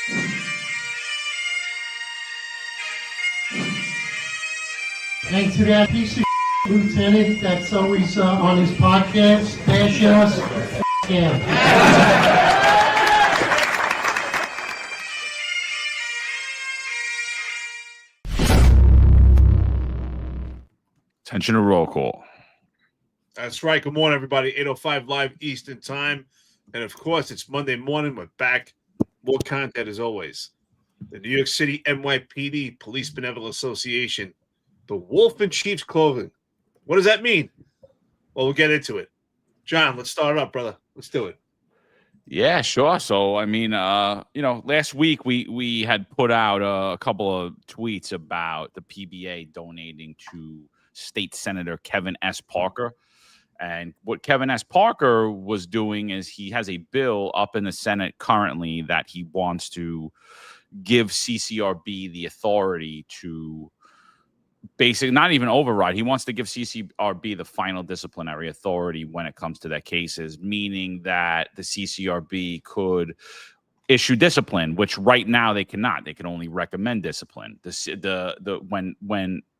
And to that piece of lieutenant that's always on his podcast, bash us, yeah. Attention to roll call. That's right. Good morning, everybody. 8:05 live Eastern time. And of course, it's Monday morning. We're back. More content as always. The New York City NYPD Police Benevolent Association. The Wolf in Sheep's Clothing. What does that mean? Well, we'll get into it. John, let's start it up, brother. Let's do it. Yeah, sure. So, I mean, last week we had put out a couple of tweets about the PBA donating to State Senator Kevin S. Parker. And what Kevin S. Parker was doing is he has a bill up in the Senate currently that he wants to give CCRB the authority to basically not even override. He wants to give CCRB the final disciplinary authority when it comes to their cases, meaning that the CCRB could issue discipline, which right now they cannot. They can only recommend discipline. When a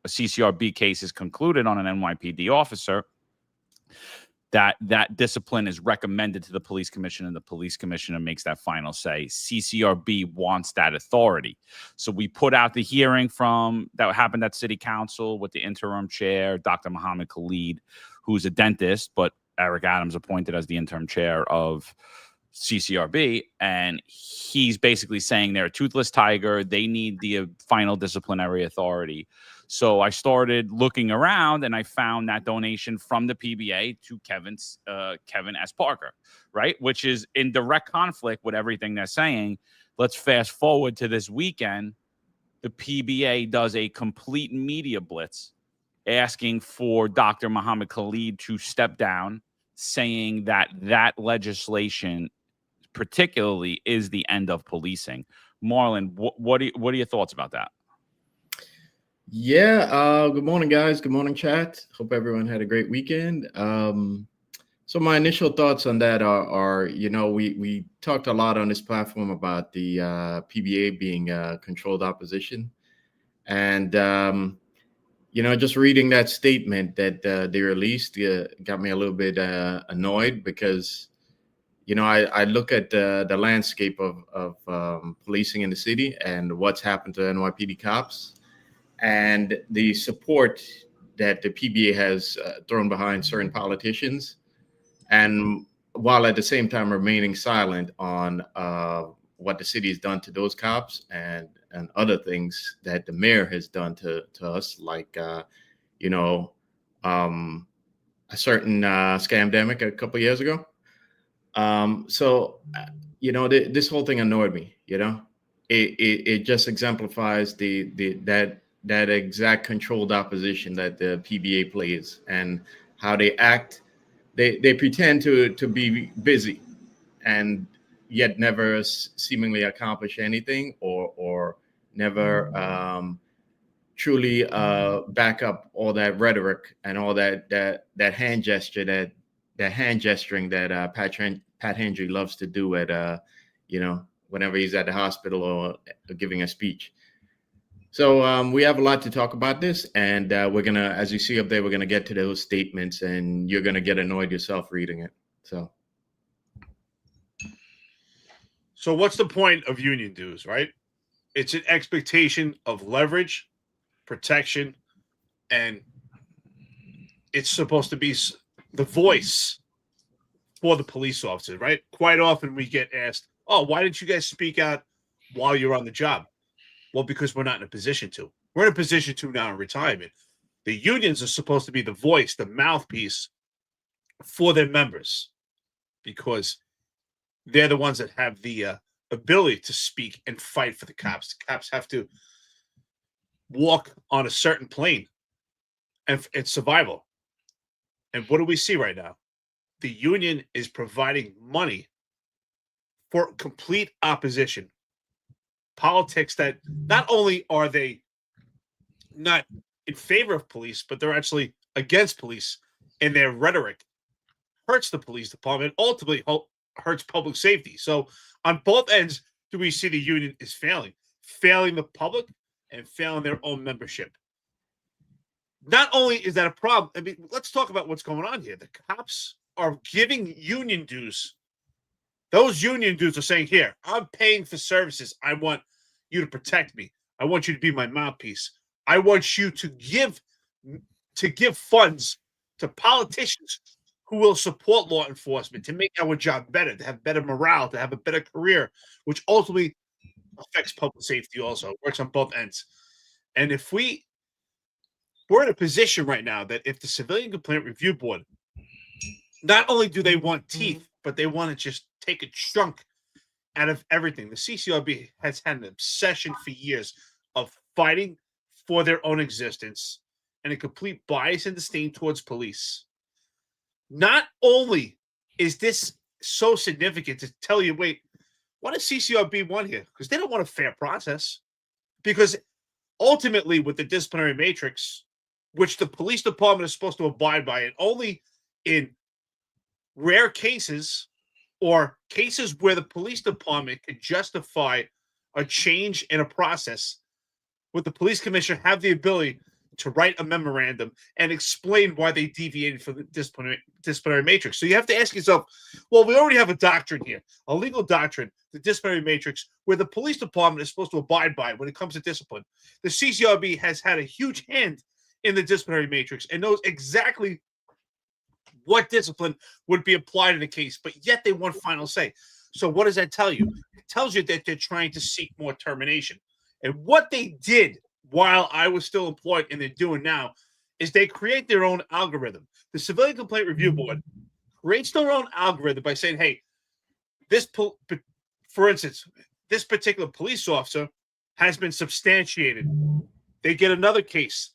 CCRB case is concluded on an NYPD officer, that discipline is recommended to the police commission, and the police commissioner makes that final say. CCRB wants that authority. So we put out the hearing that happened at City Council with the interim chair, Dr. Muhammad Khalid, who's a dentist, but Eric Adams appointed as the interim chair of CCRB. And he's basically saying they're a toothless tiger. They need the final disciplinary authority. So I started looking around, and I found that donation from the PBA to Kevin S. Parker, right? Which is in direct conflict with everything they're saying. Let's fast forward to this weekend. The PBA does a complete media blitz asking for Dr. Muhammad Khalid to step down, saying that legislation particularly is the end of policing. Marlon, what are your thoughts about that? Yeah. Good morning, guys. Good morning, chat. Hope everyone had a great weekend. So my initial thoughts on that are we talked a lot on this platform about the PBA being controlled opposition. And, just reading that statement that they released got me a little bit annoyed because, I look at the landscape of policing in the city and what's happened to NYPD cops, and the support that the PBA has thrown behind certain politicians, and while at the same time remaining silent on what the city has done to those cops and other things that the mayor has done to us, like a certain scamdemic a couple of years ago. This whole thing annoyed me. It just exemplifies that exact controlled opposition that the PBA plays and how they act. They pretend to be busy and yet never seemingly accomplish anything or never truly back up all that rhetoric and all that hand gesture, that hand gesturing that Pat Hendry loves to do at whenever he's at the hospital or giving a speech. So we have a lot to talk about this, and we're going to, as you see up there, we're going to get to those statements, and you're going to get annoyed yourself reading it. So what's the point of union dues, right? It's an expectation of leverage, protection, and it's supposed to be the voice for the police officers, right? Quite often we get asked, oh, why didn't you guys speak out while you're on the job? Well, because we're not in a position to. We're in a position to now in retirement. The unions are supposed to be the voice, the mouthpiece for their members, because they're the ones that have the ability to speak and fight for the cops. The cops have to walk on a certain plane, and it's survival. And what do we see right now? The union is providing money for complete opposition. Politics that not only are they not in favor of police, but they're actually against police, and their rhetoric hurts the police department, ultimately hurts public safety. So on both ends, do we see the union is failing? Failing the public and failing their own membership. Not only is that a problem, I mean, let's talk about what's going on here. The cops are giving union dues. Those union dues are saying, here, I'm paying for services. I want you to protect me. I want you to be my mouthpiece. I want you to give funds to politicians who will support law enforcement, to make our job better, to have better morale, to have a better career, which ultimately affects public safety also. It works on both ends. And if we're in a position right now that if the Civilian Complaint Review Board, not only do they want teeth, but they want to just take a chunk out of everything. The CCRB has had an obsession for years of fighting for their own existence and a complete bias and disdain towards police. Not only is this so significant to tell you, wait, what does CCRB want here? Because they don't want a fair process. Because ultimately, with the disciplinary matrix, which the police department is supposed to abide by, and only in rare cases or cases where the police department could justify a change in a process, would the police commissioner have the ability to write a memorandum and explain why they deviated from the disciplinary matrix. So you have to ask yourself, well, we already have a doctrine here, a legal doctrine, the disciplinary matrix, where the police department is supposed to abide by when it comes to discipline. The CCRB has had a huge hand in the disciplinary matrix and knows exactly what discipline would be applied in a case, but yet they want final say. So what does that tell you? It tells you that they're trying to seek more termination. And what they did while I was still employed, and they're doing now, is they create their own algorithm. The Civilian Complaint Review Board creates their own algorithm by saying, hey, for instance, this particular police officer has been substantiated. They get another case,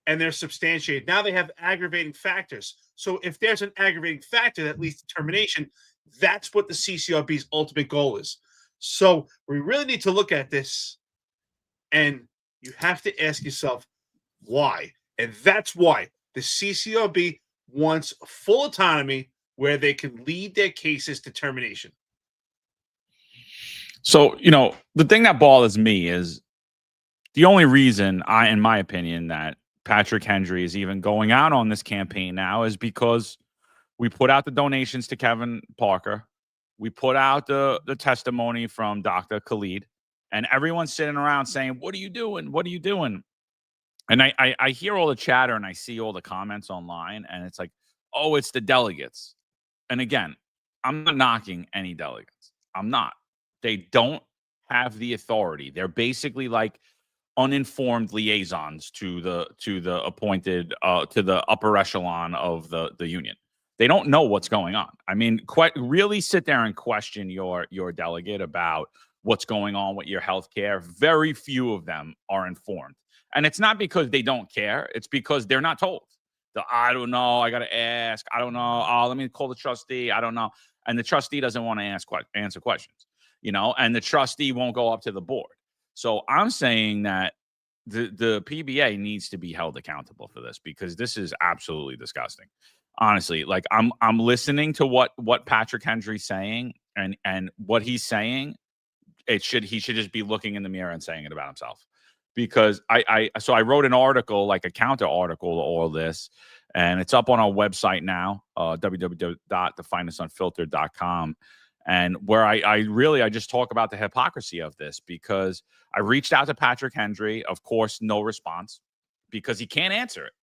and they're substantiated. Now they have aggravating factors. So if there's an aggravating factor that leads to termination, that's what the CCRB's ultimate goal is. So we really need to look at this, and you have to ask yourself why. And that's why the CCRB wants full autonomy where they can lead their cases to termination. So, the thing that bothers me is the only reason in my opinion, that Patrick Henry is even going out on this campaign now is because we put out the donations to Kevin Parker. We put out the testimony from Dr. Khalid. And everyone's sitting around saying, what are you doing? What are you doing? And I hear all the chatter and I see all the comments online. And it's like, oh, it's the delegates. And again, I'm not knocking any delegates. I'm not. They don't have the authority. They're basically like uninformed liaisons to the appointed, to the upper echelon of the union. They don't know what's going on. I mean, really sit there and question your delegate about what's going on with your health care. Very few of them are informed. And it's not because they don't care. It's because they're not told. I don't know. I got to ask. I don't know. Oh, let me call the trustee. I don't know. And the trustee doesn't want to answer questions, and the trustee won't go up to the board. So I'm saying that the PBA needs to be held accountable for this, because this is absolutely disgusting. Honestly, like I'm listening to what Patrick Henry's saying, and what he's saying. He should just be looking in the mirror and saying it about himself, because I wrote an article, like a counter article to all this, and it's up on our website now, www.thefinestUnfiltered.com, and where I just talk about the hypocrisy of this, because I reached out to Patrick Henry, of course, no response, because he can't answer it,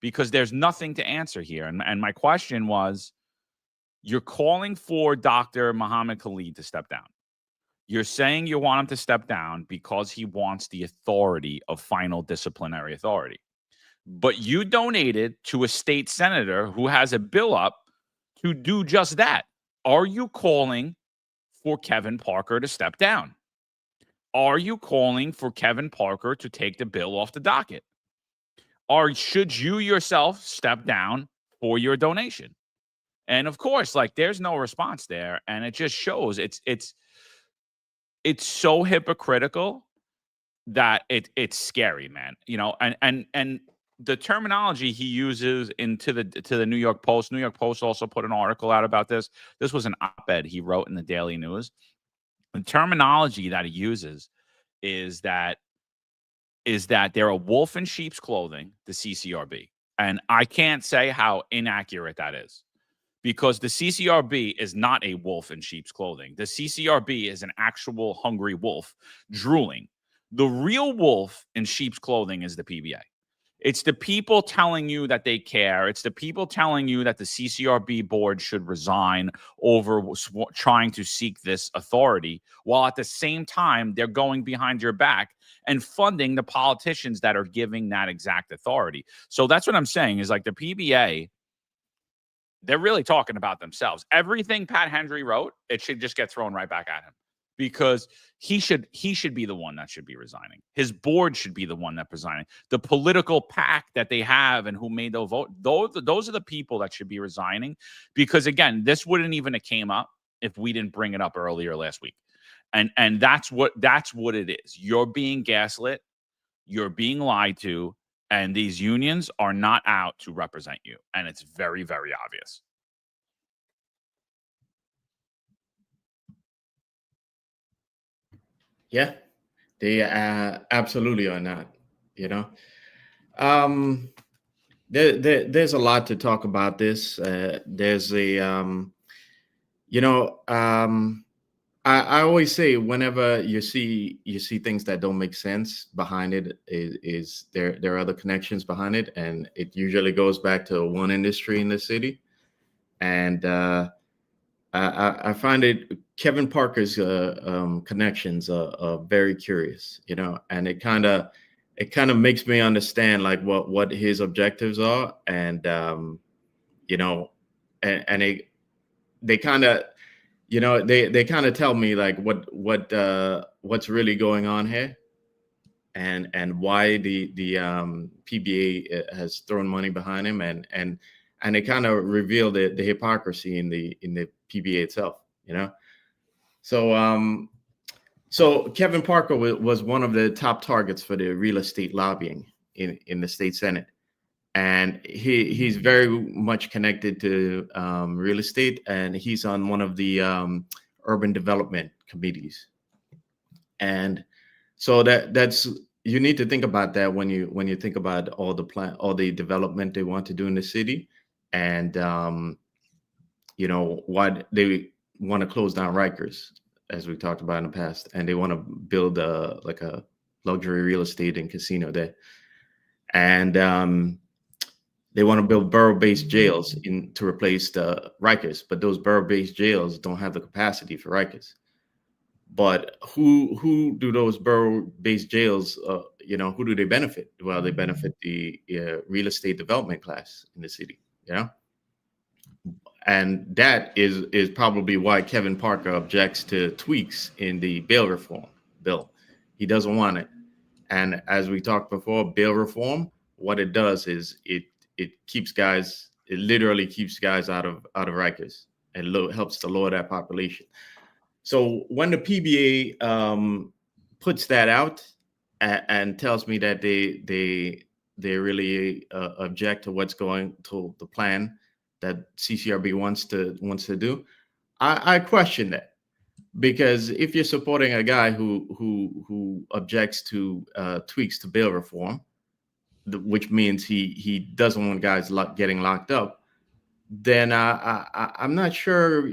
because there's nothing to answer here. And my question was, you're calling for Dr. Muhammad Khalid to step down. You're saying you want him to step down because he wants the authority of final disciplinary authority. But you donated to a state senator who has a bill up to do just that. Are you calling for Kevin Parker to step down? Are you calling for Kevin Parker to take the bill off the docket? Or should you yourself step down for your donation? And of course, like, there's no response there. And it just shows it's so hypocritical that it's scary, man. And the terminology he uses to the New York Post. New York Post also put an article out about this. This was an op-ed he wrote in the Daily News. The terminology that he uses is that they're a wolf in sheep's clothing, the CCRB. And I can't say how inaccurate that is, because the CCRB is not a wolf in sheep's clothing. The CCRB is an actual hungry wolf drooling. The real wolf in sheep's clothing is the PBA. It's the people telling you that they care. It's the people telling you that the CCRB board should resign over trying to seek this authority, while at the same time, they're going behind your back and funding the politicians that are giving that exact authority. So that's what I'm saying is like the PBA, they're really talking about themselves. Everything Pat Hendry wrote, it should just get thrown right back at him, because he should be the one that should be resigning. His board should be the one that's resigning. The political pack that they have and who made the vote, those are the people that should be resigning, because again, this wouldn't even have came up if we didn't bring it up earlier last week. And that's what it is. You're being gaslit, you're being lied to, and these unions are not out to represent you. And it's very, very obvious. Yeah, they absolutely are not. You know, there's a lot to talk about this. There's a, I always say whenever you see things that don't make sense behind it, is there are other connections behind it, and it usually goes back to one industry in the city. And I find it Kevin Parker's connections are very curious, and it kind of makes me understand like what his objectives are, and and they kind of they kind of tell me like what's really going on here, and why the PBA has thrown money behind him, and they kind of reveal the hypocrisy in the PBA itself, So Kevin Parker was one of the top targets for the real estate lobbying in the state Senate. And he's very much connected to real estate, and he's on one of the urban development committees. And so that's you need to think about that when you think about all the development they want to do in the city, and why they want to close down Rikers, as we talked about in the past, and they want to build a luxury real estate and casino there, and they want to build borough-based jails to replace the Rikers, but those borough-based jails don't have the capacity for Rikers. But who do those borough-based jails? Who do they benefit? Well, they benefit the real estate development class in the city. And that is probably why Kevin Parker objects to tweaks in the bail reform bill. He doesn't want it. And as we talked before, bail reform, what it does is it literally keeps guys out of Rikers, and helps to lower that population. So when the PBA puts that out and tells me that they really object to what's going to the plan that CCRB wants to do, I question that, because if you're supporting a guy who objects to tweaks to bail reform, which means he doesn't want guys getting locked up, then I'm not sure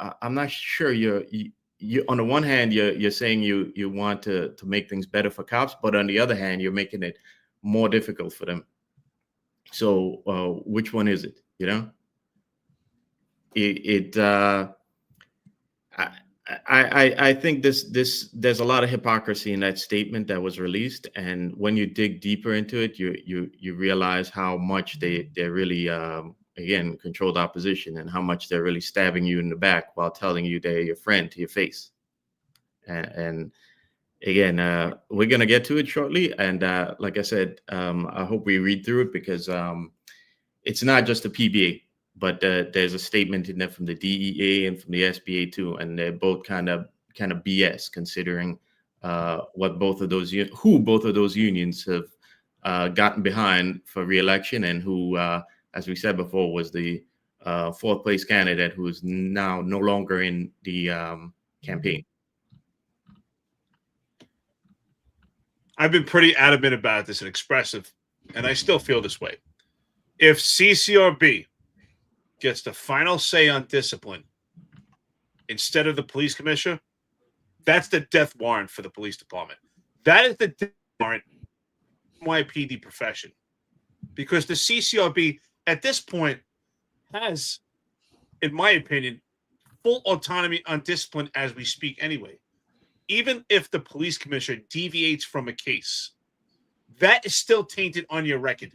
I'm not sure you on the one hand you're saying you want to make things better for cops, but on the other hand you're making it more difficult for them. So which one is it? I think there's a lot of hypocrisy in that statement that was released, and when you dig deeper into it, you realize how much they really again controlled opposition, and how much they're really stabbing you in the back while telling you they're your friend to your face. And again, we're gonna get to it shortly, and like I said, I hope we read through it, because it's not just the PBA. But there's a statement in there from the DEA and from the SBA too, and they're both kind of BS, considering what both of those unions have gotten behind for re-election, and who, as we said before, was the fourth place candidate who is now no longer in the campaign. I've been pretty adamant about this and expressive, and I still feel this way. If CCRB gets the final say on discipline instead of the police commissioner, that's the death warrant for the police department. That is the death warrant for NYPD profession. Because the CCRB at this point has, in my opinion, full autonomy on discipline as we speak anyway. Even if the police commissioner deviates from a case, that is still tainted on your record.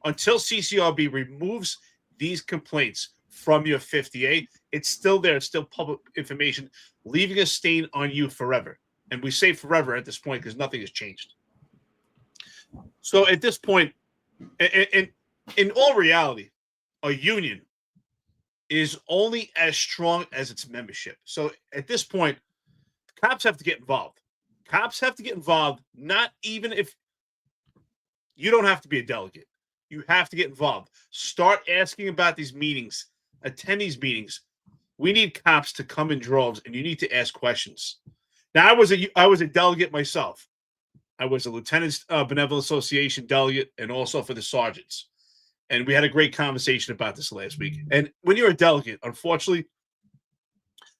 Until CCRB removes these complaints from your 50A, it's still there. It's still public information, leaving a stain on you forever. And we say forever at this point because nothing has changed. So at this point, in all reality, a union is only as strong as its membership. So at this point, cops have to get involved. Cops have to get involved, not even if you don't have to be a delegate. You have to get involved. Start asking about these meetings. Attend these meetings. We need cops to come in droves, and you need to ask questions. Now, I was a delegate myself. I was a Lieutenant's Benevolent Association delegate and also for the sergeants. And we had a great conversation about this last week. And when you're a delegate, unfortunately,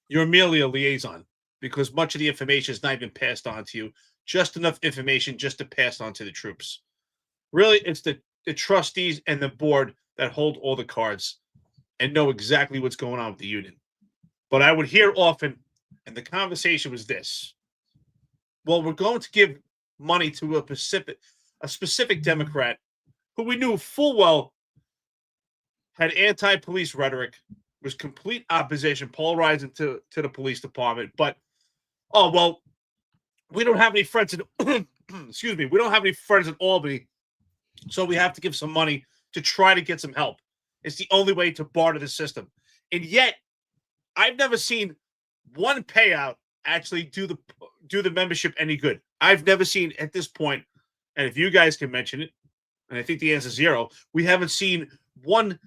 you're merely a liaison because much of the information is not even passed on to you. Just enough information just to pass on to the troops. Really, it's the trustees and the board that hold all the cards and know exactly what's going on with the union. But I would hear often, and the conversation was this: well, we're going to give money to a specific Democrat who we knew full well had anti-police rhetoric, was complete opposition, polarizing to the police department. But, oh, well, we don't have any friends in, excuse me, we don't have any friends in Albany, so we have to give some money to try to get some help. It's the only way to barter the system. And yet, I've never seen one payout actually do the membership any good. I've never seen at this point, and if you guys can mention it, and I think the answer is zero, we haven't seen one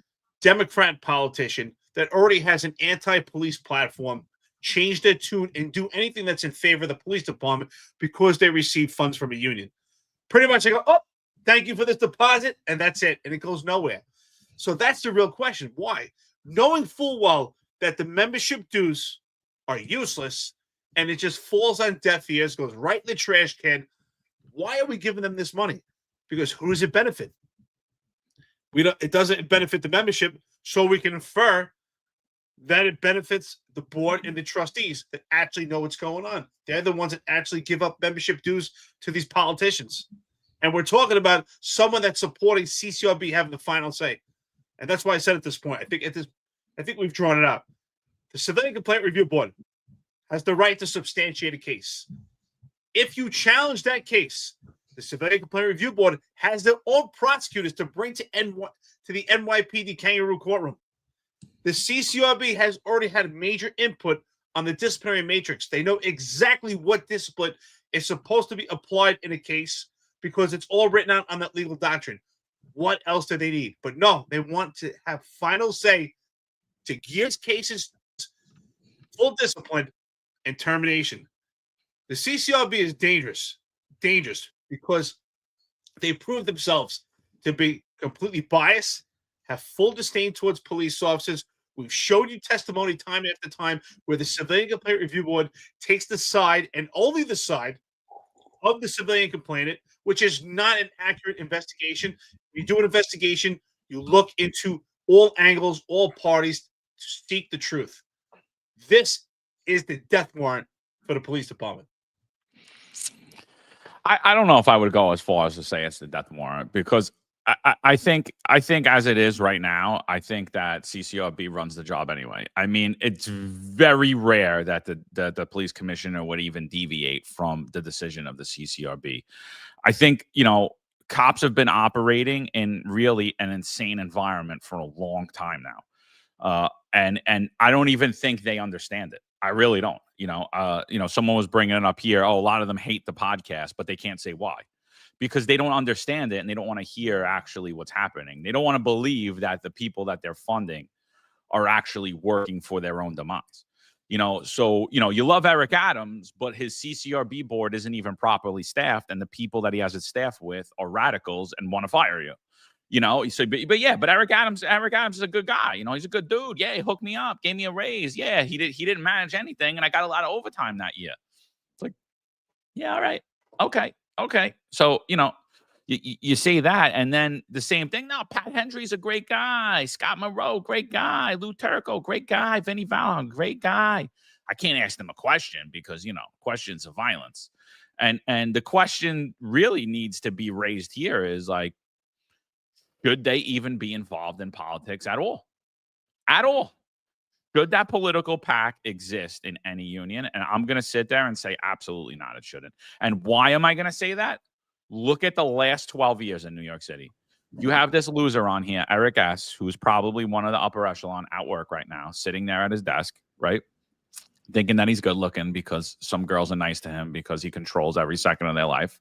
Democrat politician that already has an anti-police platform change their tune and do anything that's in favor of the police department because they receive funds from a union. Pretty much they go, oh, thank you for this deposit, and that's it, and it goes nowhere. So that's the real question. Why? Knowing full well that the membership dues are useless and it just falls on deaf ears, goes right in the trash can, why are we giving them this money? Because who does it benefit? It doesn't benefit the membership, so we can infer that it benefits the board and the trustees that actually know what's going on. They're the ones that actually give up membership dues to these politicians. And we're talking about someone that's supporting CCRB having the final say. And that's why I said at this point, I think we've drawn it out. The Civilian Complaint Review Board has the right to substantiate a case. If you challenge that case, the Civilian Complaint Review Board has their own prosecutors to bring to the NYPD kangaroo courtroom. The CCRB has already had major input on the disciplinary matrix. They know exactly what discipline is supposed to be applied in a case because it's all written out on that legal doctrine. What else do they need? But no, they want to have final say to gear cases, full discipline, and termination. The CCRB is dangerous because they prove themselves to be completely biased, have full disdain towards police officers. We've showed you testimony time after time where the Civilian Complaint Review Board takes the side and only the side of the civilian complainant, which is not an accurate investigation. You do an investigation, you look into all angles, all parties to seek the truth. This is the death warrant for the police department. I don't know if I would go as far as to say it's the death warrant because I think as it is right now, I think that CCRB runs the job anyway. I mean, it's very rare that the police commissioner would even deviate from the decision of the CCRB. I think, cops have been operating in really an insane environment for a long time now. And I don't even think they understand it. I really don't. Someone was bringing it up here. Oh, a lot of them hate the podcast, but they can't say why. Because they don't understand it and they don't want to hear actually what's happening. They don't want to believe that the people that they're funding are actually working for their own demise. So, you love Eric Adams, but his CCRB board isn't even properly staffed, and the people that he has his staff with are radicals and want to fire you. So, but Eric Adams is a good guy. He's a good dude. Yeah, he hooked me up, gave me a raise. Yeah, he didn't manage anything, and I got a lot of overtime that year. It's like, yeah, all right, okay. So, you say that, and then the same thing. No, Pat Hendry's a great guy. Scott Monroe, great guy. Lou Turco, great guy. Vinny Vallon, great guy. I can't ask them a question because, questions of violence. And the question really needs to be raised here is like, should they even be involved in politics at all? At all? Should that political pack exist in any union? And I'm going to sit there and say, absolutely not. It shouldn't. And why am I going to say that? Look at the last 12 years in New York City. You have this loser on here, Eric S., who's probably one of the upper echelon at work right now, sitting there at his desk, right? Thinking that he's good looking because some girls are nice to him because he controls every second of their life.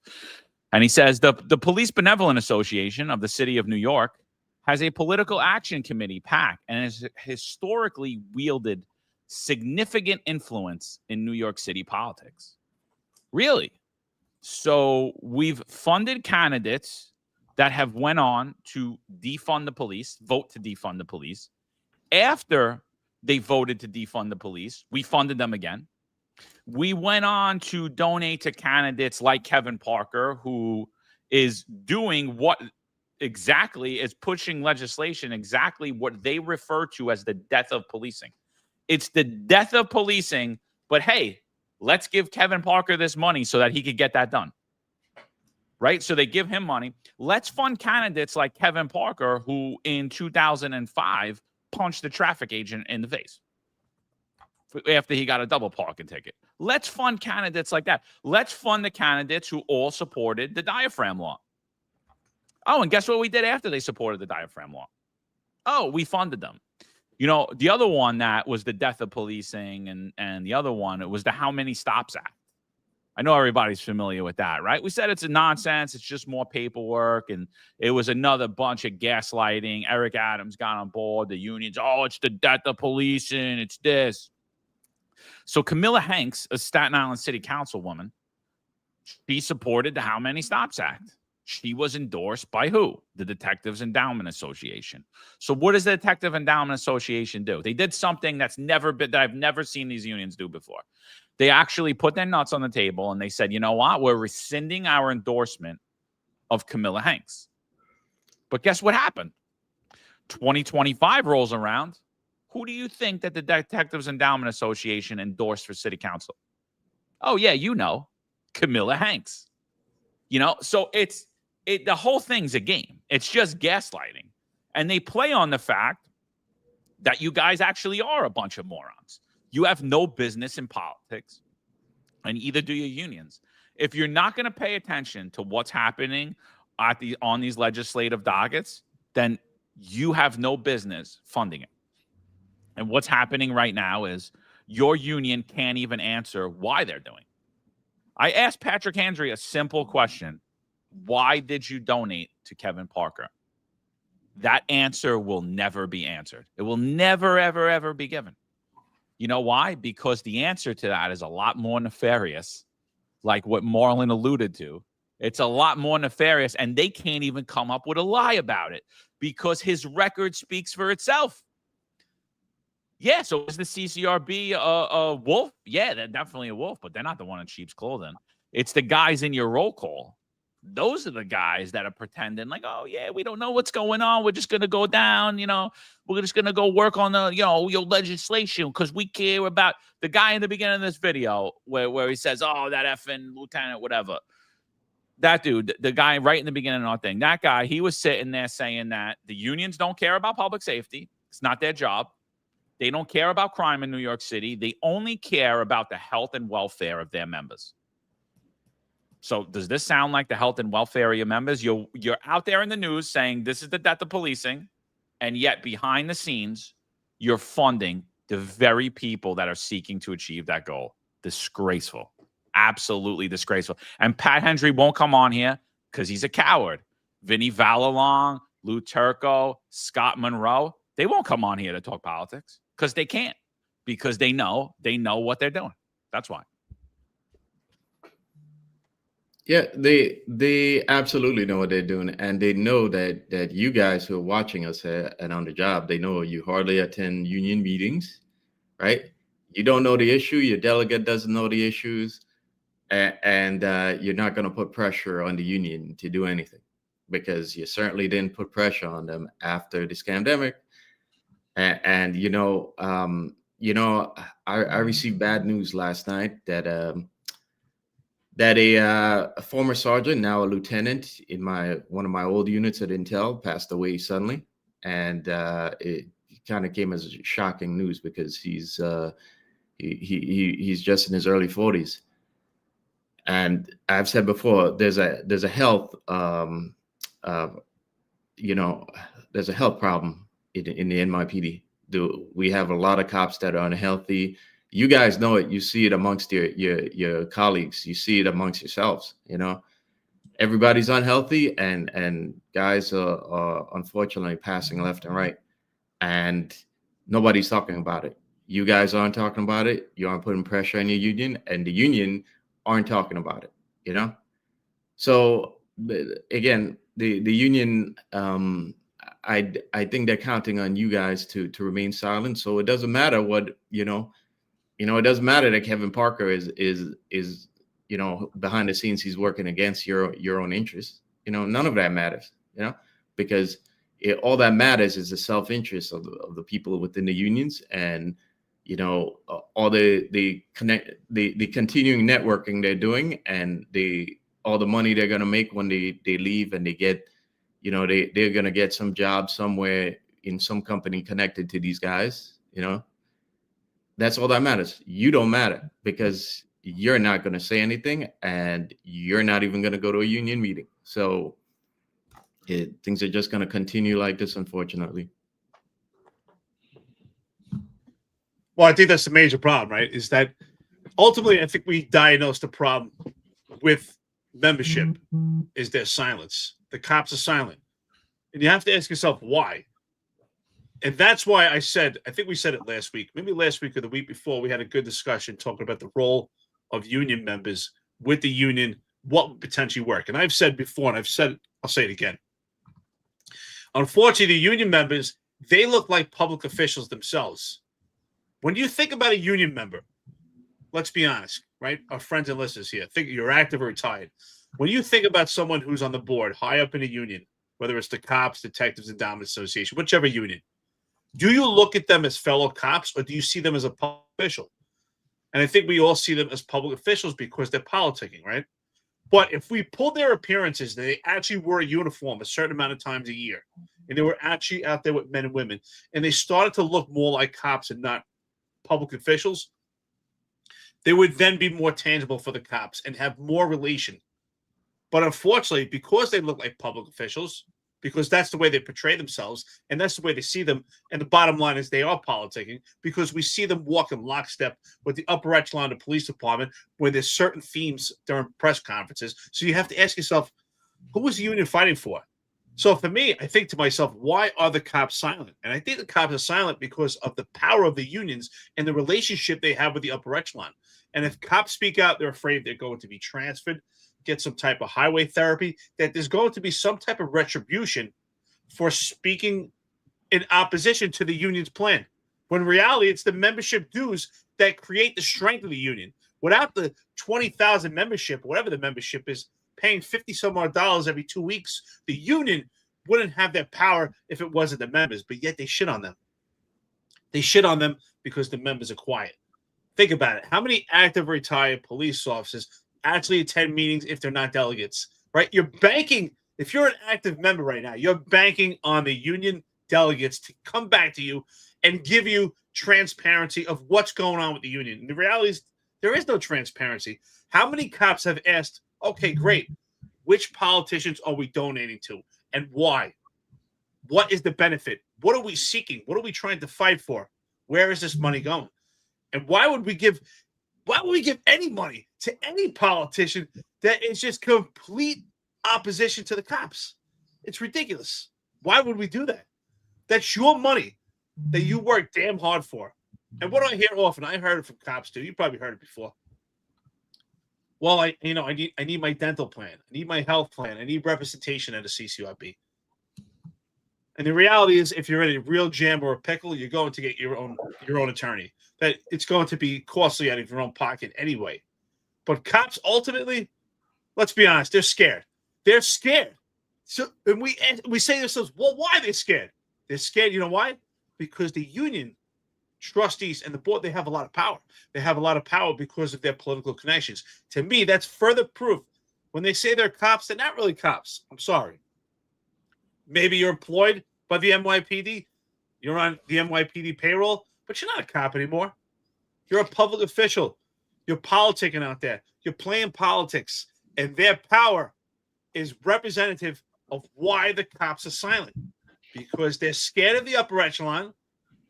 And he says the Police Benevolent Association of the City of New York has a political action committee, PAC, and has historically wielded significant influence in New York City politics. Really? So we've funded candidates that have went on to defund the police, vote to defund the police. After they voted to defund the police, we funded them again. We went on to donate to candidates like Kevin Parker, who is doing what exactly is pushing legislation, exactly what they refer to as the death of policing. It's the death of policing, but hey, let's give Kevin Parker this money so that he could get that done. Right? So they give him money. Let's fund candidates like Kevin Parker, who in 2005 punched the traffic agent in the face after he got a double parking ticket. Let's fund candidates like that. Let's fund the candidates who all supported the diaphragm law. Oh, and guess what we did after they supported the diaphragm law? Oh, we funded them. The other one that was the death of policing, and the other one, it was the How Many Stops Act. I know everybody's familiar with that, right? We said it's a nonsense. It's just more paperwork. And it was another bunch of gaslighting. Eric Adams got on board. The unions, it's the death of policing. It's this. So Camilla Hanks, a Staten Island City Councilwoman, she supported the How Many Stops Act. She was endorsed by who? The Detectives Endowment Association. So what does the Detective Endowment Association do? They did something that I've never seen these unions do before. They actually put their nuts on the table and they said, you know what? We're rescinding our endorsement of Camilla Hanks. But guess what happened? 2025 rolls around. Who do you think that the Detectives Endowment Association endorsed for city council? Oh, yeah, Camilla Hanks. So the whole thing's a game. It's just gaslighting. And they play on the fact that you guys actually are a bunch of morons. You have no business in politics, and either do your unions. If you're not going to pay attention to what's happening on these legislative dockets, then you have no business funding it. And what's happening right now is your union can't even answer why they're doing it. I asked Patrick Hendry a simple question. Why did you donate to Kevin Parker? That answer will never be answered. It will never, ever, ever be given. You know why? Because the answer to that is a lot more nefarious, like what Marlon alluded to. It's a lot more nefarious, and they can't even come up with a lie about it because his record speaks for itself. Yeah, so is the CCRB a wolf? Yeah, they're definitely a wolf, but they're not the one in sheep's clothing. It's the guys in your roll call. Those are the guys that are pretending like, oh, yeah, we don't know what's going on. We're just going to go down, we're just going to go work on the, your legislation because we care about the guy in the beginning of this video where he says, oh, that effing lieutenant, whatever. That dude, the guy right in the beginning of our thing, that guy, he was sitting there saying that the unions don't care about public safety. It's not their job. They don't care about crime in New York City. They only care about the health and welfare of their members. So does this sound like the health and welfare of your members? You're out there in the news saying this is the death of policing, and yet behind the scenes, you're funding the very people that are seeking to achieve that goal. Disgraceful. Absolutely disgraceful. And Pat Hendry won't come on here because he's a coward. Vinny Vallon, Lou Turco, Scott Monroe, They won't come on here to talk politics because they can't, because they know what they're doing. That's why. Yeah, they absolutely know what they're doing, and they know that you guys who are watching us and on the job, they know you hardly attend union meetings, right? You don't know the issue. Your delegate doesn't know the issues, and you're not going to put pressure on the union to do anything, because you certainly didn't put pressure on them after this pandemic. And I received bad news last night that a former sergeant, now a lieutenant in one of my old units at Intel, passed away suddenly, and it kind of came as shocking news because he's just in his early 40s. And I've said before, there's a health there's a health problem in the NYPD. We have a lot of cops that are unhealthy. You guys know it. You see it amongst your colleagues. You see it amongst yourselves. Everybody's unhealthy, and guys are unfortunately passing left and right, and nobody's talking about it. You guys aren't talking about it. You aren't putting pressure on your union, and the union aren't talking about it. So again, the union, I think they're counting on you guys to remain silent. So it doesn't matter what it doesn't matter that Kevin Parker is behind the scenes, he's working against your own interests. None of that matters. Because all that matters is the self-interest of the people within the unions, and all the continuing networking they're doing, and all the money they're going to make when they leave, and they get they're going to get some job somewhere in some company connected to these guys. That's all that matters. You don't matter, because you're not going to say anything, and you're not even going to go to a union meeting. So things are just going to continue like this, unfortunately. Well, I think that's the major problem, right? Is that ultimately, I think we diagnosed the problem with membership is their silence. The cops are silent. And you have to ask yourself why. And that's why I think we said it last week, maybe last week or the week before, we had a good discussion talking about the role of union members with the union, what would potentially work. And I've said before, and I'll say it again. Unfortunately, the union members, they look like public officials themselves. When you think about a union member, let's be honest, right? Our friends and listeners here, think you're active or retired. When you think about someone who's on the board, high up in a union, whether it's the Cops, Detectives, Endowment Association, whichever union, do you look at them as fellow cops, or do you see them as a public official? And I think we all see them as public officials because they're politicking, right? But if we pull their appearances, they actually wore a uniform a certain amount of times a year, and they were actually out there with men and women, and they started to look more like cops and not public officials, they would then be more tangible for the cops and have more relation. But unfortunately, because they look like public officials, because that's the way they portray themselves, and that's the way they see them, and the bottom line is they are politicking, because we see them walk in lockstep with the upper echelon of the police department when there's certain themes during press conferences. So you have to ask yourself, who was the union fighting for? So for me, I think to myself, why are the cops silent? And I think the cops are silent because of the power of the unions and the relationship they have with the upper echelon. And if cops speak out, they're afraid they're going to be transferred, get some type of highway therapy, that there's going to be some type of retribution for speaking in opposition to the union's plan. When in reality, it's the membership dues that create the strength of the union. Without the 20,000 membership, whatever the membership is, paying $50-some odd every 2 weeks, the union wouldn't have that power if it wasn't the members, but yet they shit on them. They shit on them because the members are quiet. Think about it. How many active retired police officers actually attend meetings if they're not delegates, right? You're banking, if you're an active member right now, you're banking on the union delegates to come back to you and give you transparency of what's going on with the union. And the reality is there is no transparency. How many cops have asked, okay, great, which politicians are we donating to and why? What is the benefit? What are we seeking? What are we trying to fight for? Where is this money going? And why would we give any money to any politician that is just complete opposition to the cops? It's ridiculous. Why would we do that? That's your money. that you work damn hard for. And what do I hear often? I heard it from cops too. You probably heard it before. Well, I need my dental plan. I need my health plan. I need representation at a CCRB. And the reality is, if you're in a real jam or a pickle, you're going to get your own attorney. That it's going to be costly out of your own pocket anyway. But cops, ultimately, let's be honest, they're scared. They're scared. So, and we say to ourselves, well, why are they scared? They're scared. You know why? Because the union trustees and the board, they have a lot of power. They have a lot of power because of their political connections. To me, that's further proof. When they say they're cops, they're not really cops. I'm sorry. Maybe you're employed by the NYPD. You're on the NYPD payroll, but you're not a cop anymore. You're a public official. You're politicking out there. You're playing politics. And their power is representative of why the cops are silent. Because they're scared of the upper echelon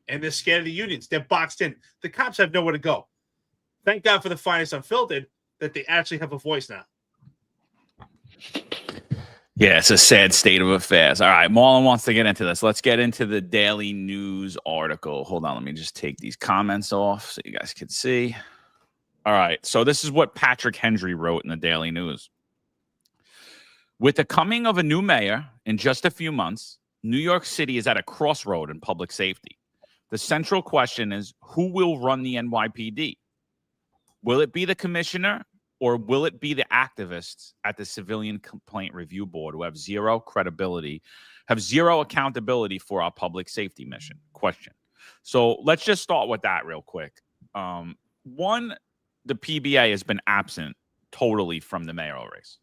and they're scared of the unions. They're boxed in. The cops have nowhere to go. Thank God for the Finest Unfiltered that they actually have a voice now. Yeah, it's a sad state of affairs. All right, Marlon wants to get into this. Let's get into the Daily News article. Hold on, let me just take these comments off so you guys can see. All right, so this is what Patrick Hendry wrote in the Daily News. With the coming of a new mayor in just a few months, New York City is at a crossroad in public safety. The central question is, who will run the NYPD? Will it be the commissioner? Or will it be the activists at the Civilian Complaint Review Board who have zero credibility, have zero accountability for our public safety mission? Question. So let's just start with that real quick. One, the PBA has been absent totally from the mayoral race.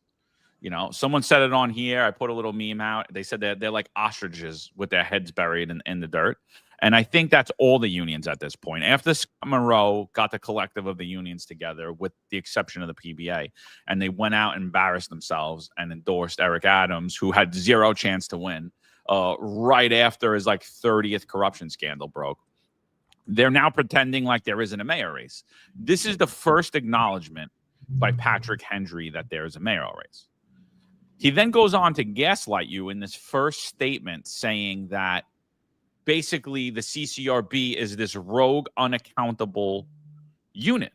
You know, someone said it on here. I put a little meme out. They said that they're like ostriches with their heads buried in the dirt. And I think that's all the unions at this point. After Scott Monroe got the collective of the unions together, with the exception of the PBA, and they went out and embarrassed themselves and endorsed Eric Adams, who had zero chance to win, right after his like 30th corruption scandal broke. They're now pretending like there isn't a mayor race. This is the first acknowledgement by Patrick Hendry that there is a mayoral race. He then goes on to gaslight you in this first statement saying that basically the CCRB is this rogue, unaccountable unit.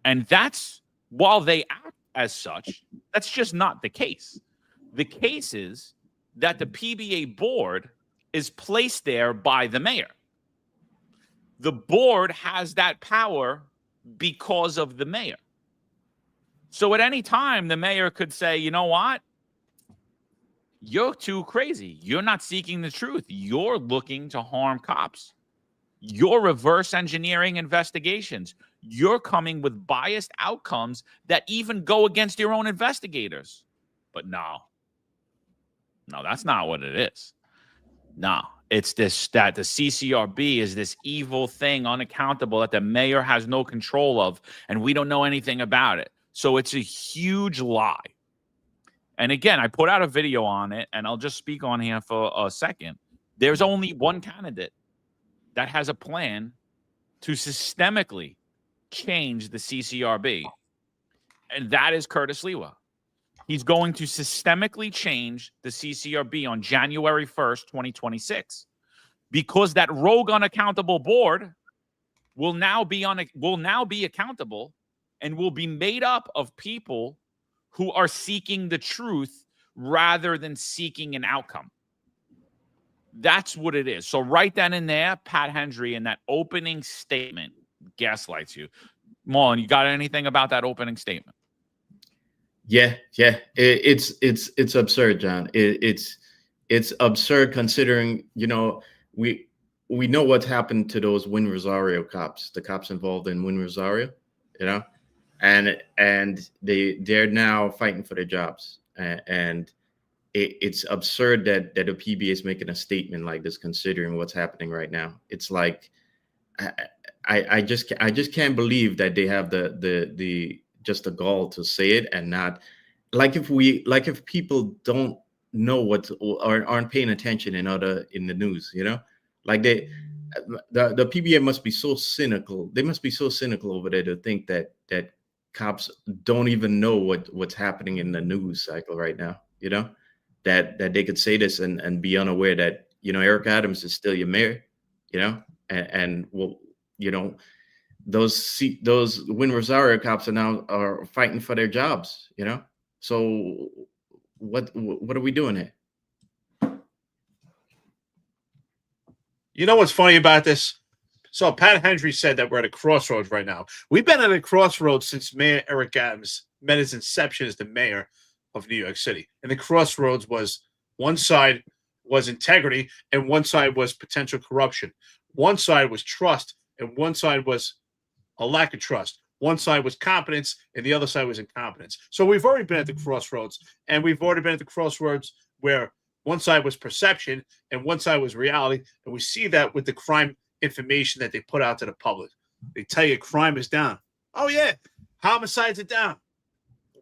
And that's, while they act as such, that's just not the case. The case is that the PBA board is placed there by the mayor. The board has that power because of the mayor. So at any time, the mayor could say, you know what? You're too crazy. You're not seeking the truth. You're looking to harm cops. You're reverse engineering investigations. You're coming with biased outcomes that even go against your own investigators. But no, that's not what it is. No, it's this, that the CCRB is this evil thing, unaccountable, that the mayor has no control of, and we don't know anything about it. So it's a huge lie. And again, I put out a video on it, and I'll just speak on here for a second. There's only one candidate that has a plan to systemically change the CCRB, and that is Curtis Lewa. He's going to systemically change the CCRB on January 1st, 2026, because that rogue, unaccountable board will now be accountable and will be made up of people who are seeking the truth rather than seeking an outcome. That's what it is. So right then and there, Pat Hendry in that opening statement gaslights you. Marlon, you got anything about that opening statement? Yeah. It's absurd, John. It's absurd considering, you know, we know what's happened to those Wynn Rosario cops, the cops involved in Wynn Rosario, you know, and they're now fighting for their jobs. And it's absurd that the PBA is making a statement like this, considering what's happening right now. It's like, I just can't believe that they have the just the gall to say it, and not if people don't know what or aren't paying attention in the news, you know, like the PBA must be so cynical. They must be so cynical over there to think that cops don't even know what's happening in the news cycle right now, you know, that they could say this and be unaware that, you know, Eric Adams is still your mayor. you know, and well, you know, those Win Rosario cops are fighting for their jobs, you know. So what are we doing here? You know what's funny about this? So Pat Hendry said that we're at a crossroads right now. We've been at a crossroads since Mayor Eric Adams met his inception as the mayor of New York City. And the crossroads was one side was integrity and one side was potential corruption. One side was trust and one side was a lack of trust. One side was competence and the other side was incompetence. So we've already been at the crossroads, and we've already been at the crossroads where one side was perception and one side was reality. And we see that with the crime information that they put out to the public. They tell you crime is down. Oh, yeah. Homicides are down.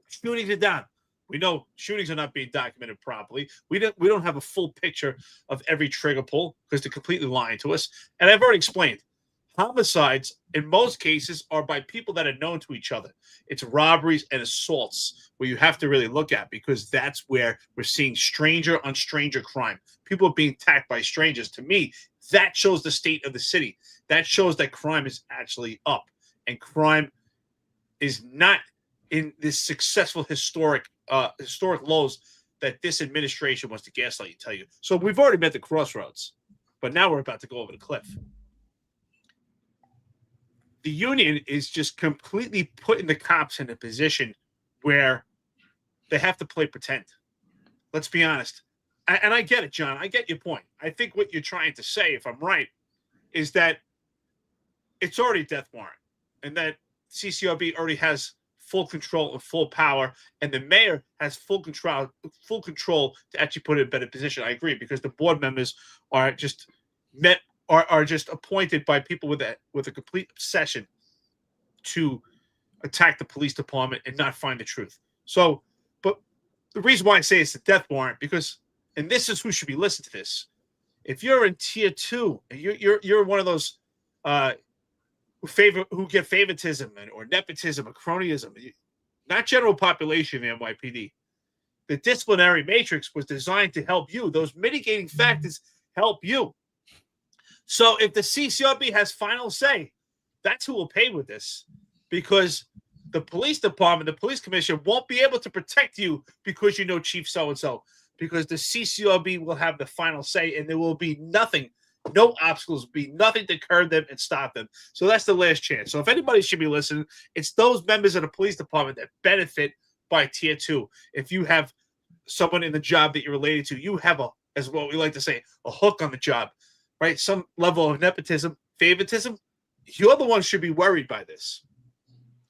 Shootings are down. We know shootings are not being documented properly. We don't have a full picture of every trigger pull because they're completely lying to us. And I've already explained. Homicides, in most cases, are by people that are known to each other. It's robberies and assaults where you have to really look at, because that's where we're seeing stranger on stranger crime. People are being attacked by strangers. To me, that shows the state of the city. That shows that crime is actually up, and crime is not in this successful historic lows that this administration wants to gaslight you, tell you. So we've already met the crossroads, but now we're about to go over the cliff. The union is just completely putting the cops in a position where they have to play pretend. Let's be honest. And I get it, John. I get your point. I think what you're trying to say, if I'm right, is that it's already a death warrant and that CCRB already has full control and full power, and the mayor has full control to actually put it in a better position. I agree, because the board members are just are just appointed by people with a complete obsession to attack the police department and not find the truth. So, but the reason why I say it's a death warrant, because, and this is who should be listening to this. If you're in tier 2, and you're one of those who get favoritism or nepotism or cronyism, not general population in the NYPD. The disciplinary matrix was designed to help you. Those mitigating factors help you. So if the CCRB has final say, that's who will pay with this, because the police department, the police commission won't be able to protect you because you know Chief so-and-so, because the CCRB will have the final say, and there will be nothing, no obstacles, will be nothing to curb them and stop them. So that's the last chance. So if anybody should be listening, it's those members of the police department that benefit by tier 2. If you have someone in the job that you're related to, you have as what we like to say, a hook on the job. Right, some level of nepotism, favoritism, you're the one should be worried by this.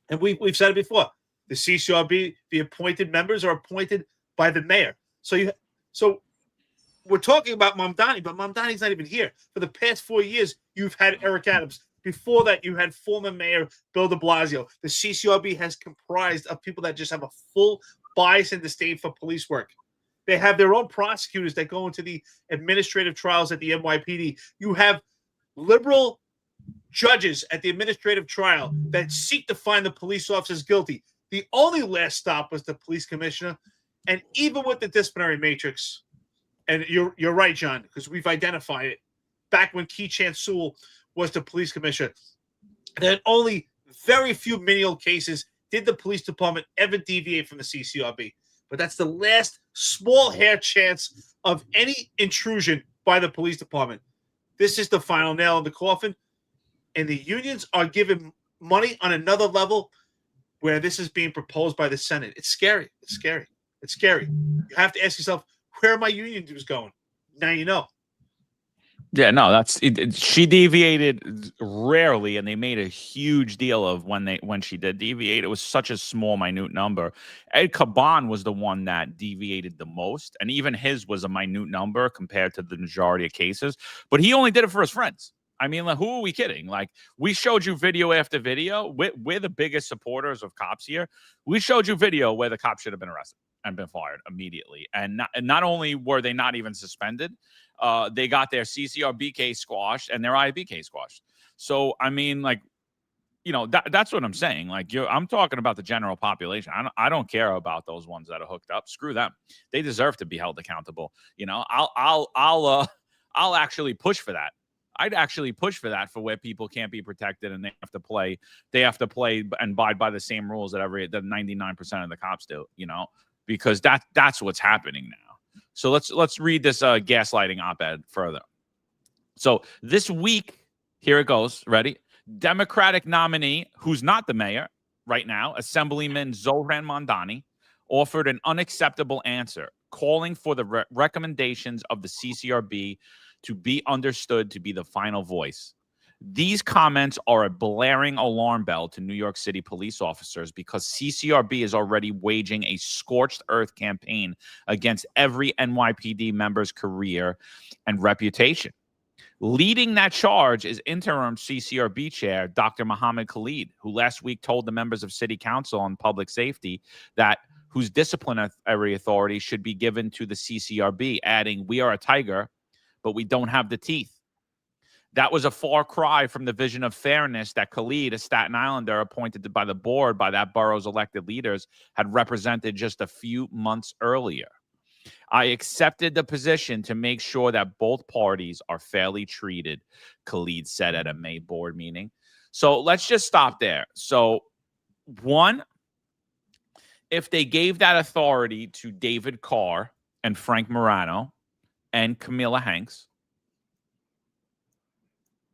And we've said it before. The CCRB, the appointed members are appointed by the mayor. So we're talking about Mamdani, but Mamdani's not even here. For the past 4 years, you've had Eric Adams. Before that, you had former Mayor Bill de Blasio. The CCRB has comprised of people that just have a full bias and disdain for police work. They have their own prosecutors that go into the administrative trials at the NYPD. You have liberal judges at the administrative trial that seek to find the police officers guilty. The only last stop was the police commissioner. And even with the disciplinary matrix, and you're right, John, because we've identified it, back when Keechant Sewell was the police commissioner, that only very few menial cases did the police department ever deviate from the CCRB. But that's the last small hair chance of any intrusion by the police department. This is the final nail in the coffin. And the unions are given money on another level where this is being proposed by the Senate. It's scary. It's scary. It's scary. You have to ask yourself, where are my union dues going? Now you know. Yeah, no, that's it. She deviated rarely, and they made a huge deal of when she did deviate. It was such a small, minute number. Ed Caban was the one that deviated the most, and even his was a minute number compared to the majority of cases. But he only did it for his friends. I mean, like, who are we kidding? Like, we showed you video after video. We're the biggest supporters of cops here. We showed you video where the cops should have been arrested and been fired immediately. And not only were they not even suspended, they got their CCRB case squashed and their IB case squashed. So, I mean, like, you know, that's what I'm saying. Like, I'm talking about the general population. I don't care about those ones that are hooked up. Screw them. They deserve to be held accountable. You know, I'll actually push for that. I'd actually push for that, for where people can't be protected and they have to play and abide by the same rules that 99% of the cops do, because that's what's happening now. So let's read this gaslighting op-ed further. So this week, here it goes. Ready? Democratic nominee, who's not the mayor right now, Assemblyman Zohran Mamdani, offered an unacceptable answer, calling for the recommendations of the CCRB to be understood to be the final voice. These comments are a blaring alarm bell to New York City police officers, because CCRB is already waging a scorched earth campaign against every NYPD member's career and reputation. Leading that charge is interim CCRB chair Dr. Mohammed Khalid, who last week told the members of City Council on Public Safety that whose disciplinary authority should be given to the CCRB, adding, "We are a tiger, but we don't have the teeth." That was a far cry from the vision of fairness that Khalid, a Staten Islander appointed by the board by that borough's elected leaders, had represented just a few months earlier. "I accepted the position to make sure that both parties are fairly treated," Khalid said at a May board meeting. So let's just stop there. So, one, if they gave that authority to David Carr and Frank Morano and Camilla Hanks,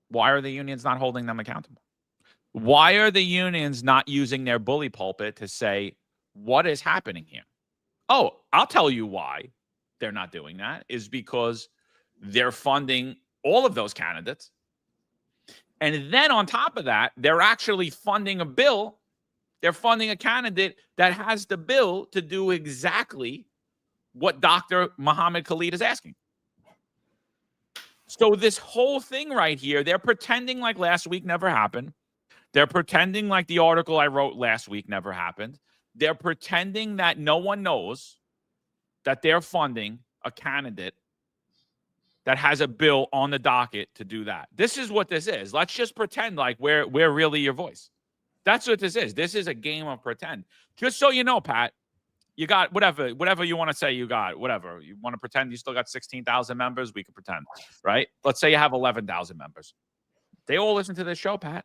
why are the unions not holding them accountable? Why are the unions not using their bully pulpit to say, what is happening here? Oh, I'll tell you why they're not doing that, is because they're funding all of those candidates. And then on top of that, they're actually funding a bill. They're funding a candidate that has the bill to do exactly what Dr. Mohammed Khalid is asking. So this whole thing right here, they're pretending like last week never happened. They're pretending like the article I wrote last week never happened. They're pretending that no one knows that they're funding a candidate that has a bill on the docket to do that. This is what this is. Let's just pretend like we're really your voice. That's what this is. This is a game of pretend. Just so you know, Pat, you got whatever you want to say you got, whatever. You want to pretend you still got 16,000 members, we can pretend, right? Let's say you have 11,000 members. They all listen to this show, Pat.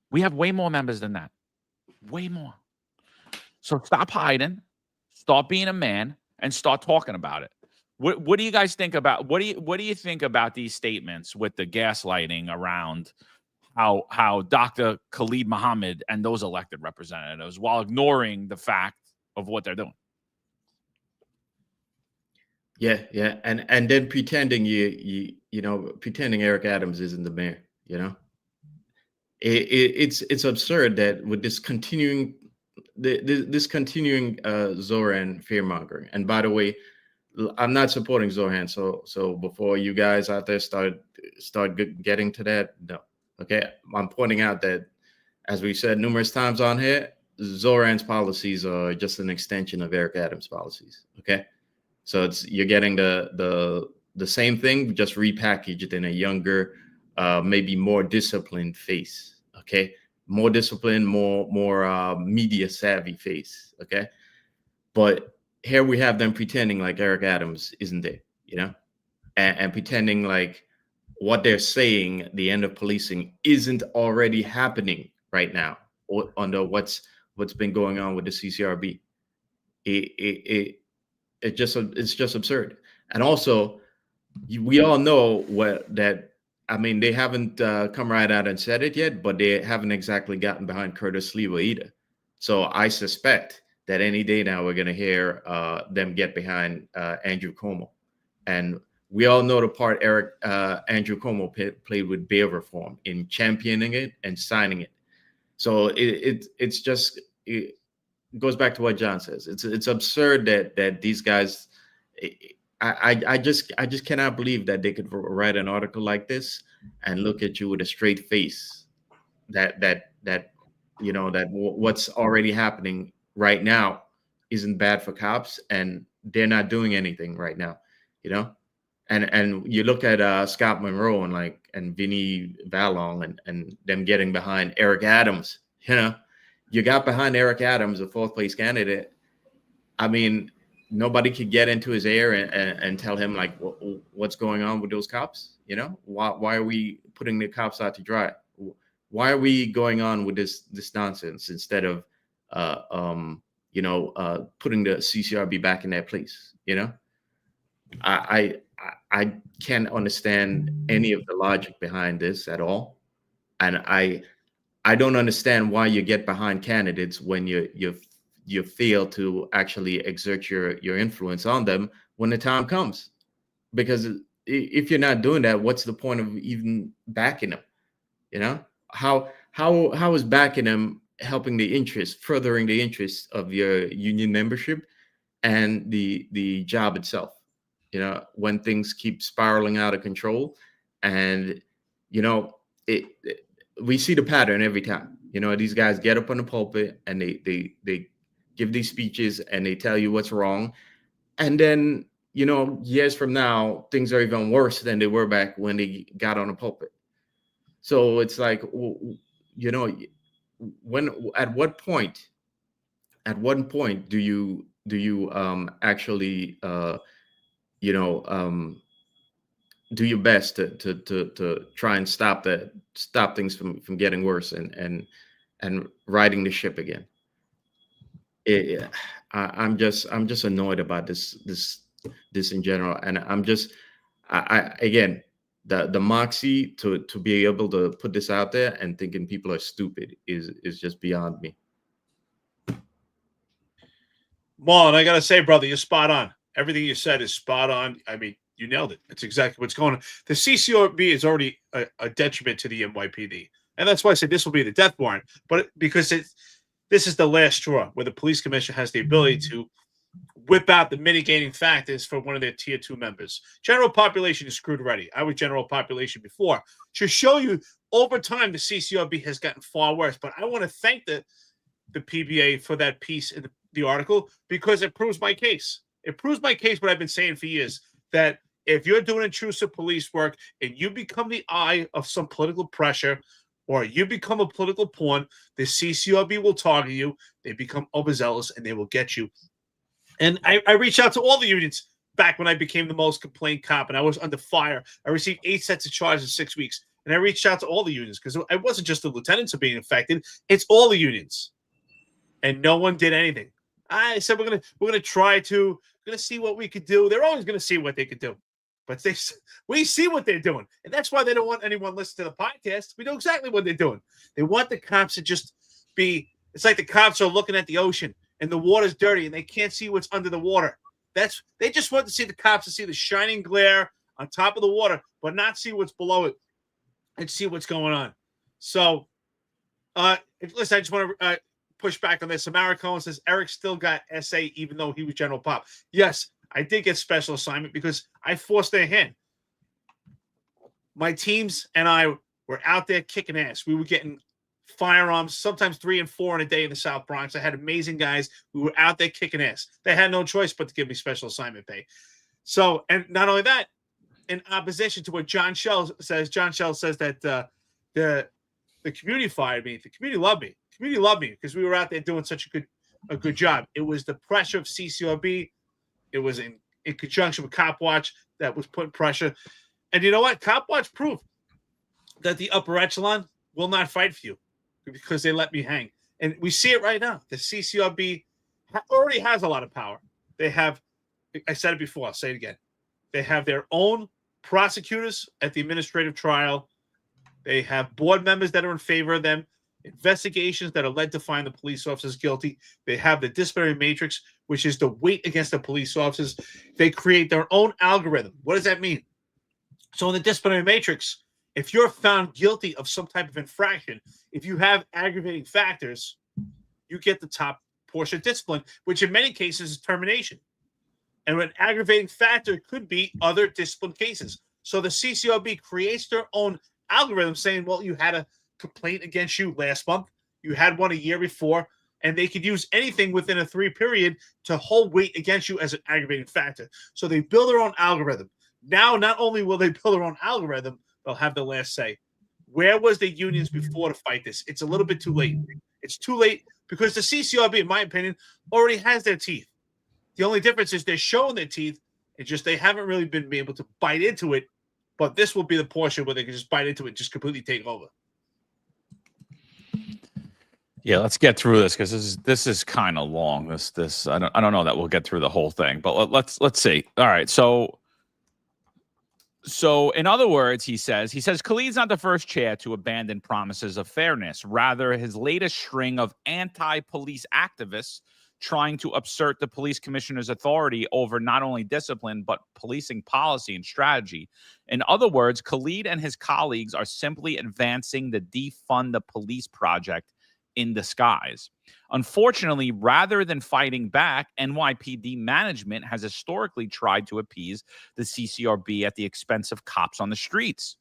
We have way more members than that. Way more. So stop hiding, start being a man, and start talking about it. What do you guys think about? What do you think about these statements with the gaslighting around how Dr. Khalid Muhammad and those elected representatives, while ignoring the fact of what they're doing? Yeah, and then pretending pretending Eric Adams isn't the mayor. It's absurd that with this continuing Zoran fear-mongering. And by the way, I'm not supporting Zoran, so before you guys out there start getting to that, no. Okay, I'm pointing out that, as we said numerous times on here, Zoran's policies are just an extension of Eric Adams' policies. Okay, so you're getting the same thing, just repackaged in a younger, maybe more disciplined face. Okay, more disciplined, more media savvy face. Okay, but here we have them pretending like Eric Adams isn't there, and pretending like what they're saying, the end of policing, isn't already happening right now under what's been going on with the CCRB. It's just absurd. And also, we all know they haven't come right out and said it yet, but they haven't exactly gotten behind Curtis Lewa either. So I suspect that any day now we're going to hear them get behind Andrew Cuomo. And we all know the part Andrew Cuomo played with bail reform in championing it and signing it. So it goes back to what John says. It's absurd that these guys. I just cannot believe that they could write an article like this and look at you with a straight face. That what's already happening right now isn't bad for cops, and they're not doing anything right now. And you look at Scott Monroe and Vinnie Vallon and them getting behind Eric Adams. You got behind Eric Adams, a fourth place candidate. I mean, nobody could get into his ear and tell him like what's going on with those cops. You know, why are we putting the cops out to dry? Why are we going on with this nonsense instead of putting the CCRB back in their place? You know, I can't understand any of the logic behind this at all, and I don't understand why you get behind candidates when you fail to actually exert your influence on them when the time comes. Because if you're not doing that, what's the point of even backing them? You know, how is backing them helping furthering the interest of your union membership and the job itself? You know, when things keep spiraling out of control, and you know we see the pattern every time. You know, these guys get up on the pulpit and they give these speeches and they tell you what's wrong. And then, you know, years from now, things are even worse than they were back when they got on the pulpit. So it's like, you know, at what point do you actually, do your best to try and stop things from getting worse and riding the ship again? I'm just annoyed about this in general, and I again the moxie to be able to put this out there and thinking people are stupid is just beyond me. Marlon, I gotta say, brother, you're spot on. Everything you said is spot on. I mean, you nailed it. It's exactly what's going on. The CCRB is already a detriment to the NYPD, and that's why I said this will be the death warrant. But because this is the last straw where the police commissioner has the ability to whip out the mitigating factors for one of their tier 2 members. General population is screwed already. I was general population before. To show you, over time, the CCRB has gotten far worse. But I want to thank the PBA for that piece in the article, because it proves my case. It proves my case, what I've been saying for years, that if you're doing intrusive police work and you become the eye of some political pressure, or you become a political pawn, the CCRB will target you. They become overzealous and they will get you. And I reached out to all the unions back when I became the most complained cop and I was under fire. I received 8 sets of charges in 6 weeks. And I reached out to all the unions because it wasn't just the lieutenants who being affected. It's all the unions. And no one did anything. I said, we're gonna see what we could do. They're always gonna see what they could do. But we see what they're doing. And that's why they don't want anyone listening to the podcast. We know exactly what they're doing. They want the cops to just be, it's like the cops are looking at the ocean and the water's dirty and they can't see what's under the water. They just want to see the cops to see the shining glare on top of the water, but not see what's below it and see what's going on. So, listen, I just want to push back on this. Samara Cohen says Eric still got SA even though he was general pop. Yes, I did get special assignment because I forced their hand. My teams and I were out there kicking ass. We were getting firearms, sometimes 3 and 4 in a day in the South Bronx. I had amazing guys. We were out there kicking ass. They had no choice but to give me special assignment pay. So, and not only that, in opposition to what John Shell says that the community fired me. The community loved me. The community loved me because we were out there doing such a good job. It was the pressure of CCRB. It was in conjunction with Cop Watch that was putting pressure. And you know what? Cop Watch proved that the upper echelon will not fight for you because they let me hang. And we see it right now. The CCRB already has a lot of power. They have, I said it before, I'll say it again. They have their own prosecutors at the administrative trial. They have board members that are in favor of them, investigations that are led to find the police officers guilty. They have the disciplinary matrix, which is the weight against the police officers. They create their own algorithm. What does that mean? So in the disciplinary matrix, if you're found guilty of some type of infraction, if you have aggravating factors, you get the top portion of discipline, which in many cases is termination. And an aggravating factor could be other discipline cases. So the CCRB creates their own algorithm saying, well, you had a complaint against you last month, you had one a year before, and they could use anything within a 3 period to hold weight against you as an aggravating factor. So they build their own algorithm. Now, not only will they build their own algorithm, they'll have the last say. Where was the unions before to fight this? It's a little bit too late. It's too late because the CCRB, in my opinion, already has their teeth. The only difference is they're showing their teeth. It's just they haven't really been able to bite into it. But this will be the portion where they can just bite into it and just completely take over. Yeah, let's get through this because this is kind of long. This I don't know that we'll get through the whole thing, but let's see. All right, so in other words, he says Khalid's not the first chair to abandon promises of fairness. Rather, his latest string of anti-police activists trying to assert the police commissioner's authority over not only discipline but policing policy and strategy. In other words, Khalid and his colleagues are simply advancing the defund the police project in disguise. Unfortunately, rather than fighting back, NYPD management has historically tried to appease the CCRB at the expense of cops on the streets.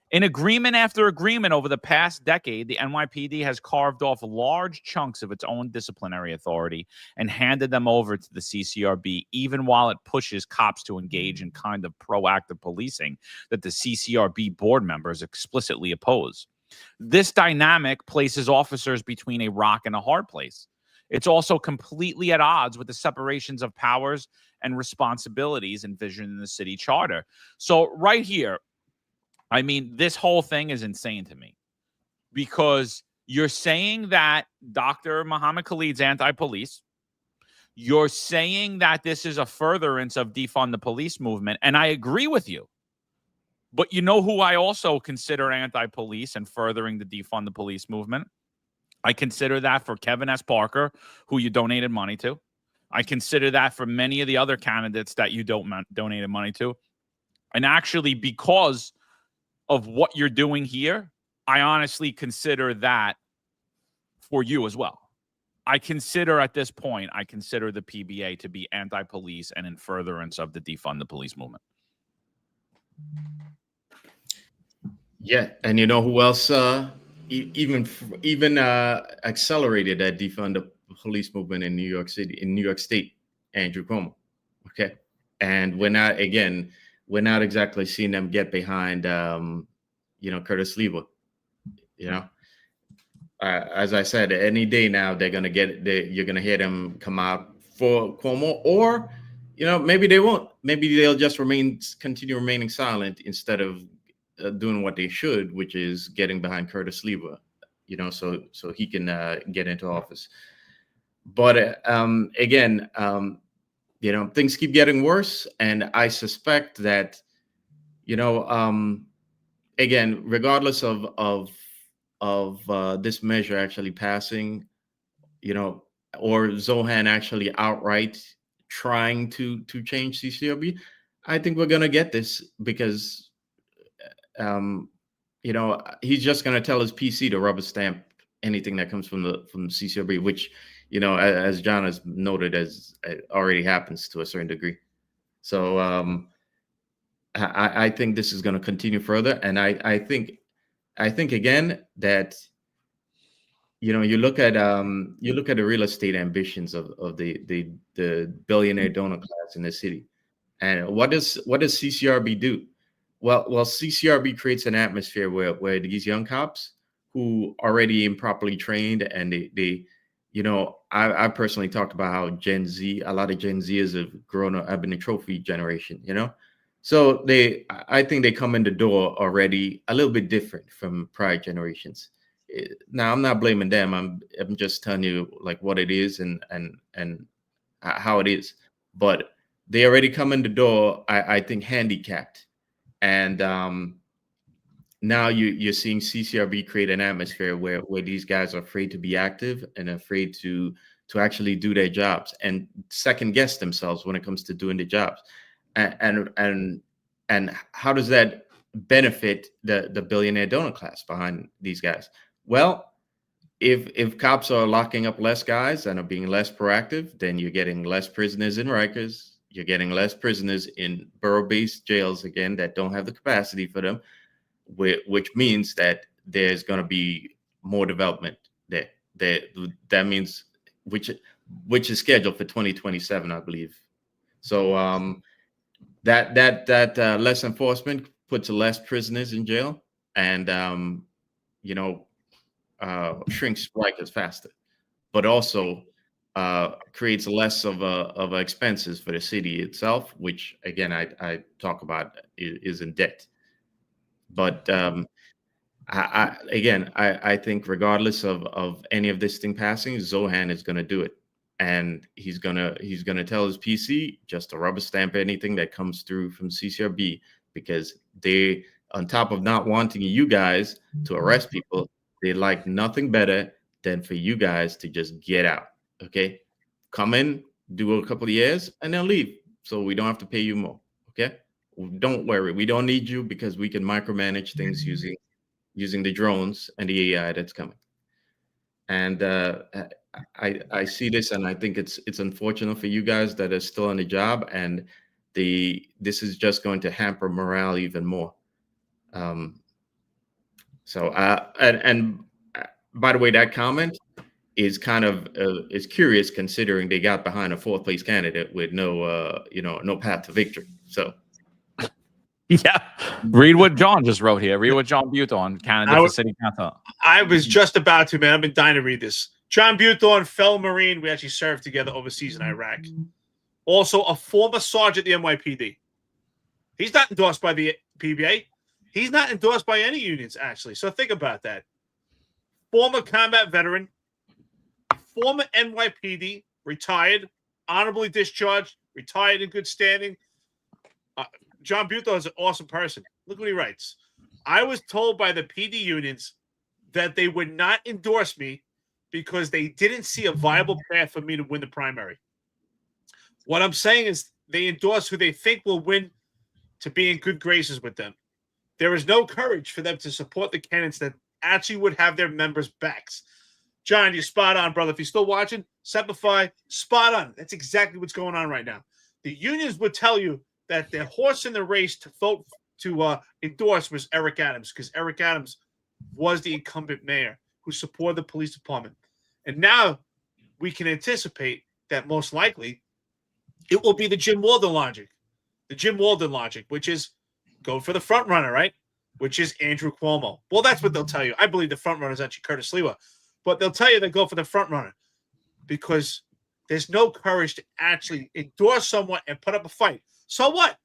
In agreement after agreement over the past decade, the NYPD has carved off large chunks of its own disciplinary authority and handed them over to the CCRB, even while it pushes cops to engage in kind of proactive policing that the CCRB board members explicitly oppose. This dynamic places officers between a rock and a hard place. It's also completely at odds with the separations of powers and responsibilities envisioned in the city charter. So right here, I mean, this whole thing is insane to me because you're saying that Dr. Muhammad Khalid's anti-police. You're saying that this is a furtherance of defund the police movement, and I agree with you. But you know who I also consider anti-police and furthering the defund the police movement? I consider that for Kevin S. Parker, who you donated money to. I consider that for many of the other candidates that you donated money to. And actually, because of what you're doing here, I honestly consider that for you as well. At this point, I consider the PBA to be anti-police and in furtherance of the defund the police movement. Yeah, and you know who else even accelerated that defund the police movement in New York State? Andrew Cuomo. Okay, and we're not exactly seeing them get behind Curtis Lewa. As I said, any day now you're gonna hear them come out for Cuomo, or maybe they won't. Maybe they'll just continue remaining silent instead of doing what they should, which is getting behind Curtis Lewa, so he can get into office. But things keep getting worse, and I suspect that, regardless of this measure actually passing, or Zohan actually outright trying to change CCRB, I think we're gonna get this because he's just going to tell his PC to rubber stamp anything that comes from the CCRB, which, as John has noted, as it already happens to a certain degree. So I think this is going to continue further, and I think again that you look at the real estate ambitions of the billionaire donor class in the city, and what does CCRB do? Well, CCRB creates an atmosphere where these young cops who already improperly trained, and I personally talked about how a lot of Gen Zers have grown up, have been a trophy generation, so I think they come in the door already a little bit different from prior generations. Now, I'm not blaming them. I'm just telling you like what it is and how it is, but they already come in the door, I think, handicapped. And now you're seeing CCRB create an atmosphere where these guys are afraid to be active and afraid to actually do their jobs and second guess themselves when it comes to doing the jobs. And how does that benefit the billionaire donor class behind these guys? Well, if cops are locking up less guys and are being less proactive, then you're getting less prisoners in Rikers. You're getting less prisoners in borough-based jails, again, that don't have the capacity for them, which means that there's going to be more development there. That means which is scheduled for 2027, I believe. So that less enforcement puts less prisoners in jail, and shrinks Rikers faster. But also creates less of expenses for the city itself, which again I talk about is in debt. But I think regardless of any of this thing passing, Zohan is going to do it, and he's gonna tell his PC just to rubber stamp anything that comes through from CCRB, because they, on top of not wanting you guys to arrest people, they like nothing better than for you guys to just get out. Okay, come in, do a couple of years, and then leave, so we don't have to pay you more. Okay, don't worry, we don't need you because we can micromanage things using the drones and the AI that's coming. And I see this, and I think it's unfortunate for you guys that are still on the job, and this is just going to hamper morale even more. So by the way, that comment is kind of is curious, considering they got behind a fourth place candidate with no path to victory. So. Yeah, read what John just wrote here. Read what John Buthorn, candidate for city council. I was just about to, man. I've been dying to read this. John Buthorn, fellow Marine. We actually served together overseas in Iraq. Also, a former sergeant at the NYPD. He's not endorsed by the PBA. He's not endorsed by any unions, actually. So think about that. Former combat veteran, former NYPD, retired, honorably discharged, retired in good standing. John Buthorn is an awesome person. Look what he writes. I was told by the PD unions that they would not endorse me because they didn't see a viable path for me to win the primary. What I'm saying is they endorse who they think will win to be in good graces with them. There is no courage for them to support the candidates that actually would have their members' backs. John, you're spot on, brother. If you're still watching, Simplify, spot on. That's exactly what's going on right now. The unions would tell you that their horse in the race to vote to endorse was Eric Adams, because Eric Adams was the incumbent mayor who supported the police department. And now we can anticipate that most likely it will be the Jim Walden logic. The Jim Walden logic, which is go for the front runner, right? Which is Andrew Cuomo. Well, that's what they'll tell you. I believe the front runner is actually Curtis Lewa. But they'll tell you they go for the front runner because there's no courage to actually endorse someone and put up a fight. So what?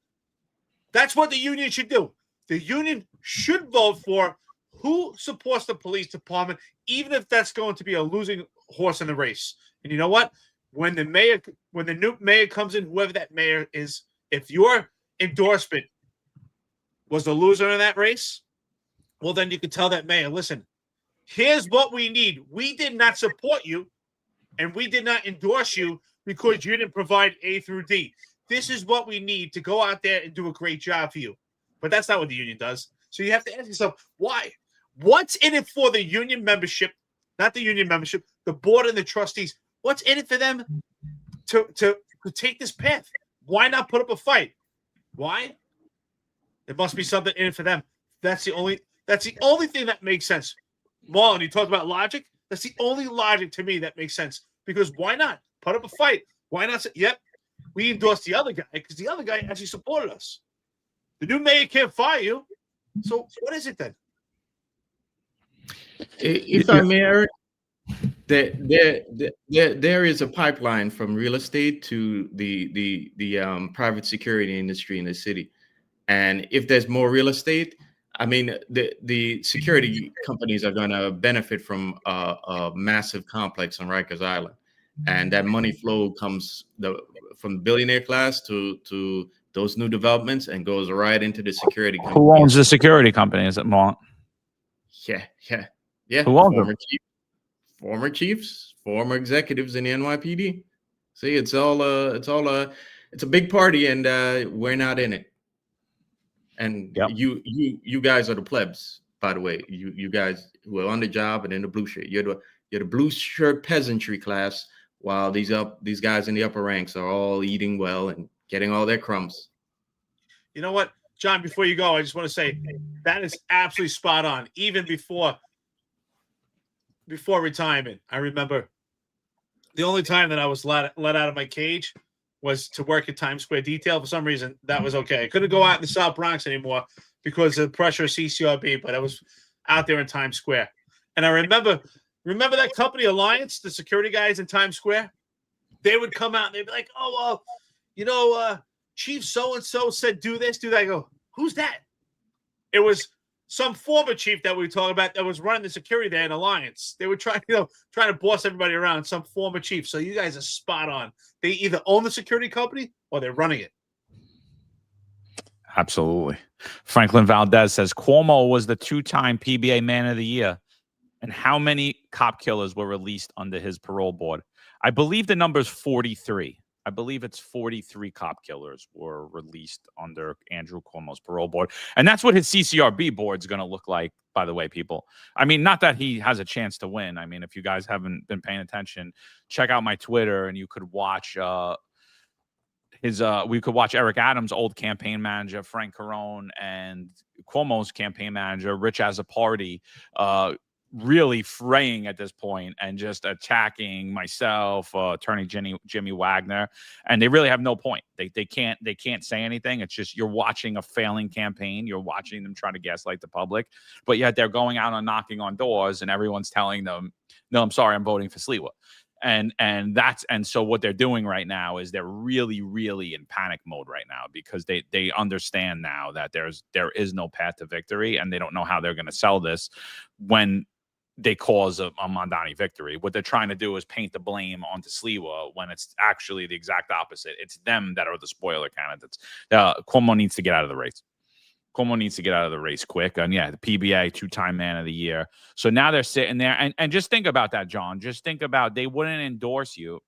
That's what the union should do. The union should vote for who supports the police department, even if that's going to be a losing horse in the race. And you know what? When the new mayor comes in, whoever that mayor is, if your endorsement was the loser in that race, well, then you can tell that mayor, listen, here's what we need. We did not support you, and we did not endorse you because you didn't provide A through D. This is what we need to go out there and do a great job for you. But that's not what the union does. So you have to ask yourself, why? What's in it for the union membership, not the union membership, the board and the trustees? What's in it for them to take this path? Why not put up a fight? Why? There must be something in it for them. That's the only thing that makes sense. Marlon, you talked about logic. That's the only logic to me that makes sense. Because why not put up a fight? Why not say, yep, we endorsed the other guy because the other guy actually supported us. The new mayor can't fire you. So what is it then? If I may, Eric, there is a pipeline from real estate to the private security industry in the city. And if there's more real estate, I mean, the security companies are going to benefit from a massive complex on Rikers Island. And that money flow comes from the billionaire class to those new developments and goes right into the security company. Who owns the security company? Is it Marlon? Yeah. Who owns them? Former chiefs, former executives in the NYPD. See, it's a big party, and we're not in it. And yep. You guys are the plebs, by the way. You guys who are on the job and in the blue shirt. You're the blue shirt peasantry class, while these guys in the upper ranks are all eating well and getting all their crumbs. You know what, John, before you go, I just want to say that is absolutely spot on. Even before retirement, I remember the only time that I was let out of my cage was to work at Times Square detail. For some reason, that was okay. I couldn't go out in the South Bronx anymore because of the pressure of CCRB, but I was out there in Times Square. And I remember that company Alliance, the security guys in Times Square. they would come out and they'd be like, "Oh, Chief so-and-so said do this, do that." I go, "Who's that?" It was some former chief that we were talking about that was running the security there in Alliance. They were trying to boss everybody around, some former chief. So you guys are spot on. They either own the security company or they're running it. Absolutely. Franklin Valdez says Cuomo was the 2-time PBA Man of the Year. And how many cop killers were released under his parole board? I believe the number is 43. I believe it's 43 cop killers were released under Andrew Cuomo's parole board. And that's what his CCRB board is going to look like, by the way, people. I mean, not that he has a chance to win. I mean, if you guys haven't been paying attention, check out my Twitter and you could watch we could watch Eric Adams' old campaign manager, Frank Carone, and Cuomo's campaign manager, Rich Azzopardi, really fraying at this point and just attacking myself, attorney Jimmy Wagner, and they really have no point. They can't say anything. It's just you're watching a failing campaign. You're watching them try to gaslight the public, but yet they're going out and knocking on doors, and everyone's telling them, "No, I'm sorry, I'm voting for Sliwa." And so what they're doing right now is they're really, really in panic mode right now because they understand now that there is no path to victory, and they don't know how they're going to sell this when they cause a Mondani victory. What they're trying to do is paint the blame onto Sliwa when it's actually the exact opposite. It's them that are the spoiler candidates. Cuomo needs to get out of the race. Cuomo needs to get out of the race quick. And yeah, the PBA 2-time Man of the Year. So now they're sitting there and just think about that, John. Just think about they wouldn't endorse you,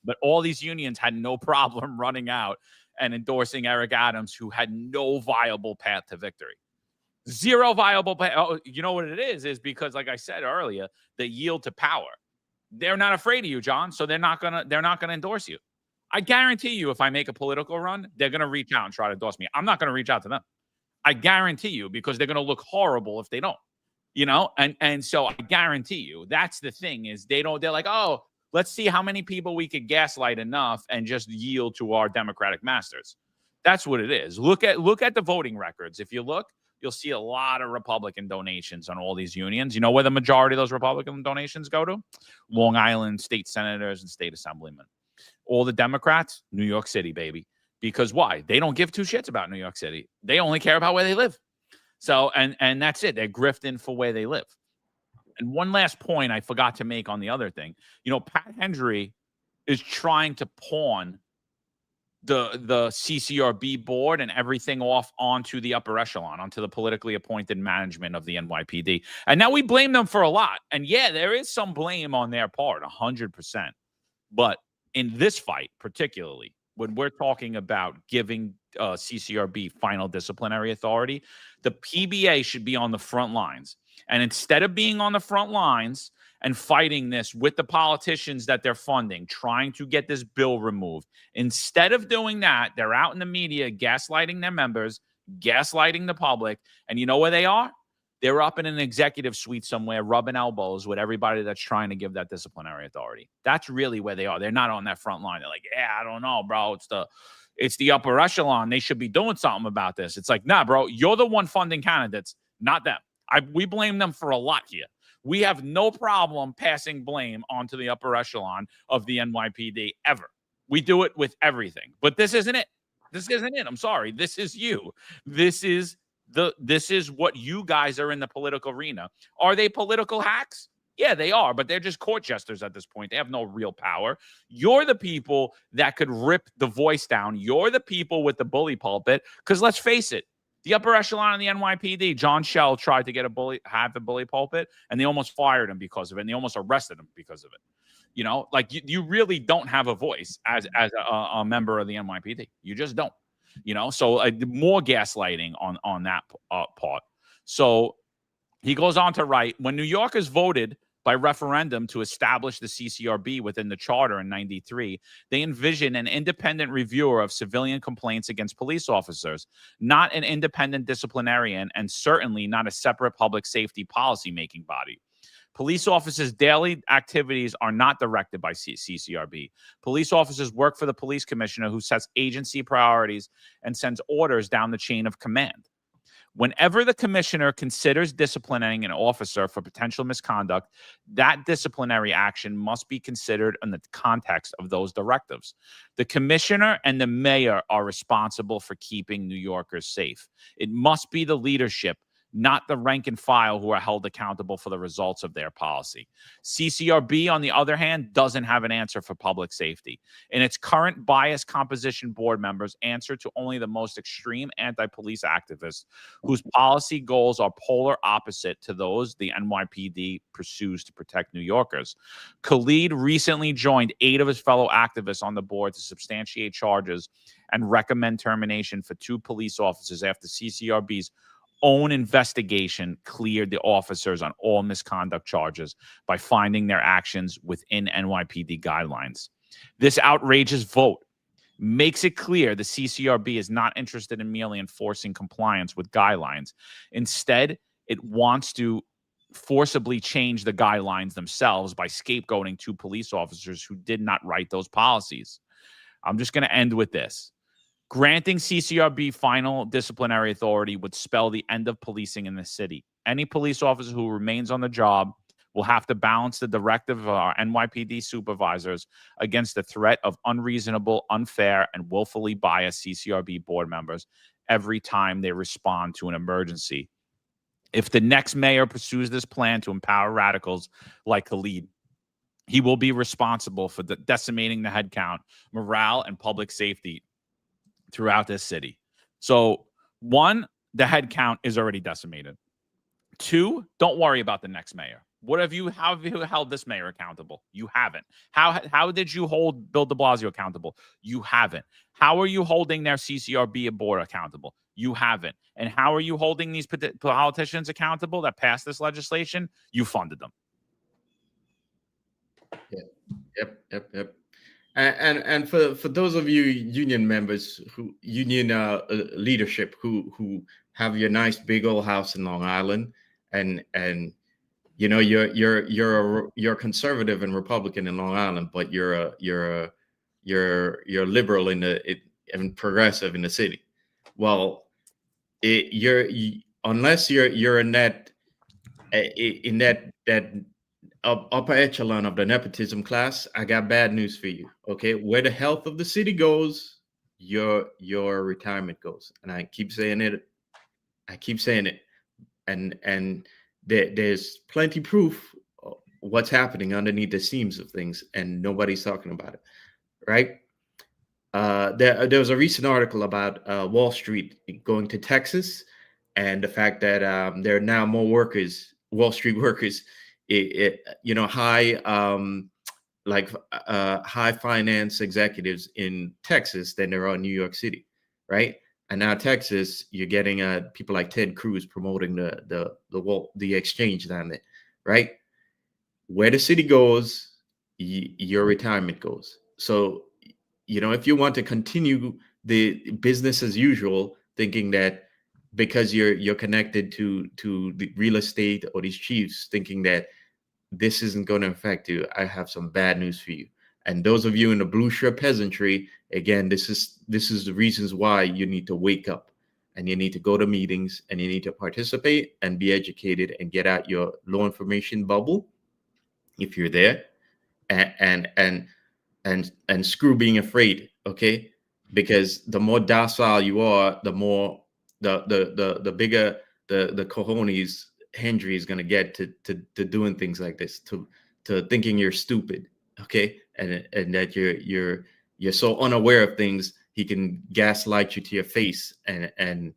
but all these unions had no problem running out and endorsing Eric Adams, who had no viable path to victory. Zero viable path. Oh, you know what it is because, like I said earlier, they yield to power. They're not afraid of you, John. So they're not gonna endorse you. I guarantee you, if I make a political run, they're gonna reach out and try to endorse me. I'm not gonna reach out to them. I guarantee you, because they're gonna look horrible if they don't. And so I guarantee you, that's the thing is they're like, oh, let's see how many people we could gaslight enough and just yield to our Democratic masters. That's what it is. Look at the voting records. If you look, you'll see a lot of Republican donations on all these unions. You know where the majority of those Republican donations go to? Long Island state senators and state assemblymen. All the Democrats, New York City, baby. Because why? They don't give two shits about New York City. They only care about where they live. So, and that's it. They're grifting for where they live. And one last point I forgot to make on the other thing. Pat Hendry is trying to pawn the CCRB board and everything off onto the upper echelon, onto the politically appointed management of the NYPD. And now we blame them for a lot. And yeah, there is some blame on their part, 100%. But in this fight, particularly, when we're talking about giving CCRB final disciplinary authority, the PBA should be on the front lines. And instead of being on the front lines and fighting this with the politicians that they're funding, trying to get this bill removed, instead of doing that, they're out in the media gaslighting their members, gaslighting the public. And you know where they are? They're up in an executive suite somewhere, rubbing elbows with everybody that's trying to give that disciplinary authority. That's really where they are. They're not on that front line. They're like, yeah, I don't know, bro. It's the upper echelon. They should be doing something about this. It's like, nah, bro, you're the one funding candidates, not them. We blame them for a lot here. We have no problem passing blame onto the upper echelon of the NYPD ever. We do it with everything. But this isn't it. This isn't it. I'm sorry. This is you. This is what you guys are in the political arena. Are they political hacks? Yeah, they are, but they're just court jesters at this point. They have no real power. You're the people that could rip the voice down. You're the people with the bully pulpit. Because let's face it, the upper echelon of the NYPD, John Schell tried to have the bully pulpit, and they almost fired him because of it, and they almost arrested him because of it. Like you really don't have a voice as a member of the NYPD. You just don't. So more gaslighting on that part. So he goes on to write, when New Yorkers voted by referendum to establish the CCRB within the charter in 93, they envisioned an independent reviewer of civilian complaints against police officers, not an independent disciplinarian, and certainly not a separate public safety policy-making body. Police officers' daily activities are not directed by CCRB. Police officers work for the police commissioner, who sets agency priorities and sends orders down the chain of command. Whenever the commissioner considers disciplining an officer for potential misconduct, that disciplinary action must be considered in the context of those directives. The commissioner and the mayor are responsible for keeping New Yorkers safe. It must be the leadership, not the rank and file, who are held accountable for the results of their policy. CCRB, on the other hand, doesn't have an answer for public safety. In its current bias composition, board members answer to only the most extreme anti-police activists whose policy goals are polar opposite to those the NYPD pursues to protect New Yorkers. Khalid recently joined 8 of his fellow activists on the board to substantiate charges and recommend termination for 2 police officers after CCRB's own investigation cleared the officers on all misconduct charges by finding their actions within NYPD guidelines. This outrageous vote makes it clear the CCRB is not interested in merely enforcing compliance with guidelines. Instead, it wants to forcibly change the guidelines themselves by scapegoating 2 police officers who did not write those policies. I'm just going to end with this. Granting CCRB final disciplinary authority would spell the end of policing in the city. Any police officer who remains on the job will have to balance the directive of our NYPD supervisors against the threat of unreasonable, unfair, and willfully biased CCRB board members every time they respond to an emergency. If the next mayor pursues this plan to empower radicals like Khalid, he will be responsible for decimating the headcount, morale, and public safety throughout this city. So 1, the head count is already decimated. 2, don't worry about the next mayor. How have you held this mayor accountable? You haven't. How did you hold Bill de Blasio accountable? You haven't. How are you holding their CCRB board accountable? You haven't. And how are you holding these politicians accountable that passed this legislation? You funded them. Yep. And for those of you union members, leadership who have your nice big old house in Long Island, and you know you're conservative and Republican in Long Island, but you're liberal and progressive in the city. Well, unless you're in that upper echelon of the nepotism class, I got bad news for you. Okay, where the health of the city goes, your retirement goes. And I keep saying it. And there's plenty proof of what's happening underneath the seams of things, and nobody's talking about it, right? There was a recent article about Wall Street going to Texas, and the fact that there are now more workers, Wall Street workers, high finance executives in Texas than there are in New York City, right? And now Texas, you're getting people like Ted Cruz promoting the exchange down there, right? Where the city goes, your retirement goes. So, if you want to continue the business as usual, thinking that because you're connected to the real estate or these chiefs, thinking that this isn't going to affect you, I have some bad news for you. And those of you in the blue shirt peasantry, again, this is the reasons why you need to wake up, and you need to go to meetings, and you need to participate and be educated and get out your low information bubble if you're there, and screw being afraid, okay? Because the more docile you are, the more the bigger the cojones Henry is going to get to doing things like this, to thinking you're stupid, okay, and that you're so unaware of things, he can gaslight you to your face and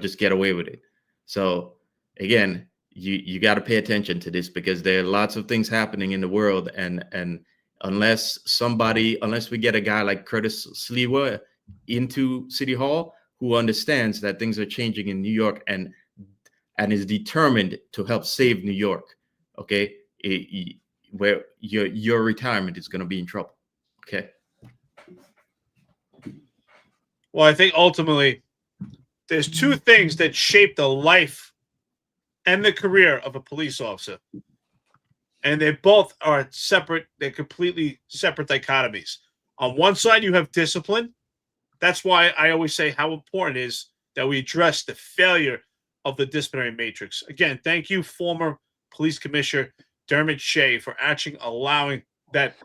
just get away with it. So again, you got to pay attention to this, because there are lots of things happening in the world, and unless we get a guy like Curtis Sliwa into City Hall, who understands that things are changing in New York and is determined to help save New York, okay, where your retirement is going to be in trouble, okay? Well, I think ultimately there's 2 things that shape the life and the career of a police officer, and they both are separate. They're completely separate dichotomies. On one side, you have discipline. That's why I always say how important it is that we address the failure of the disciplinary matrix. Again, thank you, former Police Commissioner Dermot Shea, for actually allowing that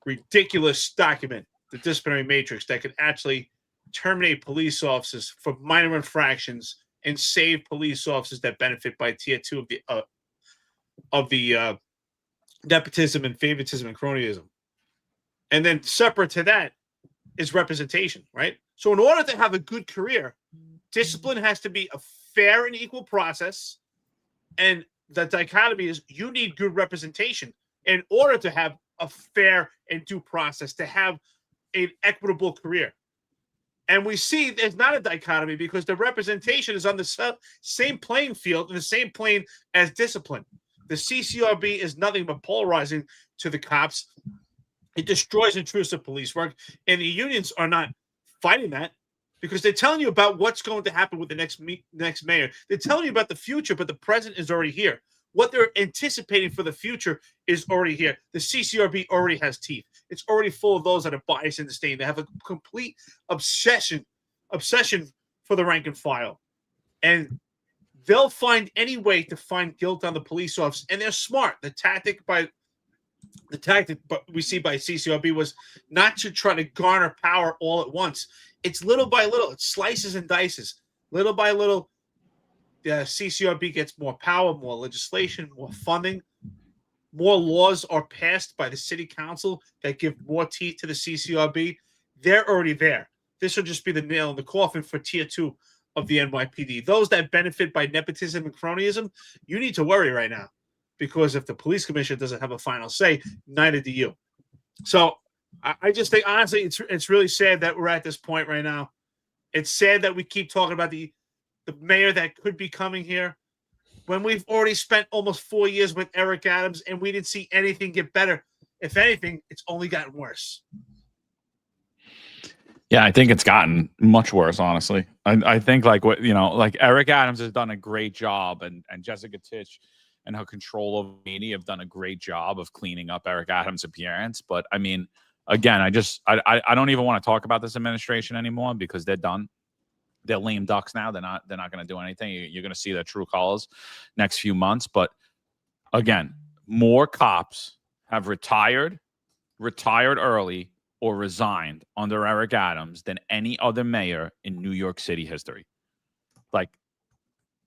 ridiculous document, the disciplinary matrix, that could actually terminate police officers for minor infractions and save police officers that benefit by tier 2 of the nepotism and favoritism and cronyism. And then separate to that is representation, right? So in order to have a good career, discipline has to be a fair and equal process. And the dichotomy is you need good representation in order to have a fair and due process, to have an equitable career. And we see there's not a dichotomy because the representation is on the same playing field, in the same plane as discipline. The CCRB is nothing but polarizing to the cops. It destroys intrusive police work. And the unions are not fighting that because they're telling you about what's going to happen with the next mayor. They're telling you about the future, but the present is already here. What they're anticipating for the future is already here. The CCRB already has teeth. It's already full of those that are biased and disdain. They have a complete obsession for the rank and file. And they'll find any way to find guilt on the police officers. And they're smart. The tactic we see by CCRB was not to try to garner power all at once. It's little by little. It slices and dices. Little by little, the CCRB gets more power, more legislation, more funding. More laws are passed by the city council that give more teeth to the CCRB. They're already there. This will just be the nail in the coffin for tier 2 of the NYPD. Those that benefit by nepotism and cronyism, you need to worry right now. Because if the police commissioner doesn't have a final say, neither do you. So I just think, honestly, it's really sad that we're at this point right now. It's sad that we keep talking about the mayor that could be coming here when we've already spent almost 4 years with Eric Adams and we didn't see anything get better. If anything, it's only gotten worse. Yeah, I think it's gotten much worse, honestly. I think like Eric Adams has done a great job, and Jessica Titch and her control of media have done a great job of cleaning up Eric Adams' appearance. But I mean, again, I don't even want to talk about this administration anymore because they're done. They're lame ducks now. They're not going to do anything. You're going to see their true colors next few months. But again, more cops have retired early, or resigned under Eric Adams than any other mayor in New York City history. Like,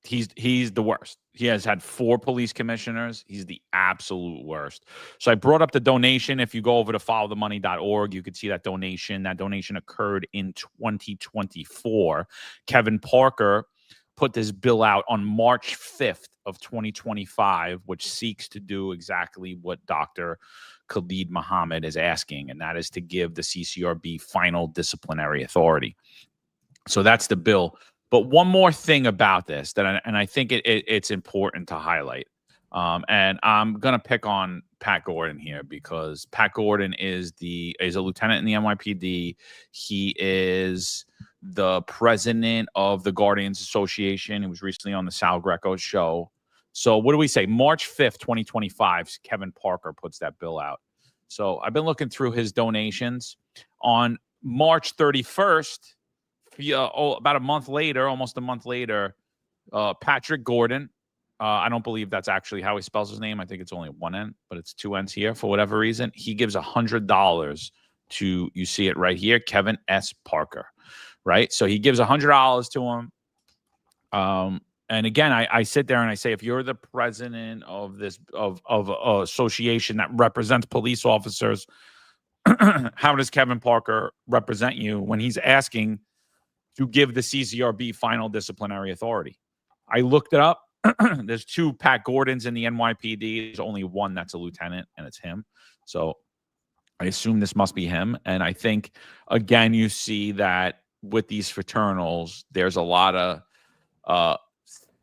he's the worst. He has had 4 police commissioners. He's the absolute worst. So I brought up the donation. If you go over to followthemoney.org, you could see that donation. That donation occurred in 2024. Kevin Parker put this bill out on March 5th of 2025, which seeks to do exactly what Dr. Khalid Muhammad is asking, and that is to give the CCRB final disciplinary authority. So that's the bill. But one more thing about this and I think it's important to highlight. And I'm gonna pick on Pat Gordon here because Pat Gordon is a lieutenant in the NYPD. He is the president of the Guardians Association. He was recently on the Sal Greco show. So what do we say? March 5th, 2025, Kevin Parker puts that bill out. So I've been looking through his donations. On March 31st, about a month later, almost a month later, Patrick Gordon, I don't believe that's actually how he spells his name. I think it's only one N, but it's 2 N's here for whatever reason. He gives $100 to, you see it right here, Kevin S. Parker, right? So he gives $100 to him. And again, I sit there and I say, if you're the president of this of an association that represents police officers, how does Kevin Parker represent you when he's asking to give the CCRB final disciplinary authority? I looked it up. There's 2 Pat Gordons in the NYPD. There's only one that's a lieutenant, and it's him. So I assume this must be him. And I think, again, you see that with these fraternals, there's a lot of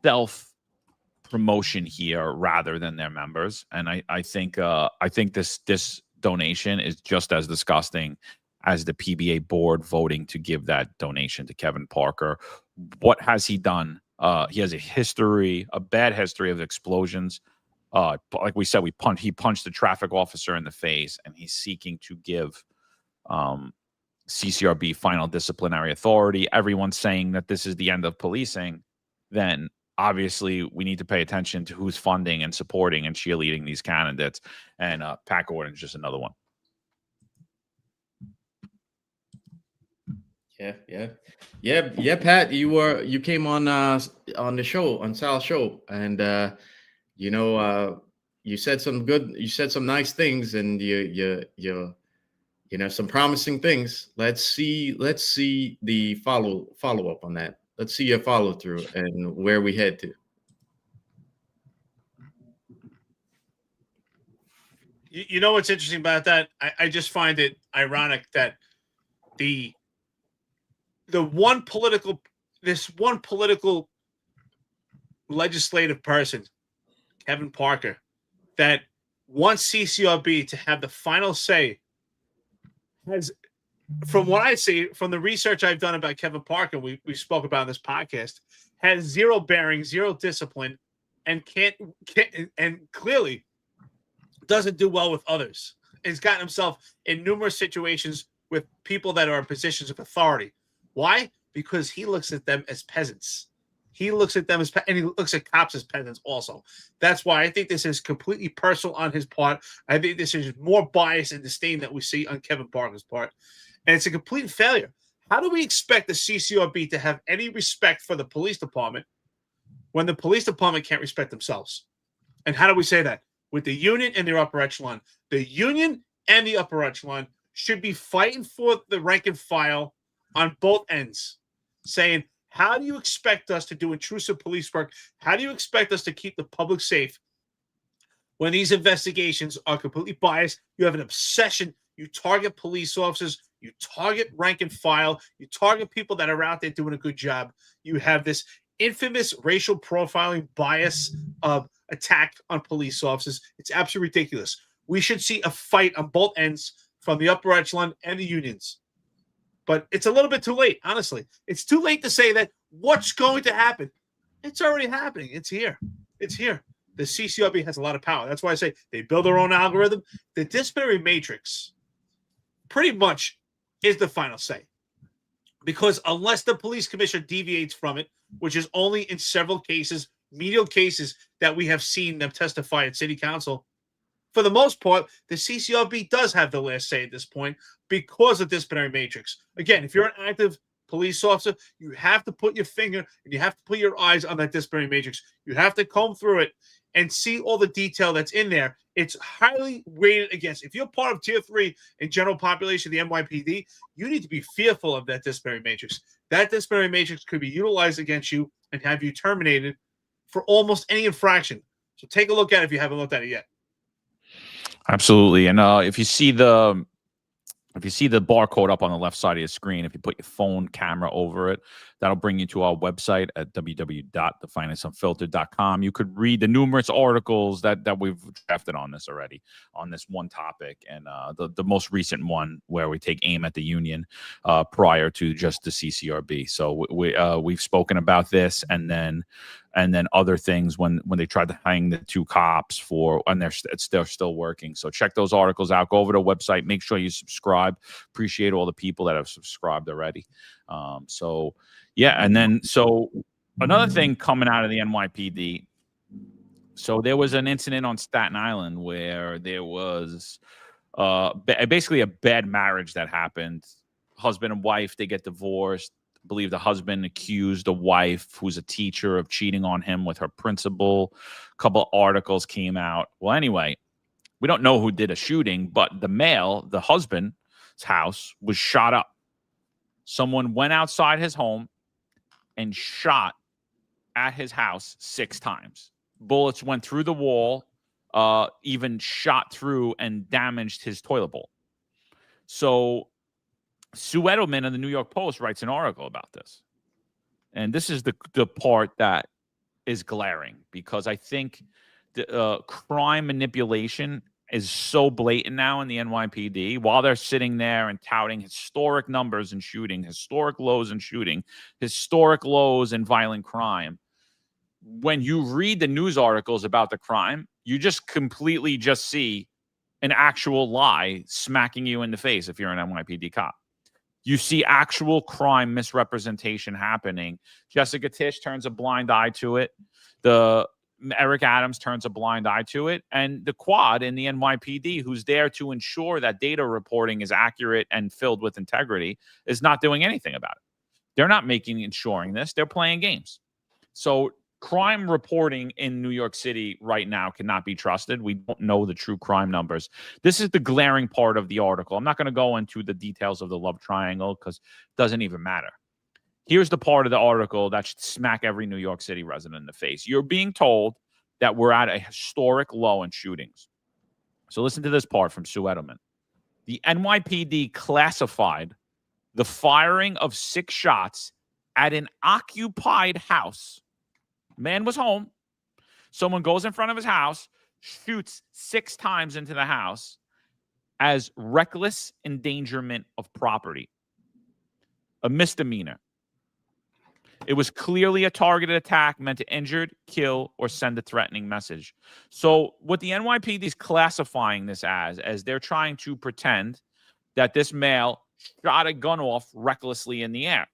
self-promotion here rather than their members. And I think this donation is just as disgusting as the PBA board voting to give that donation to Kevin Parker. What has he done? He has a bad history of explosions. Like we said, he punched the traffic officer in the face, and he's seeking to give CCRB final disciplinary authority, everyone's saying that this is the end of policing, then obviously we need to pay attention to who's funding and supporting and cheerleading these candidates. And Pack Orton is just another one. Yeah, Pat, you came on the show, on Sal's show, and you said some nice things, and you some promising things. Let's see the follow up on that. Let's see your follow through and where we head to. You know what's interesting about that? I just find it ironic that this one political legislative person, Kevin Parker, that wants CCRB to have the final say, has, from what I see, from the research I've done about Kevin Parker, we spoke about in this podcast, has zero bearing, zero discipline, and can't and clearly doesn't do well with others. He's gotten himself in numerous situations with people that are in positions of authority. Why? Because he looks at them as peasants. He looks at them as and he looks at cops as peasants also. That's why I think this is completely personal on his part. I think this is more bias and disdain that we see on Kevin Parker's part. And it's a complete failure. How do we expect the CCRB to have any respect for the police department when the police department can't respect themselves? And how do we say that? With the union and their upper echelon. The union and the upper echelon should be fighting for the rank and file on both ends, saying, how do you expect us to do intrusive police work? How do you expect us to keep the public safe when these investigations are completely biased? You have an obsession. You target police officers. You target rank and file. You target people that are out there doing a good job. You have this infamous racial profiling bias of attack on police officers. It's absolutely ridiculous. We should see a fight on both ends from the upper echelon and the unions. But it's a little bit too late, honestly. It's too late to say that what's going to happen. It's already happening. It's here. It's here. The CCRB has a lot of power. That's why I say they build their own algorithm. The disciplinary matrix pretty much is the final say. Because unless the police commissioner deviates from it, which is only in several cases, medial cases that we have seen them testify at city council, for the most part, the CCRB does have the last say at this point because of disciplinary matrix. Again, if you're an active police officer, you have to put your finger and you have to put your eyes on that disciplinary matrix. You have to comb through it and see all the detail that's in there. It's highly weighted against. If you're part of tier 3 in general population of the NYPD, you need to be fearful of that disciplinary matrix. That disciplinary matrix could be utilized against you and have you terminated for almost any infraction. So take a look at it if you haven't looked at it yet. Absolutely. And if you see the barcode up on the left side of your screen, if you put your phone camera over it, that'll bring you to our website at www.thefinanceunfiltered.com. You could read the numerous articles that we've drafted on this already, on this one topic, and the most recent one where we take aim at the union prior to just the CCRB. So we've spoken about this, and then other things when they tried to hang the two cops and they're still working. So check those articles out. Go over to the website. Make sure you subscribe. Appreciate all the people that have subscribed already. So another thing coming out of the NYPD. So there was an incident on Staten Island where there was basically a bad marriage that happened. Husband and wife, they get divorced. I believe the husband accused the wife, who's a teacher, of cheating on him with her principal. A couple of articles came out. Well, anyway, we don't know who did a shooting, but the husband's house was shot up. Someone went outside his home and shot at his house 6 times. Bullets went through the wall, even shot through and damaged his toilet bowl. So Sue Edelman of the New York Post writes an article about this. And this is the part that is glaring, because I think the crime manipulation is so blatant now in the NYPD. While they're sitting there and touting historic numbers in shooting, historic lows in shooting, historic lows in violent crime, when you read the news articles about the crime, you just completely see an actual lie smacking you in the face if you're an NYPD cop. You see actual crime misrepresentation happening. Jessica Tisch turns a blind eye to it. Eric Adams turns a blind eye to it. And the quad in the NYPD, who's there to ensure that data reporting is accurate and filled with integrity, is not doing anything about it. They're not ensuring this. They're playing games. So crime reporting in New York City right now cannot be trusted. We don't know the true crime numbers. This is the glaring part of the article. I'm not going to go into the details of the love triangle because it doesn't even matter. Here's the part of the article that should smack every New York City resident in the face. You're being told that we're at a historic low in shootings. So listen to this part from Sue Edelman. The NYPD classified the firing of 6 shots at an occupied house. Man was home. Someone goes in front of his house, shoots 6 times into the house as reckless endangerment of property. A misdemeanor. It was clearly a targeted attack meant to injure, kill, or send a threatening message. So what the NYPD is classifying this as they're trying to pretend that this male shot a gun off recklessly in the air.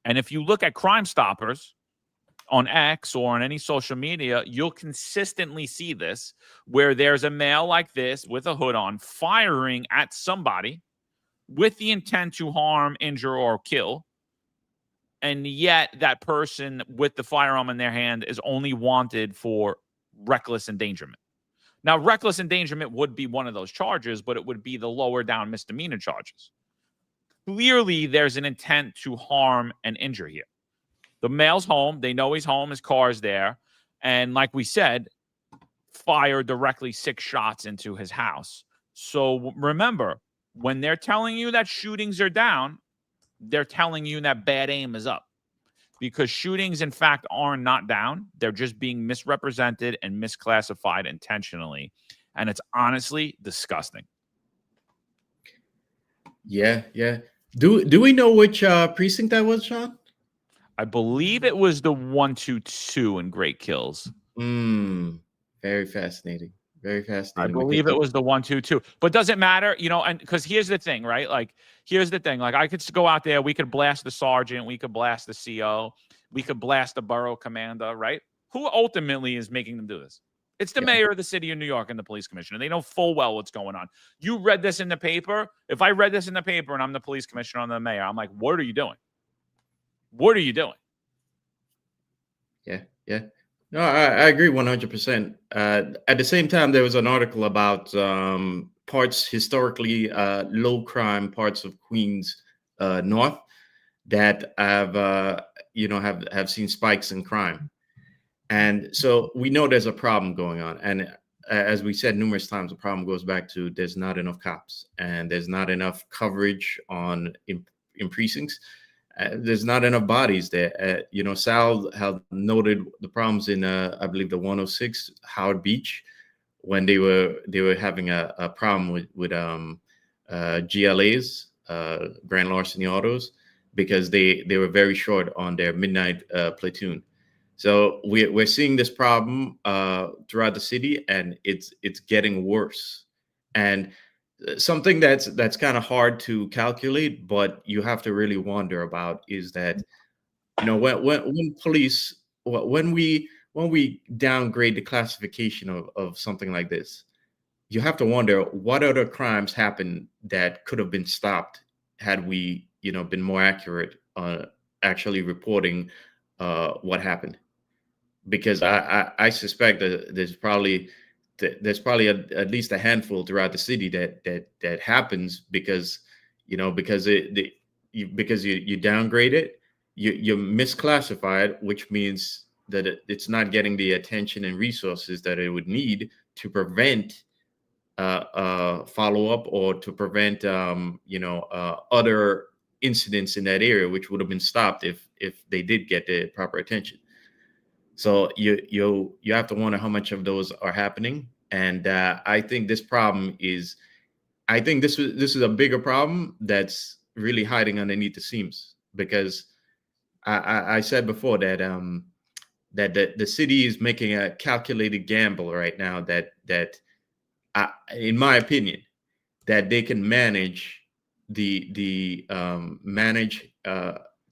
And if you look at Crime Stoppers on X or on any social media, you'll consistently see this, where there's a male like this with a hood on firing at somebody with the intent to harm, injure, or kill. And yet that person with the firearm in their hand is only wanted for reckless endangerment. Now, reckless endangerment would be one of those charges, but it would be the lower down misdemeanor charges. Clearly, there's an intent to harm and injure here. The male's home. They know he's home. His car's there. And like we said, fired directly 6 shots into his house. So remember, when they're telling you that shootings are down, they're telling you that bad aim is up, because shootings, in fact, are not down. They're just being misrepresented and misclassified intentionally. And it's honestly disgusting. Yeah. Do we know which precinct that was, Sean? I believe it was the 122 in Great Kills. Very fascinating. Very fascinating. I believe it was the 122, but does it matter? And because here's the thing, right? Like I could go out there. We could blast the sergeant. We could blast the CO. We could blast the borough commander, right? Who ultimately is making them do this? It's the mayor of the city of New York and the police commissioner. They know full well what's going on. You read this in the paper. If I read this in the paper and I'm the police commissioner and the mayor, I'm like, what are you doing? What are you doing? Yeah. No, I agree 100%. At the same time, there was an article about parts historically low crime parts of Queens North that have seen spikes in crime, and so we know there's a problem going on. And as we said numerous times, the problem goes back to there's not enough cops and there's not enough coverage in precincts. There's not enough bodies there. Sal had noted the problems in, I believe, the 106 Howard Beach, when they were having a problem with GLAs, Grand Larceny Autos, because they were very short on their midnight platoon. So we're seeing this problem throughout the city, and it's getting worse. And something that's kind of hard to calculate, but you have to really wonder about is that, when police, when we downgrade the classification of something like this, you have to wonder what other crimes happened that could have been stopped had we, been more accurate on actually reporting what happened. Because I suspect that there's probably at least a handful throughout the city that happens because you downgrade it, you misclassify it, which means that it's not getting the attention and resources that it would need to prevent follow up or to prevent other incidents in that area, which would have been stopped if they did get the proper attention. So you have to wonder how much of those are happening, and I think this problem is, this is a bigger problem that's really hiding underneath the seams, because I said before that the city is making a calculated gamble right now that in my opinion, that they can manage manage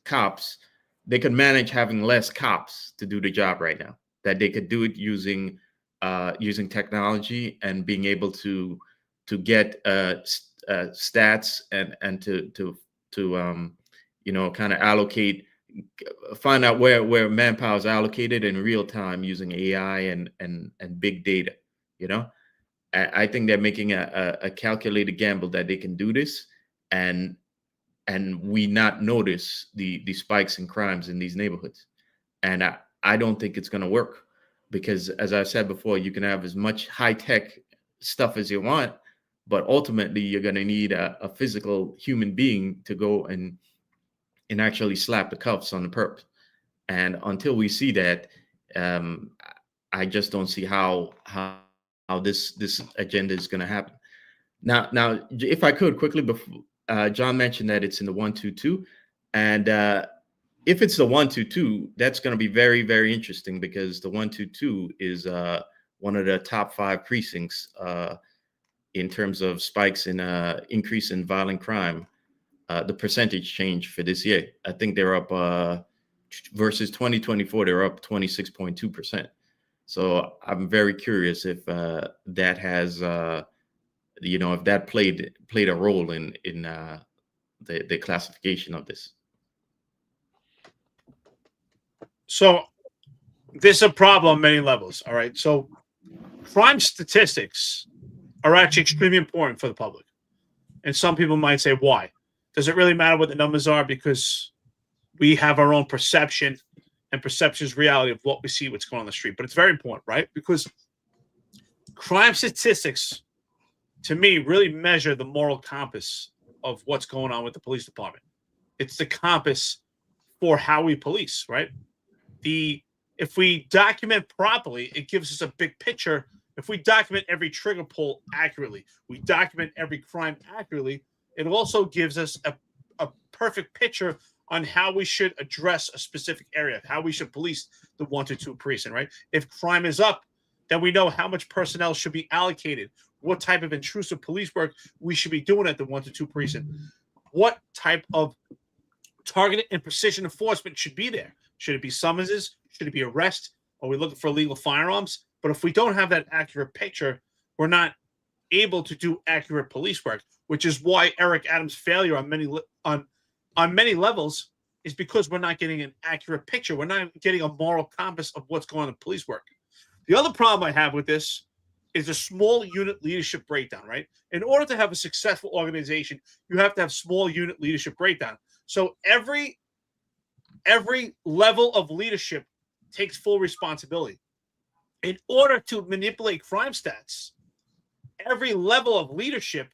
cops, they could manage having less cops to do the job right now. That they could do it using technology and being able to get stats and to kind of allocate, find out where manpower is allocated in real time using AI and big data. I think they're making a calculated gamble that they can do this, and we not notice the spikes in crimes in these neighborhoods. And I don't think it's going to work, because as I said before, you can have as much high-tech stuff as you want, but ultimately you're going to need a physical human being to go and actually slap the cuffs on the perp. And until we see that, I just don't see how this agenda is going to happen. Now, if I could quickly, before John mentioned that it's in the 122, and if it's the 122, that's going to be very, very interesting, because the 122 is one of the top 5 precincts in terms of spikes in increase in violent crime. The percentage change for this year, I think they're up versus 2024, they're up 26.2%. So I'm very curious if that has, if that played a role in the classification of this. So this is a problem on many levels. All right. So crime statistics are actually extremely important for the public. And some people might say, why? Does it really matter what the numbers are? Because we have our own perception, and perception is reality of what we see, what's going on the street. But it's very important, right? Because crime statistics, to me, really measure the moral compass of what's going on with the police department. It's the compass for how we police, right? If we document properly, it gives us a big picture. If we document every trigger pull accurately, we document every crime accurately, it also gives us a perfect picture on how we should address a specific area, how we should police the 122 precinct, right? If crime is up, then we know how much personnel should be allocated, what type of intrusive police work we should be doing at the 122 precinct, what type of targeted and precision enforcement should be there. Should it be summonses? Should it be arrest? Are we looking for illegal firearms? But if we don't have that accurate picture, we're not able to do accurate police work, which is why Eric Adams' failure on many levels is because we're not getting an accurate picture. We're not getting a moral compass of what's going on in police work. The other problem I have with this is a small unit leadership breakdown, right? In order to have a successful organization, you have to have small unit leadership breakdown. So every level of leadership takes full responsibility. In order to manipulate crime stats, every level of leadership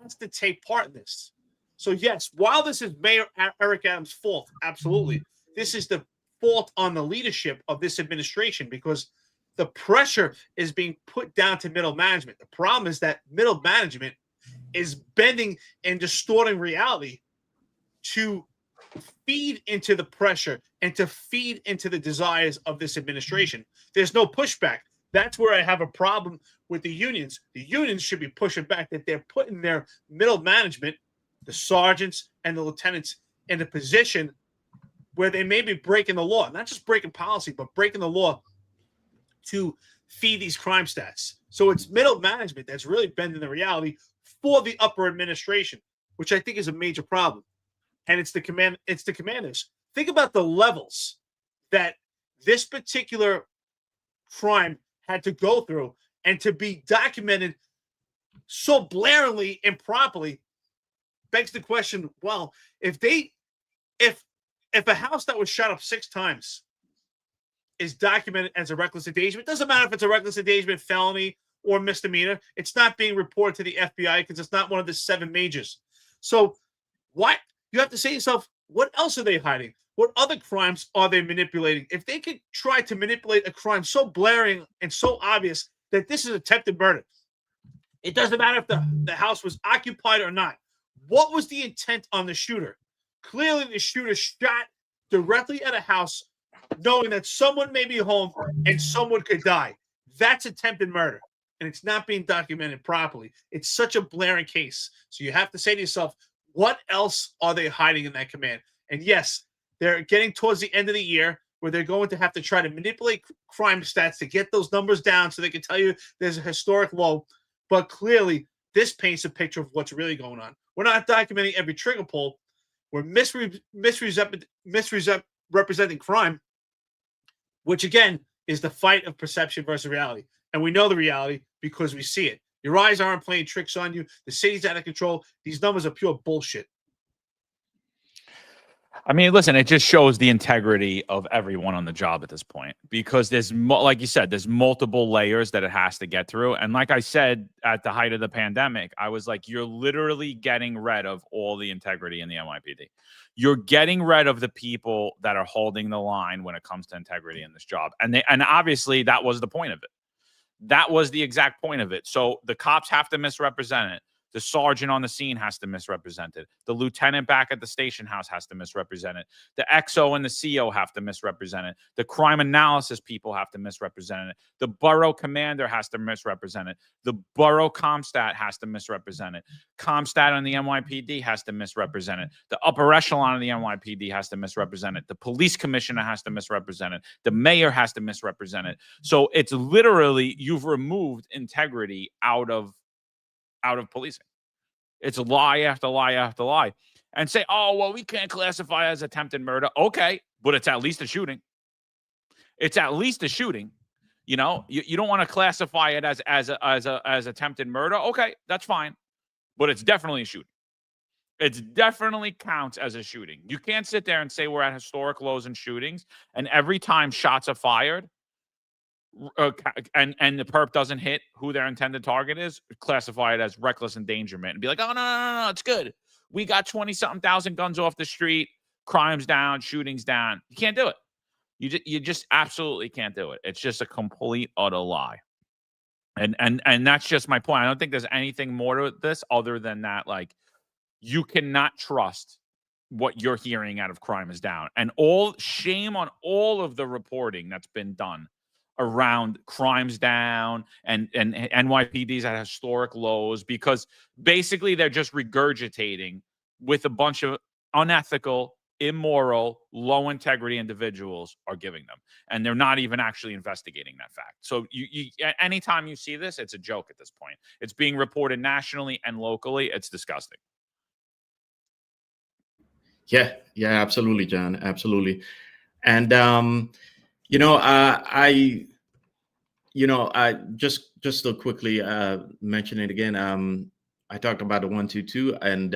has to take part in this. So yes, while this is Mayor Eric Adams' fault, absolutely, this is the fault on the leadership of this administration, because the pressure is being put down to middle management. The problem is that middle management is bending and distorting reality to feed into the pressure and to feed into the desires of this administration. There's no pushback. That's where I have a problem with the unions. The unions should be pushing back that they're putting their middle management, the sergeants and the lieutenants, in a position where they may be breaking the law, not just breaking policy, but breaking the law to feed these crime stats. So it's middle management that's really bending the reality for the upper administration, which I think is a major problem. And it's the commanders. Think about the levels that this particular crime had to go through, and to be documented so blaringly and properly begs the question, well, if a house that was shot up 6 times is documented as a reckless endangerment, it doesn't matter if it's a reckless endangerment felony or misdemeanor, it's not being reported to the FBI because it's not one of the 7 majors. So what you have to say to yourself, what else are they hiding? What other crimes are they manipulating? If they could try to manipulate a crime so blaring and so obvious that this is attempted murder, it doesn't matter if the house was occupied or not. What was the intent on the shooter? Clearly, the shooter shot directly at a house, knowing that someone may be home and someone could die. That's attempted murder, and it's not being documented properly. It's such a blaring case. So you have to say to yourself, What else are they hiding in that command? And yes, they're getting towards the end of the year where they're going to have to try to manipulate crime stats to get those numbers down so they can tell you there's a historic low. But clearly, this paints a picture of what's really going on. We're not documenting every trigger pull. We're misrepresenting crime, which again is the fight of perception versus reality. And we know the reality because we see it. Your eyes aren't playing tricks on you. The city's out of control. These numbers are pure bullshit. I mean, listen, it just shows the integrity of everyone on the job at this point, because there's, like you said, there's multiple layers that it has to get through. And like I said, at the height of the pandemic, I was like, you're literally getting rid of all the integrity in the NYPD. You're getting rid of the people that are holding the line when it comes to integrity in this job. And obviously that was the point of it. That was the exact point of it. So the cops have to misrepresent it. The sergeant on the scene has to misrepresent it. The lieutenant back at the station house has to misrepresent it. The XO and the CO have to misrepresent it. The crime analysis people have to misrepresent it. The borough commander has to misrepresent it. The borough ComStat has to misrepresent it. ComStat on the NYPD has to misrepresent it. The upper echelon of the NYPD has to misrepresent it. The police commissioner has to misrepresent it. The mayor has to misrepresent it. So it's literally, you've removed integrity out of policing. It's lie after lie after lie. And say, oh, well, we can't classify as attempted murder. Okay, but it's at least a shooting. It's at least a shooting. You know, you don't want to classify it as attempted murder. Okay, that's fine. But it's definitely a shooting. It definitely counts as a shooting. You can't sit there and say we're at historic lows in shootings, and every time shots are fired, and the perp doesn't hit who their intended target is, classify it as reckless endangerment and be like, oh, no, it's good. We got 20-something thousand guns off the street, crimes down, shootings down. You can't do it. You just absolutely can't do it. It's just a complete, utter lie. And that's just my point. I don't think there's anything more to this other than that. Like, you cannot trust what you're hearing out of crime is down. And all shame on all of the reporting that's been done around crimes down and NYPD's at historic lows, because basically they're just regurgitating with a bunch of unethical, immoral, low integrity individuals are giving them. And they're not even actually investigating that fact. So you anytime you see this, it's a joke at this point. It's being reported nationally and locally. It's disgusting. Yeah, absolutely, John. Absolutely. And, I just to quickly mention it again. I talked about the 122, and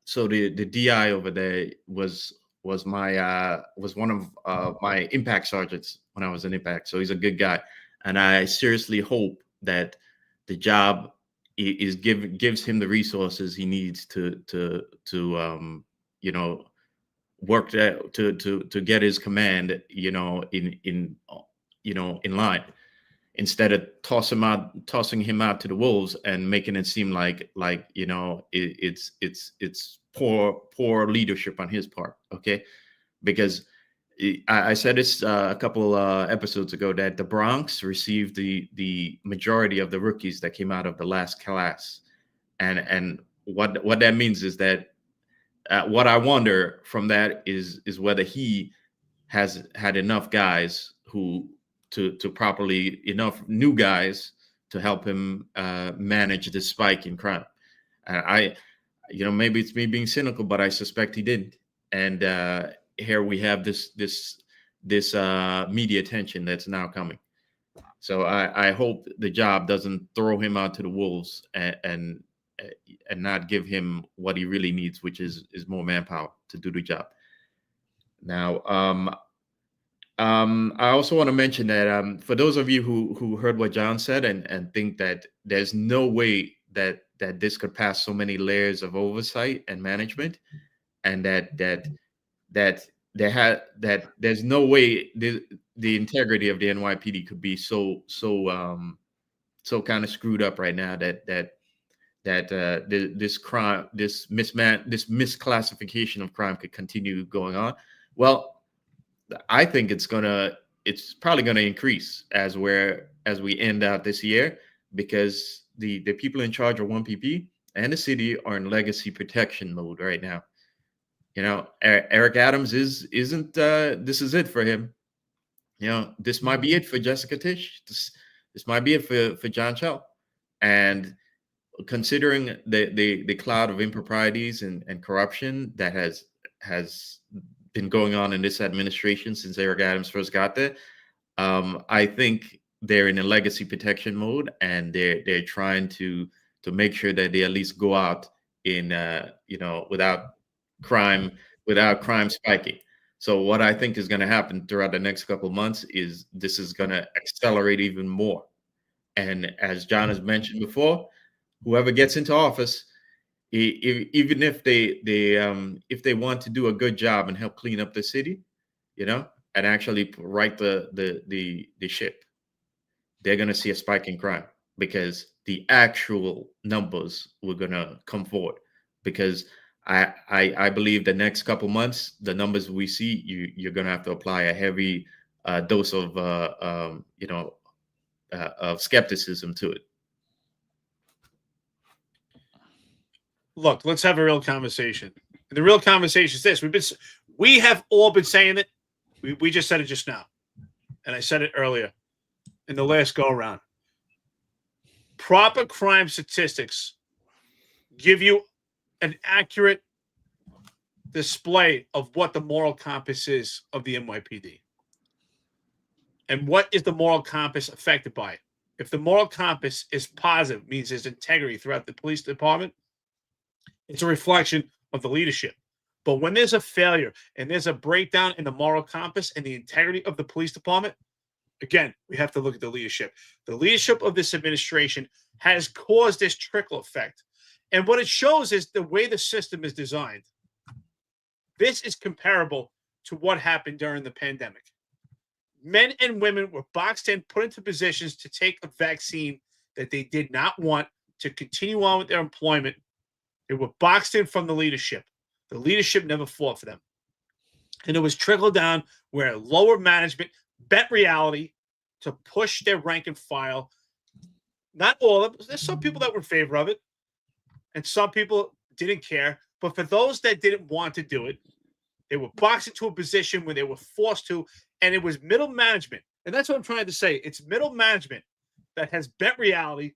so the DI over there was one of my impact sergeants when I was in impact. So he's a good guy, and I seriously hope that the job gives him the resources he needs to work to get his command in line, instead of tossing him out to the wolves and making it seem like it's poor leadership on his part. Okay, because I said this a couple episodes ago that the Bronx received the majority of the rookies that came out of the last class, and what that means is that what I wonder from that is whether he has had enough guys to properly enough new guys to help him manage this spike in crime. Maybe it's me being cynical, but I suspect he didn't. And here we have this media attention that's now coming. So I hope the job doesn't throw him out to the wolves and not give him what he really needs, which is more manpower to do the job. Now, I also want to mention that for those of you who heard what John said and think that there's no way that this could pass so many layers of oversight and management, and that there's no way the integrity of the NYPD could be so kind of screwed up right now that this crime, this misclassification of crime could continue going on. Well, I think it's probably gonna increase as we end out this year, because the people in charge of 1PP and the city are in legacy protection mode right now. Eric Adams isn't this is it for him. This might be it for Jessica Tisch. This might be it for John Chell. And considering the cloud of improprieties and corruption that has been going on in this administration since Eric Adams first got there, I think they're in a legacy protection mode, and they're trying to make sure that they at least go out in without crime spiking. So what I think is going to happen throughout the next couple of months is this is going to accelerate even more. And as John has mentioned before, whoever gets into office, even if they want to do a good job and help clean up the city, and actually right the ship, they're going to see a spike in crime, because the actual numbers were going to come forward. Because I believe the next couple months, the numbers we see, you're going to have to apply a heavy dose of skepticism to it. Look, let's have a real conversation. And the real conversation is this: we have all been saying it. We just said it just now, and I said it earlier in the last go around. Proper crime statistics give you an accurate display of what the moral compass is of the NYPD. And what is the moral compass affected by? If the moral compass is positive, means there's integrity throughout the police department, it's a reflection of the leadership. But when there's a failure and there's a breakdown in the moral compass and the integrity of the police department, again, we have to look at the leadership. The leadership of this administration has caused this trickle effect. And what it shows is the way the system is designed. This is comparable to what happened during the pandemic. Men and women were boxed in, put into positions to take a vaccine that they did not want to continue on with their employment. They were boxed in from the leadership. The leadership never fought for them. And it was trickled down where lower management bet reality to push their rank and file. Not all of them. There's some people that were in favor of it, and some people didn't care. But for those that didn't want to do it, they were boxed into a position where they were forced to, and it was middle management. And that's what I'm trying to say. It's middle management that has bet reality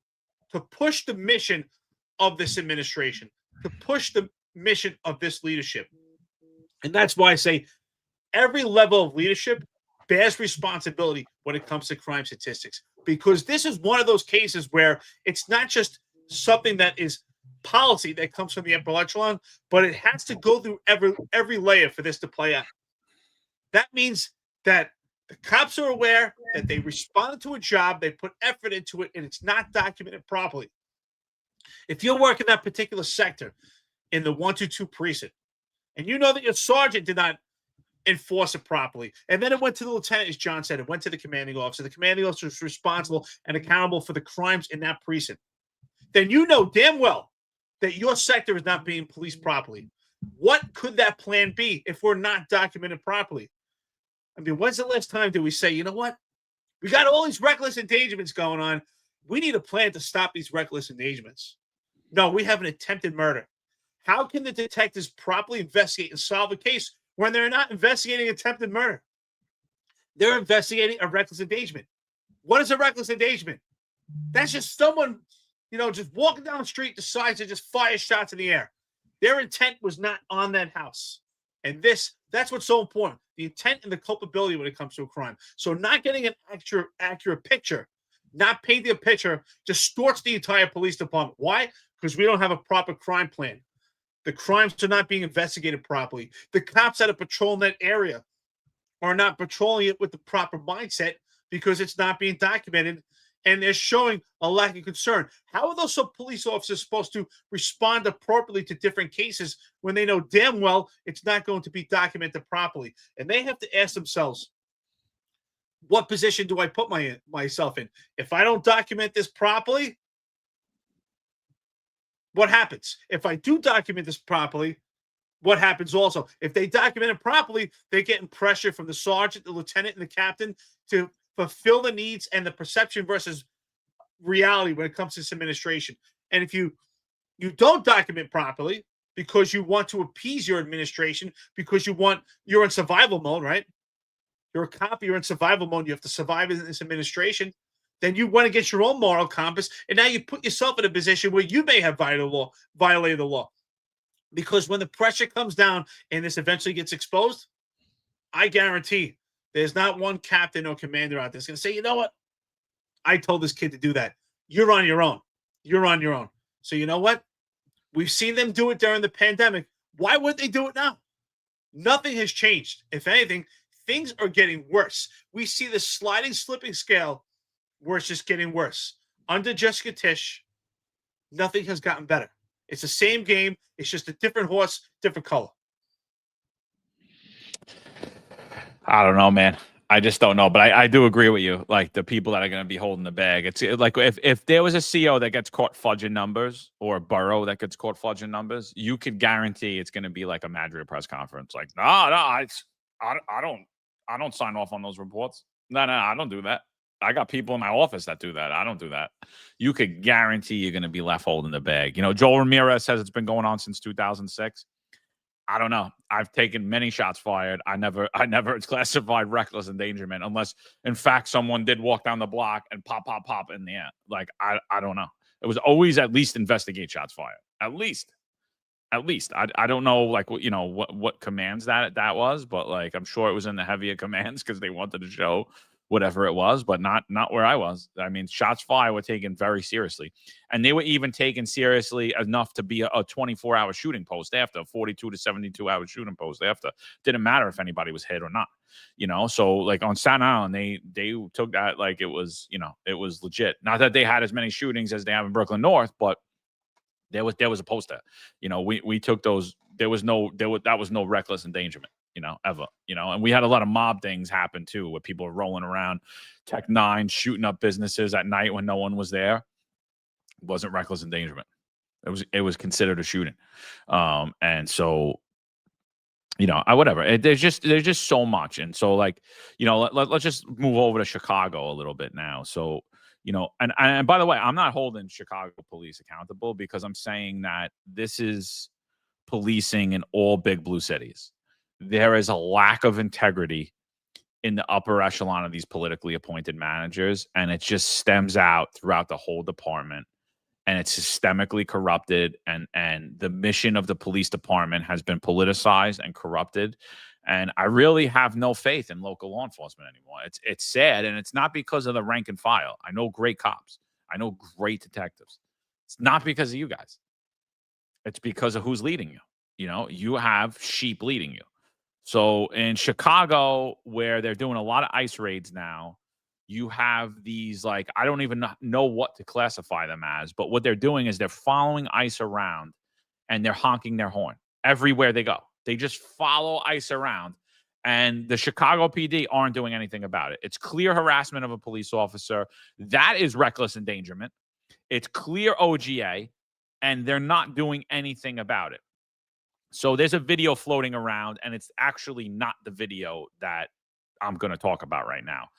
to push the mission of this administration, to push the mission of this leadership. And that's why I say every level of leadership bears responsibility when it comes to crime statistics, because this is one of those cases where it's not just something that is policy that comes from the upper echelon, but it has to go through every layer for this to play out. That means that the cops are aware that they responded to a job, they put effort into it, and it's not documented properly. If you're working that particular sector in the 122 precinct, and you know that your sergeant did not enforce it properly, and then it went to the lieutenant, as John said, it went to the commanding officer. The commanding officer is responsible and accountable for the crimes in that precinct. Then you know damn well that your sector is not being policed properly. What could that plan be if we're not documented properly? I mean, when's the last time did we say, you know what? We got all these reckless endangerments going on. We need a plan to stop these reckless endangerments. No, we have an attempted murder. How can the detectives properly investigate and solve a case when they're not investigating attempted murder? They're investigating a reckless endangerment. What is a reckless endangerment? That's just someone, just walking down the street decides to just fire shots in the air. Their intent was not on that house. And that's what's so important. The intent and the culpability when it comes to a crime. So not getting an accurate picture, not painting a picture, distorts the entire police department. Why? Because we don't have a proper crime plan. The crimes are not being investigated properly. The cops that are patrolling that area are not patrolling it with the proper mindset because it's not being documented, and they're showing a lack of concern. How are those police officers supposed to respond appropriately to different cases when they know damn well it's not going to be documented properly? And they have to ask themselves, what position do I put myself in? If I don't document this properly, what happens? If I do document this properly, what happens also? If they document it properly, they're getting pressure from the sergeant, the lieutenant, and the captain to fulfill the needs and the perception versus reality when it comes to this administration. And if you You don't document properly because you want to appease your administration, because you're in survival mode, right? You're a cop, you're in survival mode. You have to survive in this administration. Then you went against your own moral compass, and now you put yourself in a position where you may have violated the law. Because when the pressure comes down and this eventually gets exposed, I guarantee there's not one captain or commander out there that's going to say, you know what? I told this kid to do that. You're on your own. You're on your own. So you know what? We've seen them do it during the pandemic. Why would they do it now? Nothing has changed. If anything, things are getting worse. We see the sliding, slipping scale where it's just getting worse. Under Jessica Tisch, nothing has gotten better. It's the same game. It's just a different horse, different color. I don't know, man. I just don't know. But I do agree with you. Like the people that are going to be holding the bag. It's like if there was a CO that gets caught fudging numbers or a borough that gets caught fudging numbers, you could guarantee it's going to be like a Madrid press conference. Like, no, I don't sign off on those reports. No, I don't do that. I got people in my office that do that. I don't do that. You could guarantee you're going to be left holding the bag. You know, Joel Ramirez says it's been going on since 2006. I don't know. I've taken many shots fired. I never classified reckless endangerment unless, in fact, someone did walk down the block and pop in the air. Like, I don't know. It was always at least investigate shots fired. At least. I don't know, like, you know, what commands that was, but like, I'm sure it was in the heavier commands because they wanted to show whatever it was, but not where I was. I mean, shots fired were taken very seriously, and they were even taken seriously enough to be a 24-hour shooting post after, 42 to 72-hour shooting post after. Didn't matter if anybody was hit or not, you know. So like on Staten Island, they took that like it was, you know, it was legit. Not that they had as many shootings as they have in Brooklyn North, but there was a poster. You know, we took those. That was no reckless endangerment. You know, ever, you know, and we had a lot of mob things happen too, where people are rolling around Tech 9, shooting up businesses at night when no one was there. It wasn't reckless endangerment. It was considered a shooting. And so, you know, whatever. There's just so much. And so, like, you know, let's just move over to Chicago a little bit now. So, you know, and by the way, I'm not holding Chicago police accountable because I'm saying that this is policing in all big blue cities. There is a lack of integrity in the upper echelon of these politically appointed managers, and it just stems out throughout the whole department, and it's systemically corrupted, and the mission of the police department has been politicized and corrupted, and I really have no faith in local law enforcement anymore. It's sad, and it's not because of the rank and file. I know great cops. I know great detectives. It's not because of you guys. It's because of who's leading you. You know, you have sheep leading you. So in Chicago, where they're doing a lot of ICE raids now, you have these, like, I don't even know what to classify them as, but what they're doing is they're following ICE around and they're honking their horn everywhere they go. They just follow ICE around, and the Chicago PD aren't doing anything about it. It's clear harassment of a police officer. That is reckless endangerment. It's clear OGA, and they're not doing anything about it. So there's a video floating around, and it's actually not the video that I'm going to talk about right now.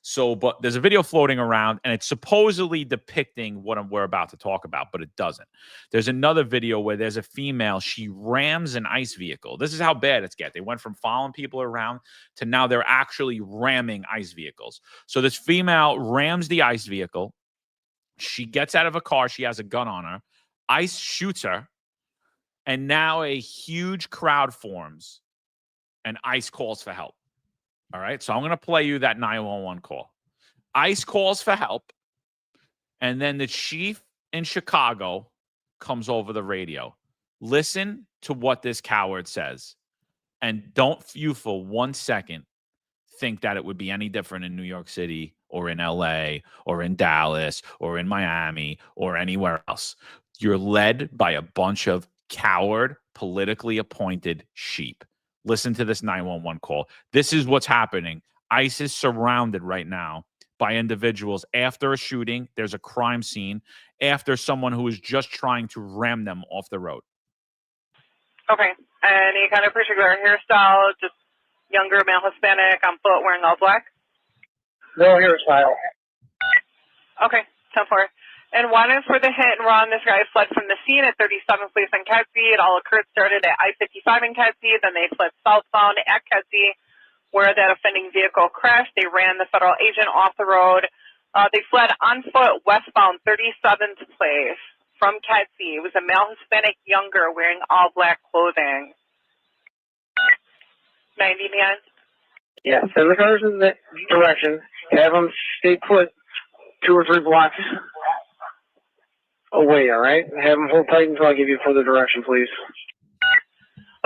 So, but there's a video floating around, and it's supposedly depicting what we're about to talk about, but it doesn't. There's another video where there's a female. She rams an ICE vehicle. This is how bad it's get. They went from following people around to now they're actually ramming ICE vehicles. So this female rams the ICE vehicle. She gets out of a car. She has a gun on her. ICE shoots her. And now a huge crowd forms, and ICE calls for help. All right, so I'm going to play you that 911 call. ICE calls for help, and then the chief in Chicago comes over the radio. Listen to what this coward says, and don't you for 1 second think that it would be any different in New York City or in LA or in Dallas or in Miami or anywhere else. You're led by a bunch of coward, politically appointed sheep. Listen to this 911 call. This is what's happening. ICE is surrounded right now by individuals after a shooting. There's a crime scene after someone who is just trying to ram them off the road. Okay. Any kind of particular hairstyle, just younger, male, Hispanic, on foot, wearing all black? No hairstyle. Okay, 10-4. And one is for the hit and run. This guy fled from the scene at 37th Place in Kedzie. It all started at I-55 in Kedzie. Then they fled southbound at Kedzie, where that offending vehicle crashed. They ran the federal agent off the road. They fled on foot westbound 37th Place from Kedzie. It was a male Hispanic younger wearing all black clothing. 90 man. Yeah, send the cars in that direction. Have them stay put 2 or 3 blocks away, all right? Have them hold tight until I give you further direction, please.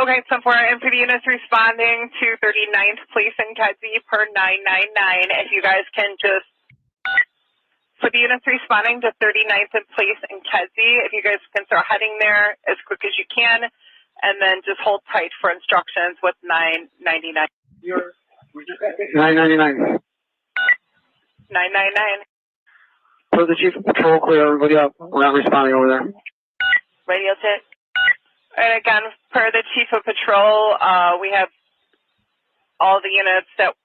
Okay, so for NYPD units responding to 39th Place in Kedzie per 999, if you guys can just, for the units responding to 39th Place in Kedzie, if you guys can start heading there as quick as you can, and then just hold tight for instructions with 999. 999. 999. For the chief of patrol, clear everybody up. We're not responding over there. Radio check. And again, per the chief of patrol, we have all the units that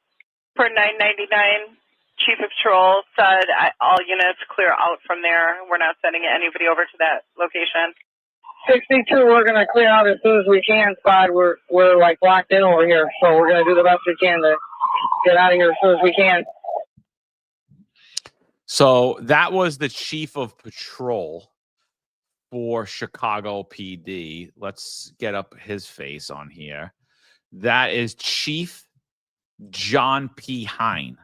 per 999. Chief of patrol said all units clear out from there. We're not sending anybody over to that location. 62, we're going to clear out as soon as we can, Spot. We're like locked in over here, so we're going to do the best we can to get out of here as soon as we can. So that was the chief of patrol for Chicago PD. Let's get up his face on here. That is Chief John P. Hine.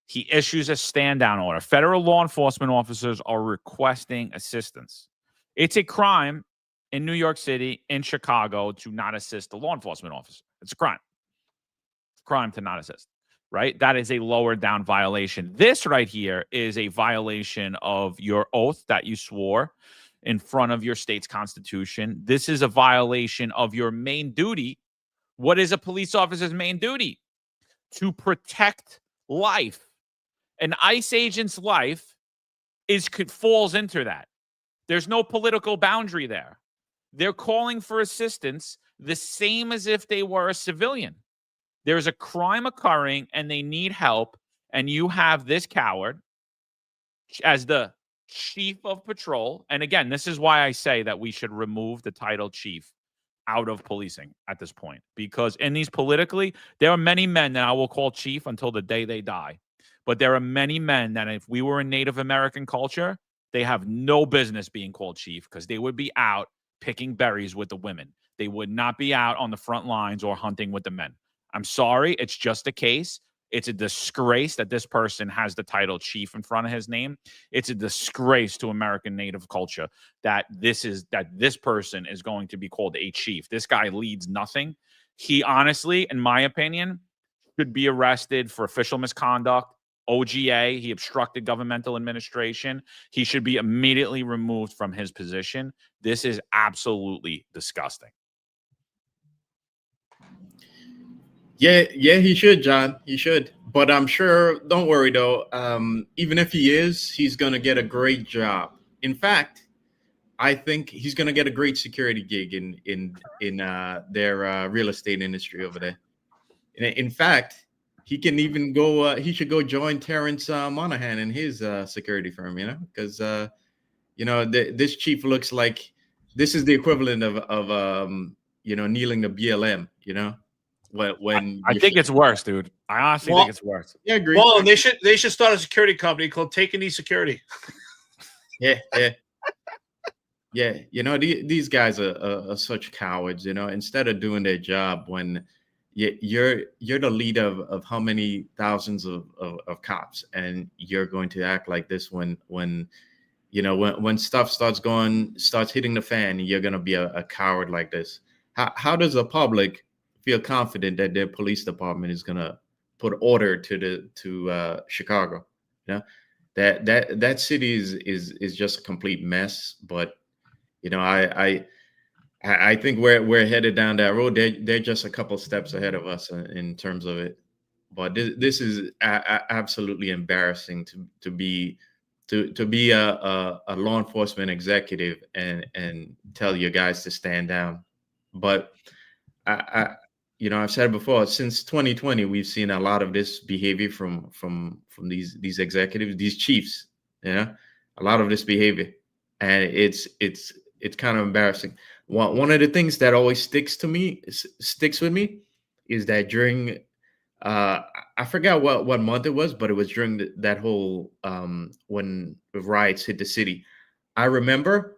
He issues a stand-down order. Federal law enforcement officers are requesting assistance. It's a crime in New York City, in Chicago, to not assist a law enforcement officer. It's a crime. It's a crime to not assist, right? That is a lower down violation. This right here is a violation of your oath that you swore in front of your state's constitution. This is a violation of your main duty. What is a police officer's main duty? To protect life. An ICE agent's life falls into that. There's no political boundary there. They're calling for assistance the same as if they were a civilian. There's a crime occurring and they need help, and you have this coward as the chief of patrol. And again, this is why I say that we should remove the title chief out of policing at this point, because in these politically, there are many men that I will call chief until the day they die. But there are many men that if we were in Native American culture, they have no business being called chief because they would be out picking berries with the women. They would not be out on the front lines or hunting with the men. I'm sorry. It's just a case. It's a disgrace that this person has the title chief in front of his name. It's a disgrace to American Native culture that this person is going to be called a chief. This guy leads nothing. He honestly, in my opinion, should be arrested for official misconduct. OGA, he obstructed governmental administration. He should be immediately removed from his position. This is absolutely disgusting. Yeah, he should, John. He should. But I'm sure, don't worry though, even if he is, he's going to get a great job. In fact, I think he's going to get a great security gig in their real estate industry over there. In fact, he can even go. He should go join Terrence Monahan in his security firm. Because this chief looks like this is the equivalent of kneeling the BLM. When I think it's worse, dude. I honestly think it's worse. Yeah, agree. Well, they should start a security company called Taking These Security. Yeah. These guys are such cowards. Instead of doing their job when you're the leader of how many thousands of cops, and you're going to act like this when stuff starts hitting the fan, you're going to be a coward like this. How does the public feel confident that their police department is going to put order to Chicago? That city is just a complete mess. But I think we're headed down that road. They're just a couple steps ahead of us in terms of it. But this is absolutely embarrassing to be a law enforcement executive and tell your guys to stand down. But I've said it before, since 2020, we've seen a lot of this behavior from these executives, these chiefs. a lot of this behavior, and it's kind of embarrassing. One of the things that always sticks with me is that during I forgot what month it was, but it was during that whole when the riots hit the city. I remember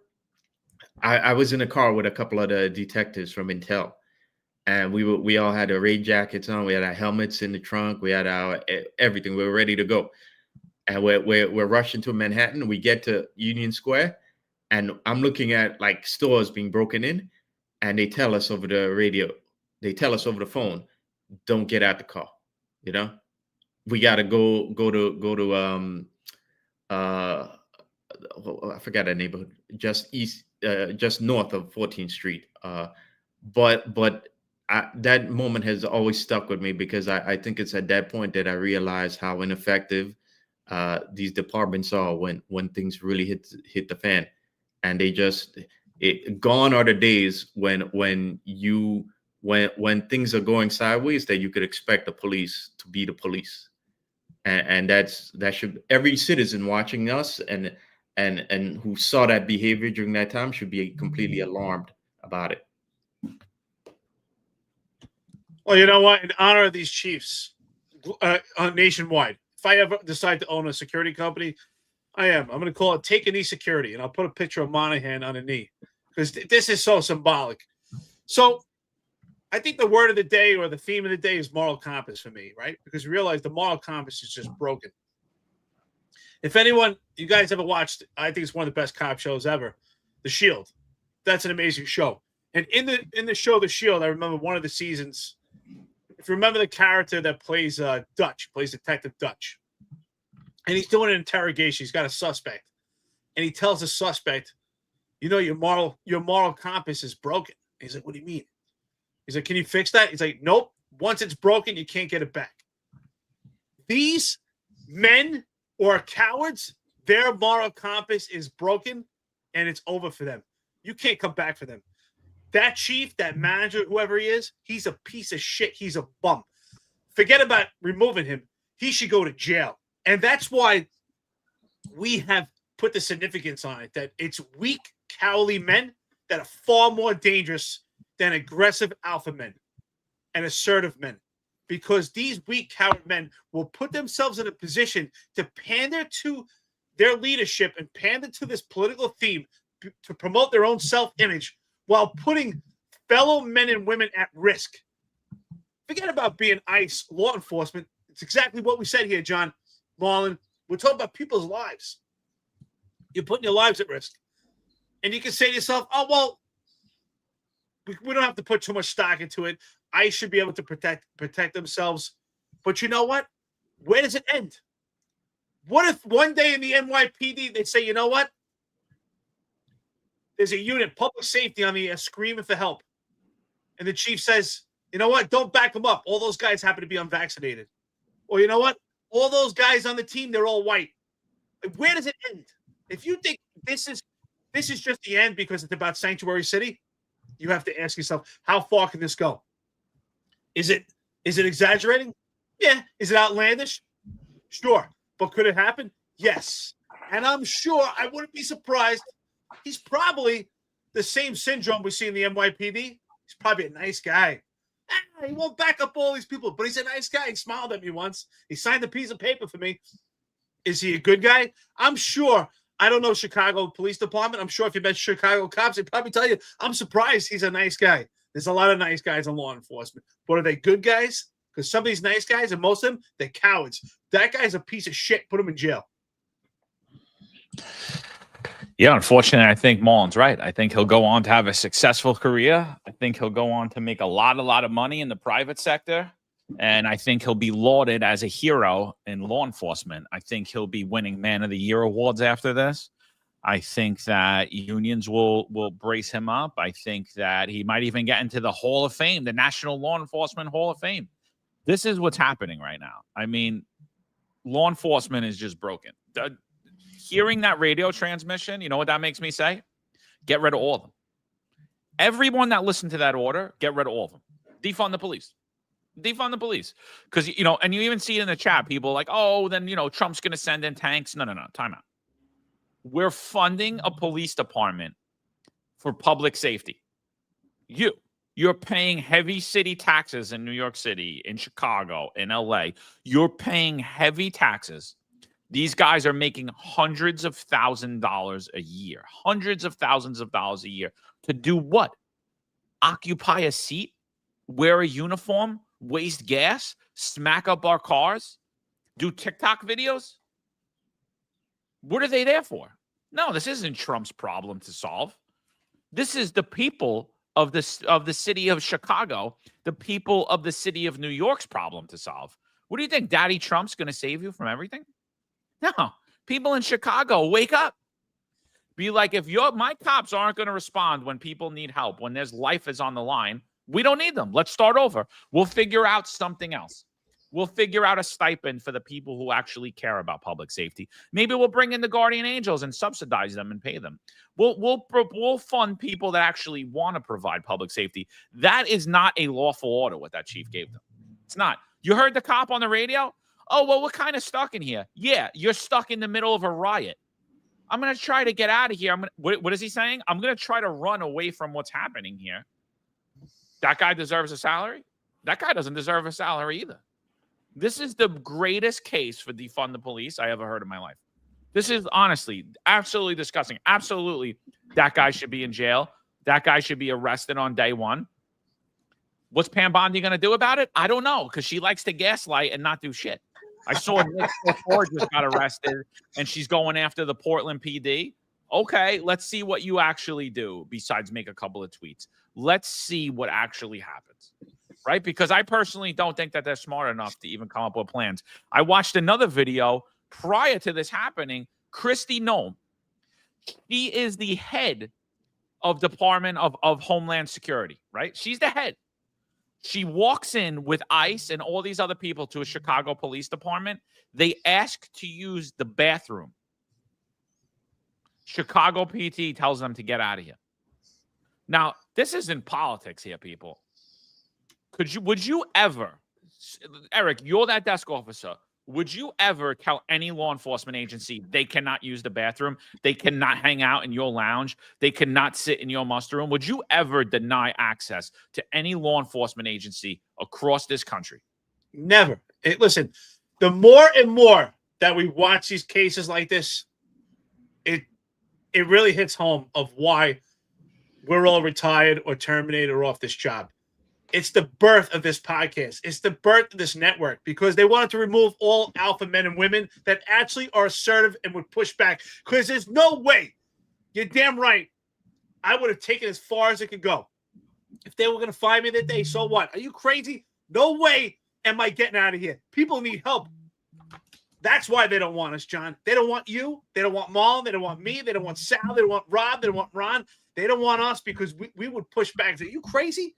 I was in a car with a couple of the detectives from Intel, and we all had our raid jackets on. We had our helmets in the trunk. We had our everything. We were ready to go, and we're rushing to Manhattan. We get to Union Square, and I'm looking at like stores being broken in, and they tell us over the radio, they tell us over the phone, don't get out the car. You know, we got to go to I forgot that neighborhood, just north of 14th Street. But that moment has always stuck with me, because I think it's at that point that I realized how ineffective these departments are when things really hit the fan, and they just gone are the days when things are going sideways that you could expect the police to be the police, and that should, every citizen watching us and who saw that behavior during that time should be completely alarmed about it. Well, you know what? In honor of these chiefs nationwide, if I ever decide to own a security company, I'm going to call it Take a Knee Security, and I'll put a picture of Monahan on a knee, because this is so symbolic. So I think the word of the day, or the theme of the day, is moral compass for me, right? Because we realize the moral compass is just broken. If anyone, you guys ever watched, I think it's one of the best cop shows ever, The Shield. That's an amazing show. And in the show The Shield, I remember one of the seasons, if you remember the character that plays Detective Dutch, and he's doing an interrogation. He's got a suspect, and he tells the suspect, you know, your moral compass is broken. He's like, what do you mean? He's like, can you fix that? He's like, nope. Once it's broken, you can't get it back. These men or cowards, their moral compass is broken, and it's over for them. You can't come back for them. That chief, that manager, whoever he is, he's a piece of shit. He's a bum. Forget about removing him. He should go to jail. And that's why we have put the significance on it, that it's weak, cowardly men that are far more dangerous than aggressive alpha men and assertive men. Because these weak, coward men will put themselves in a position to pander to their leadership and pander to this political theme to promote their own self-image, while putting fellow men and women at risk. Forget about being ICE, law enforcement. It's exactly what we said here, John, Marlon. We're talking about people's lives. You're putting your lives at risk. And you can say to yourself, oh, well, we don't have to put too much stock into it. ICE should be able to protect themselves. But you know what? Where does it end? What if one day in the NYPD, they say, you know what? There's a unit, public safety, on the screaming for help. And the chief says, you know what? Don't back them up. All those guys happen to be unvaccinated. Or you know what? All those guys on the team, they're all white. Where does it end? If you think this is just the end because it's about Sanctuary City, you have to ask yourself, how far can this go? Is it exaggerating? Yeah. Is it outlandish? Sure. But could it happen? Yes. And I'm sure, I wouldn't be surprised. He's probably the same syndrome we see in the NYPD. He's probably a nice guy. He won't back up all these people, but he's a nice guy. He smiled at me once. He signed a piece of paper for me. Is he a good guy? I'm sure. I don't know Chicago Police Department. I'm sure if you met Chicago cops, they'd probably tell you, I'm surprised he's a nice guy. There's a lot of nice guys in law enforcement. But are they good guys? Because some of these nice guys, and most of them, they're cowards. That guy's a piece of shit. Put him in jail. Yeah, unfortunately, I think Marlon's right. I think he'll go on to have a successful career. I think he'll go on to make a lot of money in the private sector. And I think he'll be lauded as a hero in law enforcement. I think he'll be winning Man of the Year awards after this. I think that unions will brace him up. I think that he might even get into the Hall of Fame, the National Law Enforcement Hall of Fame. This is what's happening right now. I mean, law enforcement is just broken. Hearing that radio transmission, you know what that makes me say? Get rid of all of them. Everyone that listened to that order, get rid of all of them. Defund the police. Defund the police. Because, you know, and you even see it in the chat, people like, oh, then, you know, Trump's going to send in tanks. No. Time out. We're funding a police department for public safety. You're paying heavy city taxes in New York City, in Chicago, in LA. You're paying heavy taxes. These guys are making hundreds of thousands of dollars a year. Hundreds of thousands of dollars a year. To do what? Occupy a seat? Wear a uniform? Waste gas? Smack up our cars? Do TikTok videos? What are they there for? No, this isn't Trump's problem to solve. This is the people of the city of Chicago, the people of the city of New York's problem to solve. What do you think? Daddy Trump's going to save you from everything? No. People in Chicago, wake up. Be like, if my cops aren't going to respond when people need help, when there's life is on the line, we don't need them. Let's start over. We'll figure out something else. We'll figure out a stipend for the people who actually care about public safety. Maybe we'll bring in the guardian angels and subsidize them and pay them. We'll fund people that actually want to provide public safety. That is not a lawful order, what that chief gave them. It's not. You heard the cop on the radio? Oh, well, we're kind of stuck in here. Yeah, you're stuck in the middle of a riot. I'm going to try to get out of here. What is he saying? I'm going to try to run away from what's happening here. That guy deserves a salary? That guy doesn't deserve a salary either. This is the greatest case for defund the police I ever heard in my life. This is honestly absolutely disgusting. Absolutely, that guy should be in jail. That guy should be arrested on day one. What's Pam Bondi going to do about it? I don't know, because she likes to gaslight and not do shit. I saw Nick Ford just got arrested, and she's going after the Portland PD. Okay, let's see what you actually do besides make a couple of tweets. Let's see what actually happens. Right? Because I personally don't think that they're smart enough to even come up with plans. I watched another video prior to this happening. Kristi Noem. She is the head of Department of Homeland Security, right? She's the head. She walks in with ICE and all these other people to a Chicago police department. They ask to use the bathroom. Chicago PT tells them to get out of here. Now, this isn't politics here, people. Would you ever, Eric, you're that desk officer, would you ever tell any law enforcement agency they cannot use the bathroom, they cannot hang out in your lounge, they cannot sit in your muster room? Would you ever deny access to any law enforcement agency across this country? Never. Listen, the more and more that we watch these cases like this, it really hits home of why we're all retired or terminated or off this job. It's the birth of this podcast. It's the birth of this network, because they wanted to remove all alpha men and women that actually are assertive and would push back. Because there's no way, you're damn right, I would have taken as far as it could go. If they were going to fire me that day, so what? Are you crazy? No way am I getting out of here. People need help. That's why they don't want us, John. They don't want you. They don't want Marlon. They don't want me. They don't want Sal. They don't want Rob. They don't want Ron. They don't want us because we would push back. Are you crazy?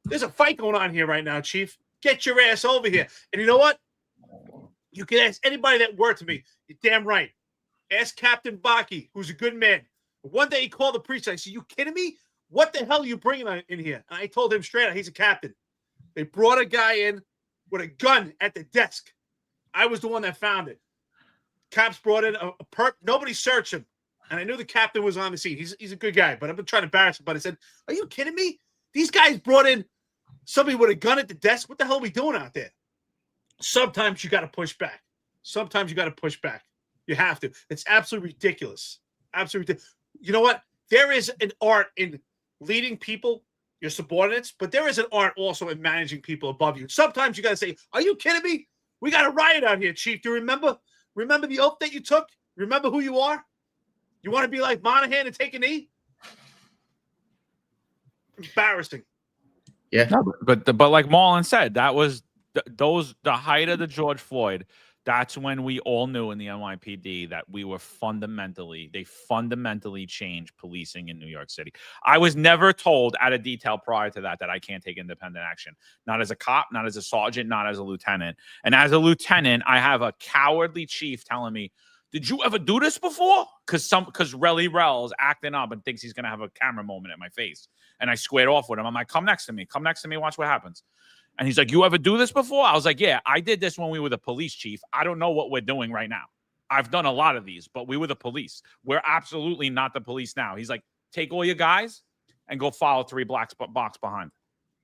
There's a fight going on here right now, Chief. Get your ass over here. And you know what? You can ask anybody that worked with me. You're damn right. Ask Captain Baki, who's a good man. One day he called the priest. I said, you kidding me? What the hell are you bringing in here? And I told him straight out, he's a captain. They brought a guy in with a gun at the desk. I was the one that found it. Cops brought in a perp. Nobody searched him. And I knew the captain was on the scene. He's a good guy, but I've been trying to embarrass him. But I said, are you kidding me? These guys brought in somebody with a gun at the desk. What the hell are we doing out there? Sometimes you got to push back. Sometimes you got to push back. You have to. It's absolutely ridiculous. Absolutely ridiculous. You know what? There is an art in leading people, your subordinates, but there is an art also in managing people above you. Sometimes you got to say, are you kidding me? We got a riot out here, Chief. Do you remember? Remember the oath that you took? Remember who you are? You want to be like Monahan and take a knee? Embarrassing. Yeah. No, but like Marlon said, that was the height of the George Floyd. That's when we all knew in the NYPD that they fundamentally changed policing in New York City. I was never told at a detail prior to that I can't take independent action. Not as a cop, not as a sergeant, not as a lieutenant. And as a lieutenant, I have a cowardly chief telling me, did you ever do this before? Because Relly Rell's acting up and thinks he's going to have a camera moment at my face. And I squared off with him. I'm like, come next to me. Come next to me. Watch what happens. And he's like, you ever do this before? I was like, yeah, I did this when we were the police chief. I don't know what we're doing right now. I've done a lot of these, but we were the police. We're absolutely not the police now. He's like, take all your guys and go follow 3 blocks behind.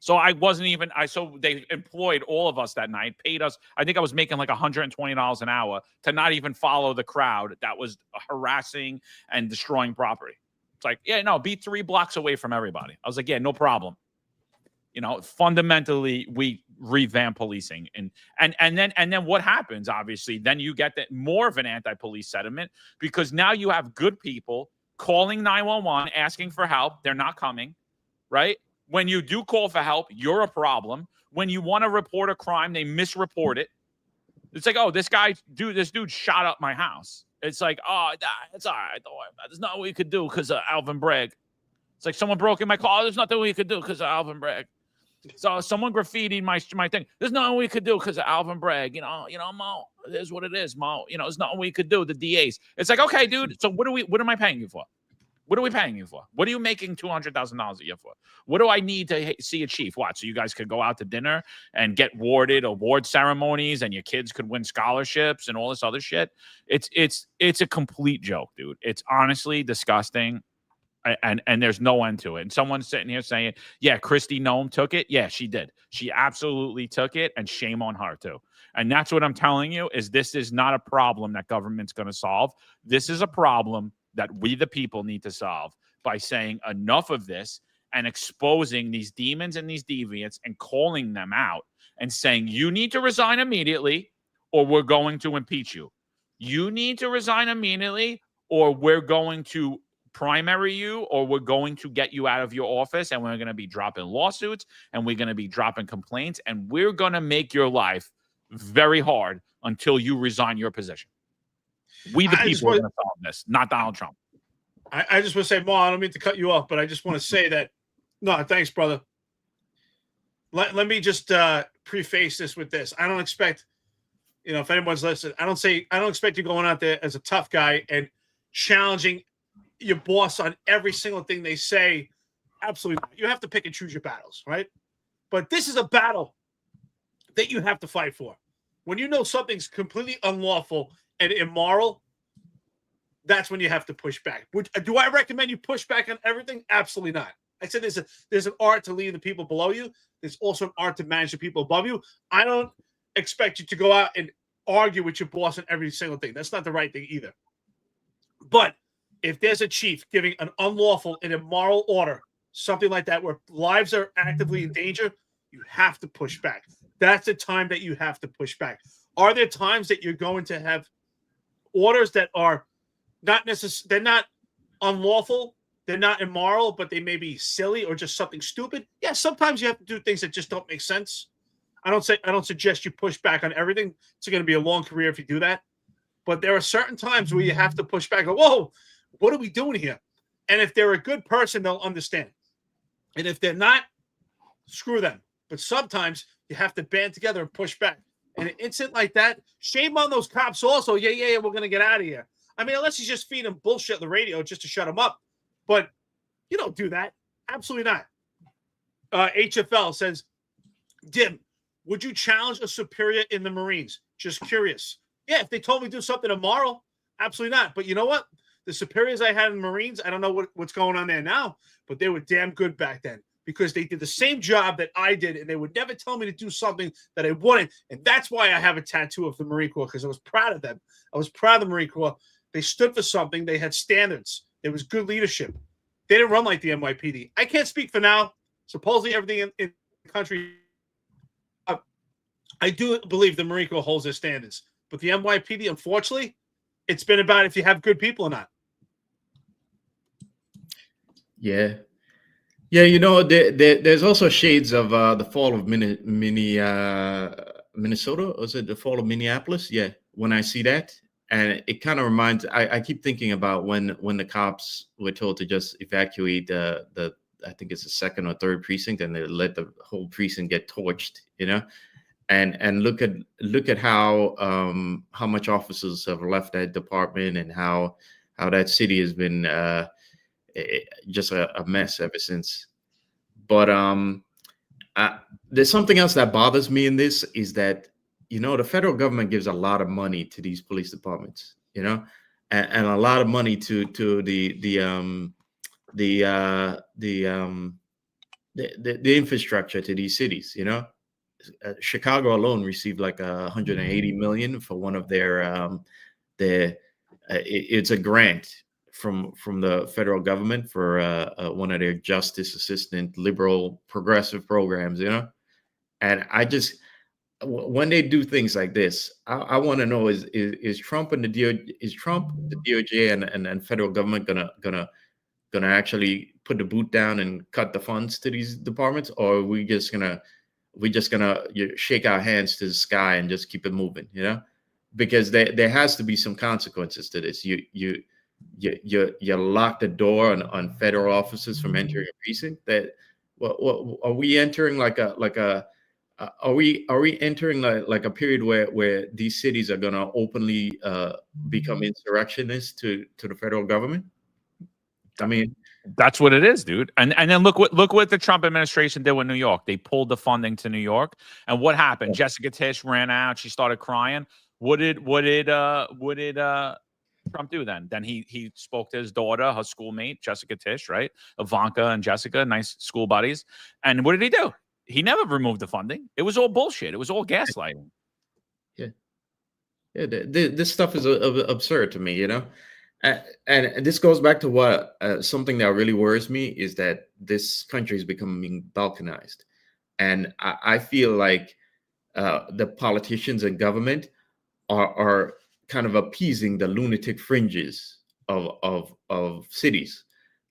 So I wasn't even, so they employed all of us that night, paid us. I think I was making like $120 an hour to not even follow the crowd that was harassing and destroying property. It's like, yeah, no, be 3 blocks away from everybody. I was like, yeah, no problem. You know, fundamentally, we revamp policing, and then what happens? Obviously, then you get more of an anti-police sentiment, because now you have good people calling 911, asking for help. They're not coming, right? When you do call for help, you're a problem. When you want to report a crime, they misreport it. It's like, oh, this dude shot up my house. It's like, oh, it's all right. Don't worry about it. There's nothing we could do because of Alvin Bragg. It's like someone broke in my car. There's nothing we could do because of Alvin Bragg. So someone graffitied my thing. There's nothing we could do because of Alvin Bragg. You know, Mo. It is what it is, Mo. You know, there's nothing we could do. The DAs. It's like, okay, dude. So what am I paying you for? What are we paying you for? What are you making $200,000 a year for? What do I need to see a chief? What? So you guys could go out to dinner and get award ceremonies, and your kids could win scholarships and all this other shit. It's a complete joke, dude. It's honestly disgusting. And there's no end to it. And someone's sitting here saying, yeah, Kristi Noem took it. Yeah, she did. She absolutely took it, and shame on her too. And that's what I'm telling you, is this is not a problem that government's going to solve. This is a problem that we, the people, need to solve by saying enough of this and exposing these demons and these deviants and calling them out and saying, you need to resign immediately or we're going to impeach you. You need to resign immediately or we're going to primary you, or we're going to get you out of your office, and we're going to be dropping lawsuits, and we're going to be dropping complaints, and we're going to make your life very hard until you resign your position. We, the people, are going to solve this, not Donald Trump. I just want to say, Ma, I don't mean to cut you off, but I just want to say that, no, thanks, brother. Let me just preface this with this. I don't expect, if anyone's listening, I don't expect you going out there as a tough guy and challenging your boss on every single thing they say. Absolutely not. You have to pick and choose your battles, right? But this is a battle that you have to fight for. When you know something's completely unlawful and immoral, that's when you have to push back. Do I recommend you push back on everything? Absolutely not. I said there's an art to lead the people below you. There's also an art to manage the people above you. I don't expect you to go out and argue with your boss on every single thing. That's not the right thing either. But if there's a chief giving an unlawful and immoral order, something like that, where lives are actively in danger, you have to push back. That's the time that you have to push back. Are there times that you're going to have orders that are not necessarily, they're not unlawful, they're not immoral, but they may be silly or just something stupid? Yeah, sometimes you have to do things that just don't make sense. I don't suggest you push back on everything. It's going to be a long career if you do that. But there are certain times where you have to push back. Go, whoa, what are we doing here? And if they're a good person, they'll understand. And if they're not, screw them. But sometimes you have to band together and push back. And an incident like that, shame on those cops also. Yeah, we're going to get out of here. I mean, unless you just feed them bullshit on the radio just to shut them up. But you don't do that. Absolutely not. HFL says, Dim, would you challenge a superior in the Marines? Just curious. Yeah, if they told me to do something immoral, absolutely not. But you know what? The superiors I had in the Marines, I don't know what's going on there now, but they were damn good back then because they did the same job that I did, and they would never tell me to do something that I wouldn't. And that's why I have a tattoo of the Marine Corps, because I was proud of them. I was proud of the Marine Corps. They stood for something. They had standards. There was good leadership. They didn't run like the NYPD. I can't speak for now. Supposedly everything in the country, I do believe the Marine Corps holds their standards. But the NYPD, unfortunately, it's been about if you have good people or not. Yeah. There's also shades of the fall of Minnesota. Was it the fall of Minneapolis? Yeah, when I see that. And it kind of reminds, I keep thinking about when the cops were told to just evacuate the I think it's the second or third precinct, and they let the whole precinct get torched, and look at how much officers have left that department, and how that city has been just a mess ever since. But there's something else that bothers me in this, is that the federal government gives a lot of money to these police departments, you know, and a lot of money to the infrastructure to these cities, you know. Chicago alone received like 180 million for one of it's a grant from the federal government for one of their justice assistant liberal progressive programs, you know. And I just, when they do things like this, I want to know, is Trump and the DOJ and federal government gonna actually put the boot down and cut the funds to these departments, or are we just gonna shake our hands to the sky and just keep it moving, you know? Because there has to be some consequences to this. You lock the door on federal officers from entering a precinct. That what are we entering are we entering like a period where these cities are going to openly become insurrectionists to the federal government? I mean, that's what it is, dude. And then look what the Trump administration did with New York. They pulled the funding to New York, and what happened? Jessica Tisch ran out. She started crying. What did Trump do then? Then he spoke to his daughter, her schoolmate, Jessica Tisch, right? Ivanka and Jessica, nice school buddies. And what did he do? He never removed the funding. It was all bullshit. It was all gaslighting. Yeah. This stuff is absurd to me, you know. And this goes back to what something that really worries me is that this country is becoming balkanized, and I feel like the politicians and government are kind of appeasing the lunatic fringes of cities.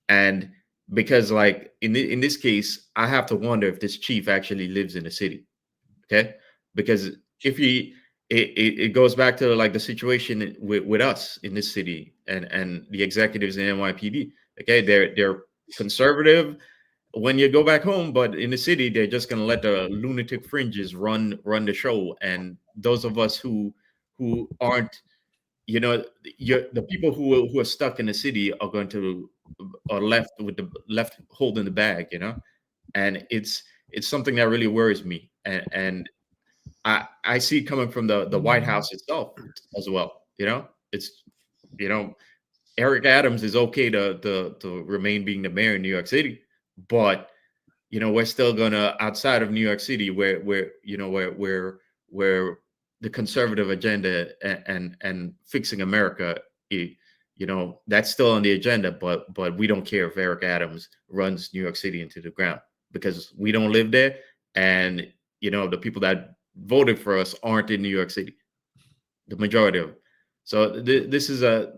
And because, like, in this case, I have to wonder if this chief actually lives in the city. Okay, because if it goes back to like the situation with us in this city and the executives in NYPD. Okay, they're conservative when you go back home, but in the city they're just going to let the lunatic fringes run the show. And those of us who aren't, you know, the people who are stuck in the city are left holding the bag, you know. And it's something that really worries me, and I see it coming from the White House itself as well. You know, it's, you know, Eric Adams is okay to remain being the mayor in New York City, but, you know, we're still gonna, outside of New York City, where the conservative agenda and fixing America, you know, that's still on the agenda, but we don't care if Eric Adams runs New York City into the ground because we don't live there, and, you know, the people that voted for us aren't in New York City, the majority of them. So this is a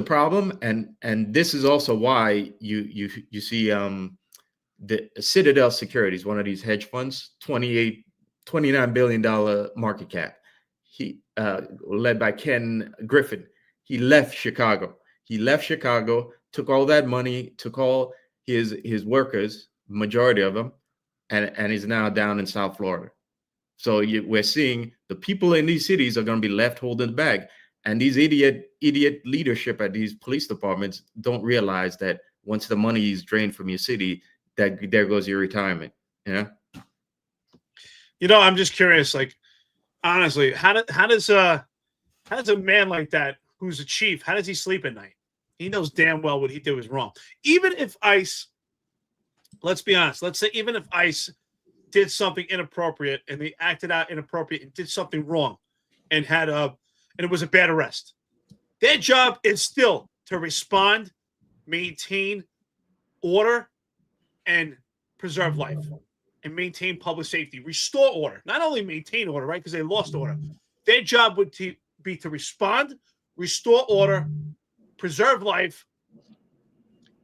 problem, and this is also why you see the Citadel Securities, one of these hedge funds, $29 billion market cap. He led by Ken Griffin. He left Chicago. Took all that money, took all his workers, majority of them, and is now down in South Florida. So we're seeing the people in these cities are going to be left holding the bag. And these idiot leadership at these police departments don't realize that once the money is drained from your city, that there goes your retirement. Yeah. You know, I'm just curious, like, honestly, how does a man like that, who's a chief, how does he sleep at night? He knows damn well what he did was wrong. Even if ICE, let's be honest, let's say even if ICE did something inappropriate and they acted out inappropriate and did something wrong and it was a bad arrest, their job is still to respond, maintain order, and preserve life, and maintain public safety, restore order. Not only maintain order, right, because they lost order. Their job would be to respond, restore order, preserve life,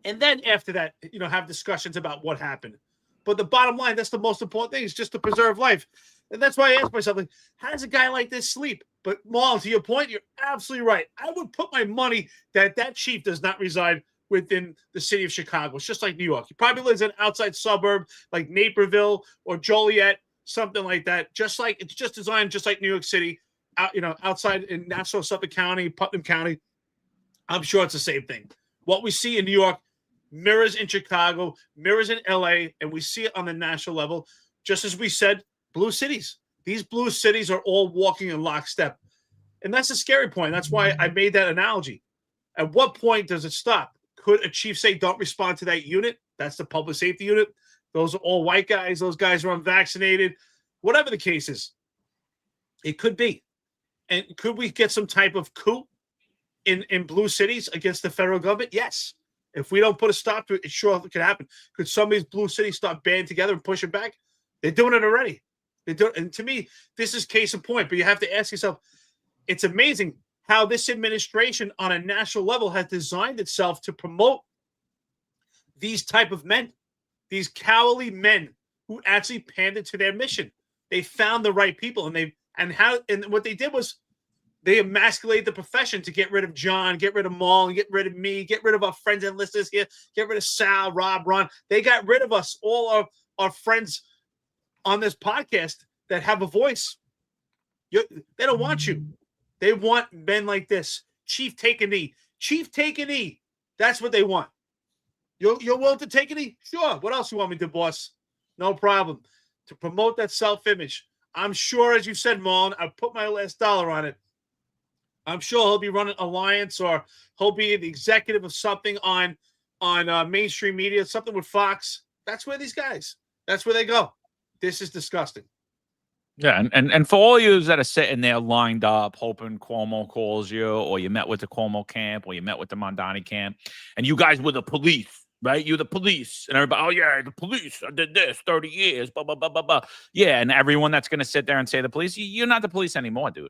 and then after that, you know, have discussions about what happened. But the bottom line, that's the most important thing, is just to preserve life. And that's why I ask myself, like, how does a guy like this sleep? But Marlon, to your point, you're absolutely right. I would put my money that chief does not reside within the city of Chicago. It's just like New York. He probably lives in an outside suburb like Naperville or Joliet, something like that. Just like, it's just designed just like New York City, outside in Nassau, Suffolk County, Putnam County. I'm sure it's the same thing. What we see in New York mirrors in Chicago, mirrors in LA, and we see it on the national level. Just as we said, blue cities. These blue cities are all walking in lockstep. And that's the scary point. That's why I made that analogy. At what point does it stop? Could a chief say, don't respond to that unit? That's the public safety unit. Those are all white guys. Those guys are unvaccinated. Whatever the case is, it could be. And could we get some type of coup in blue cities against the federal government? Yes. If we don't put a stop to it, it sure could happen. Could some of these blue cities start banding together and pushing back? They're doing it already. They do, and to me, this is case in point. But you have to ask yourself, it's amazing how this administration on a national level has designed itself to promote these type of men, these cowardly men who actually pandered to their mission. They found the right people, and what they did was they emasculated the profession to get rid of John, get rid of Marlon, get rid of me, get rid of our friends and listeners here, get rid of Sal, Rob, Ron. They got rid of us, all our friends on this podcast that have a voice. They don't want you. They want men like this. Chief, take a knee. Chief, take a knee. That's what they want. You're willing to take a knee? Sure. What else you want me to do, boss? No problem. To promote that self-image. I'm sure, as you said, Marlon, I put my last dollar on it. I'm sure he'll be running Alliance, or he'll be the executive of something on mainstream media, something with Fox. That's where these guys, that's where they go. This is disgusting. Yeah, and for all you that are sitting there lined up, hoping Cuomo calls you, or you met with the Cuomo camp, or you met with the Mondani camp, and you guys were the police, right? You're the police, and everybody, oh yeah, the police, I did this 30 years, blah, blah, blah, blah, blah. Yeah, and everyone that's going to sit there and say the police, you're not the police anymore, dude.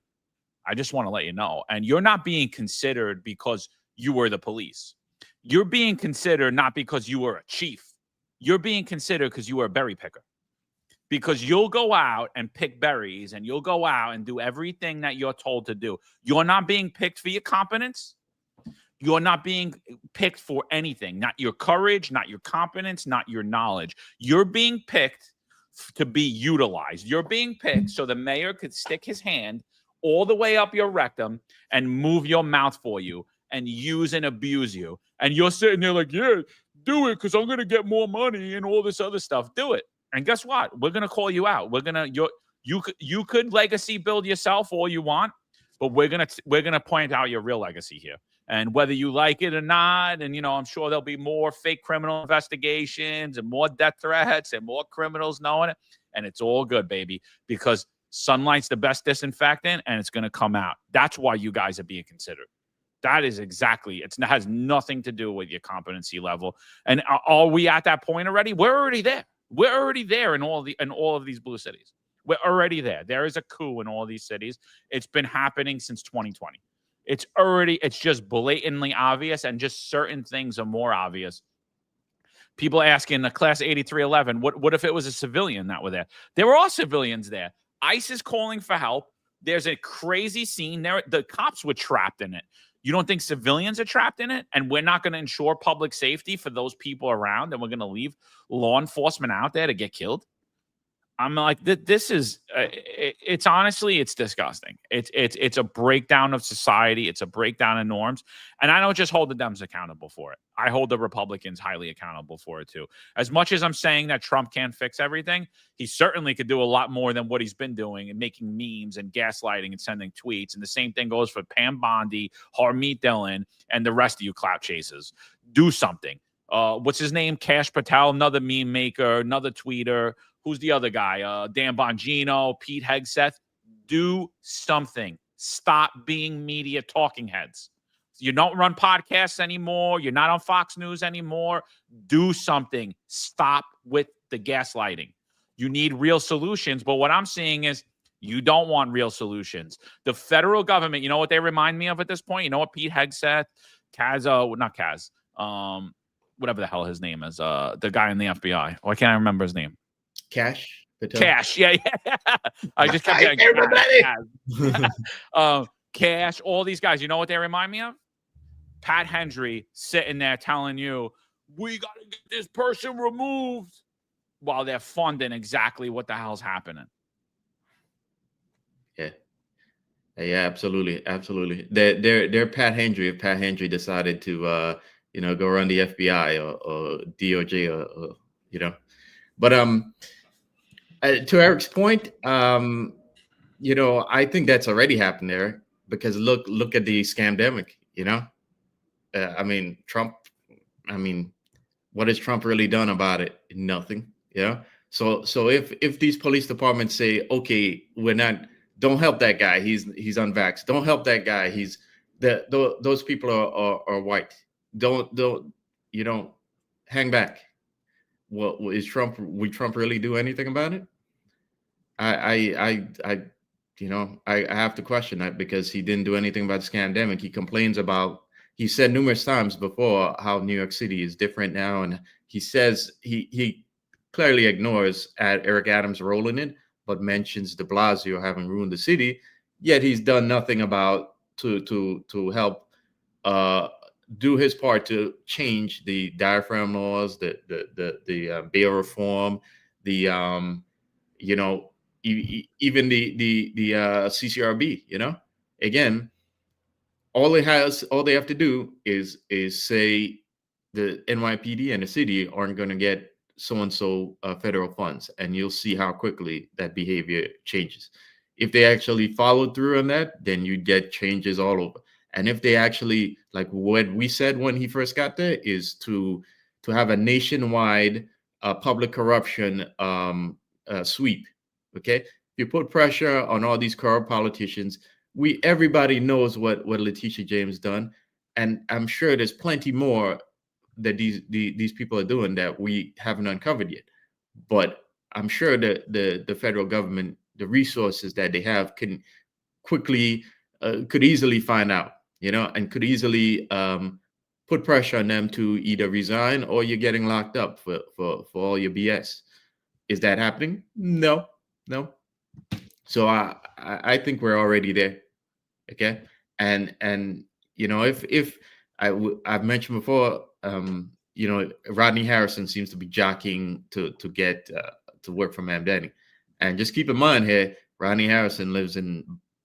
I just want to let you know. And you're not being considered because you were the police. You're being considered not because you were a chief. You're being considered because you were a berry picker. Because you'll go out and pick berries, and you'll go out and do everything that you're told to do. You're not being picked for your competence. You're not being picked for anything. Not your courage, not your competence, not your knowledge. You're being picked to be utilized. You're being picked so the mayor could stick his hand all the way up your rectum and move your mouth for you and use and abuse you. And you're sitting there like, yeah, do it because I'm going to get more money and all this other stuff. Do it. And guess what? We're going to call you out. You could legacy build yourself all you want, but we're going to point out your real legacy here. And whether you like it or not, and, I'm sure there'll be more fake criminal investigations and more death threats and more criminals knowing it. And it's all good, baby, because sunlight's the best disinfectant, and it's going to come out. That's why you guys are being considered. That is exactly. It has nothing to do with your competency level. And are we at that point already? We're already there. We're already there in all of these blue cities. We're already there. There is a coup in all these cities. It's been happening since 2020. It's just blatantly obvious, and just certain things are more obvious. People asking the class 8311, what if it was a civilian that were there? There were all civilians there. ICE is calling for help. There's a crazy scene there. The cops were trapped in it. You don't think civilians are trapped in it? And we're not going to ensure public safety for those people around, and we're going to leave law enforcement out there to get killed? I'm like, this is, it's honestly, it's disgusting. It's a breakdown of society. It's a breakdown of norms. And I don't just hold the Dems accountable for it. I hold the Republicans highly accountable for it too. As much as I'm saying that Trump can't fix everything, he certainly could do a lot more than what he's been doing and making memes and gaslighting and sending tweets. And the same thing goes for Pam Bondi, Harmeet Dillon, and the rest of you clout chasers. Do something. What's his name? Kash Patel, another meme maker, another tweeter. Who's the other guy? Dan Bongino, Pete Hegseth. Do something. Stop being media talking heads. You don't run podcasts anymore. You're not on Fox News anymore. Do something. Stop with the gaslighting. You need real solutions. But what I'm seeing is you don't want real solutions. The federal government, you know what they remind me of at this point? You know what Pete Hegseth, not Kaz, whatever the hell his name is, the guy in the FBI. Why can't I remember his name? Cash. Cash, yeah. I just kept getting Cash. All these guys. You know what they remind me of? Pat Hendry sitting there telling you, we got to get this person removed, while they're funding exactly what the hell's happening. Yeah, absolutely. They're Pat Hendry. If Pat Hendry decided to, go run the FBI or DOJ but to Eric's point, I think that's already happened there. because look at the scamdemic, you know. I mean, Trump. I mean, what has Trump really done about it? Nothing. Yeah. So if these police departments say, okay, don't help that guy. He's unvaxxed. Don't help that guy. Those people are white. Don't hang back. Well, will Trump really do anything about it? I have to question that, because he didn't do anything about the scandemic. He said numerous times before how New York City is different now, and he says he clearly ignores Eric Adams' role in it, but mentions de Blasio having ruined the city. Yet he's done nothing about to help do his part to change the diaphragm laws, the bail reform, even the CCRB. You know, again, all they have to do is say the NYPD and the city aren't going to get so and so federal funds, and you'll see how quickly that behavior changes. If they actually followed through on that, then you get changes all over. And if they actually, like what we said when he first got there, is to have a nationwide public corruption sweep. Okay, if you put pressure on all these corrupt politicians, everybody knows what Letitia James done, and I'm sure there's plenty more that these people are doing that we haven't uncovered yet. But I'm sure that the federal government, the resources that they have, can quickly could easily find out, and could easily put pressure on them to either resign, or you're getting locked up for all your BS. Is that happening? No. So I think we're already there. Okay. And if I've mentioned before, Rodney Harrison seems to be jockeying to get to work for Mamdani. And just keep in mind here, Rodney Harrison lives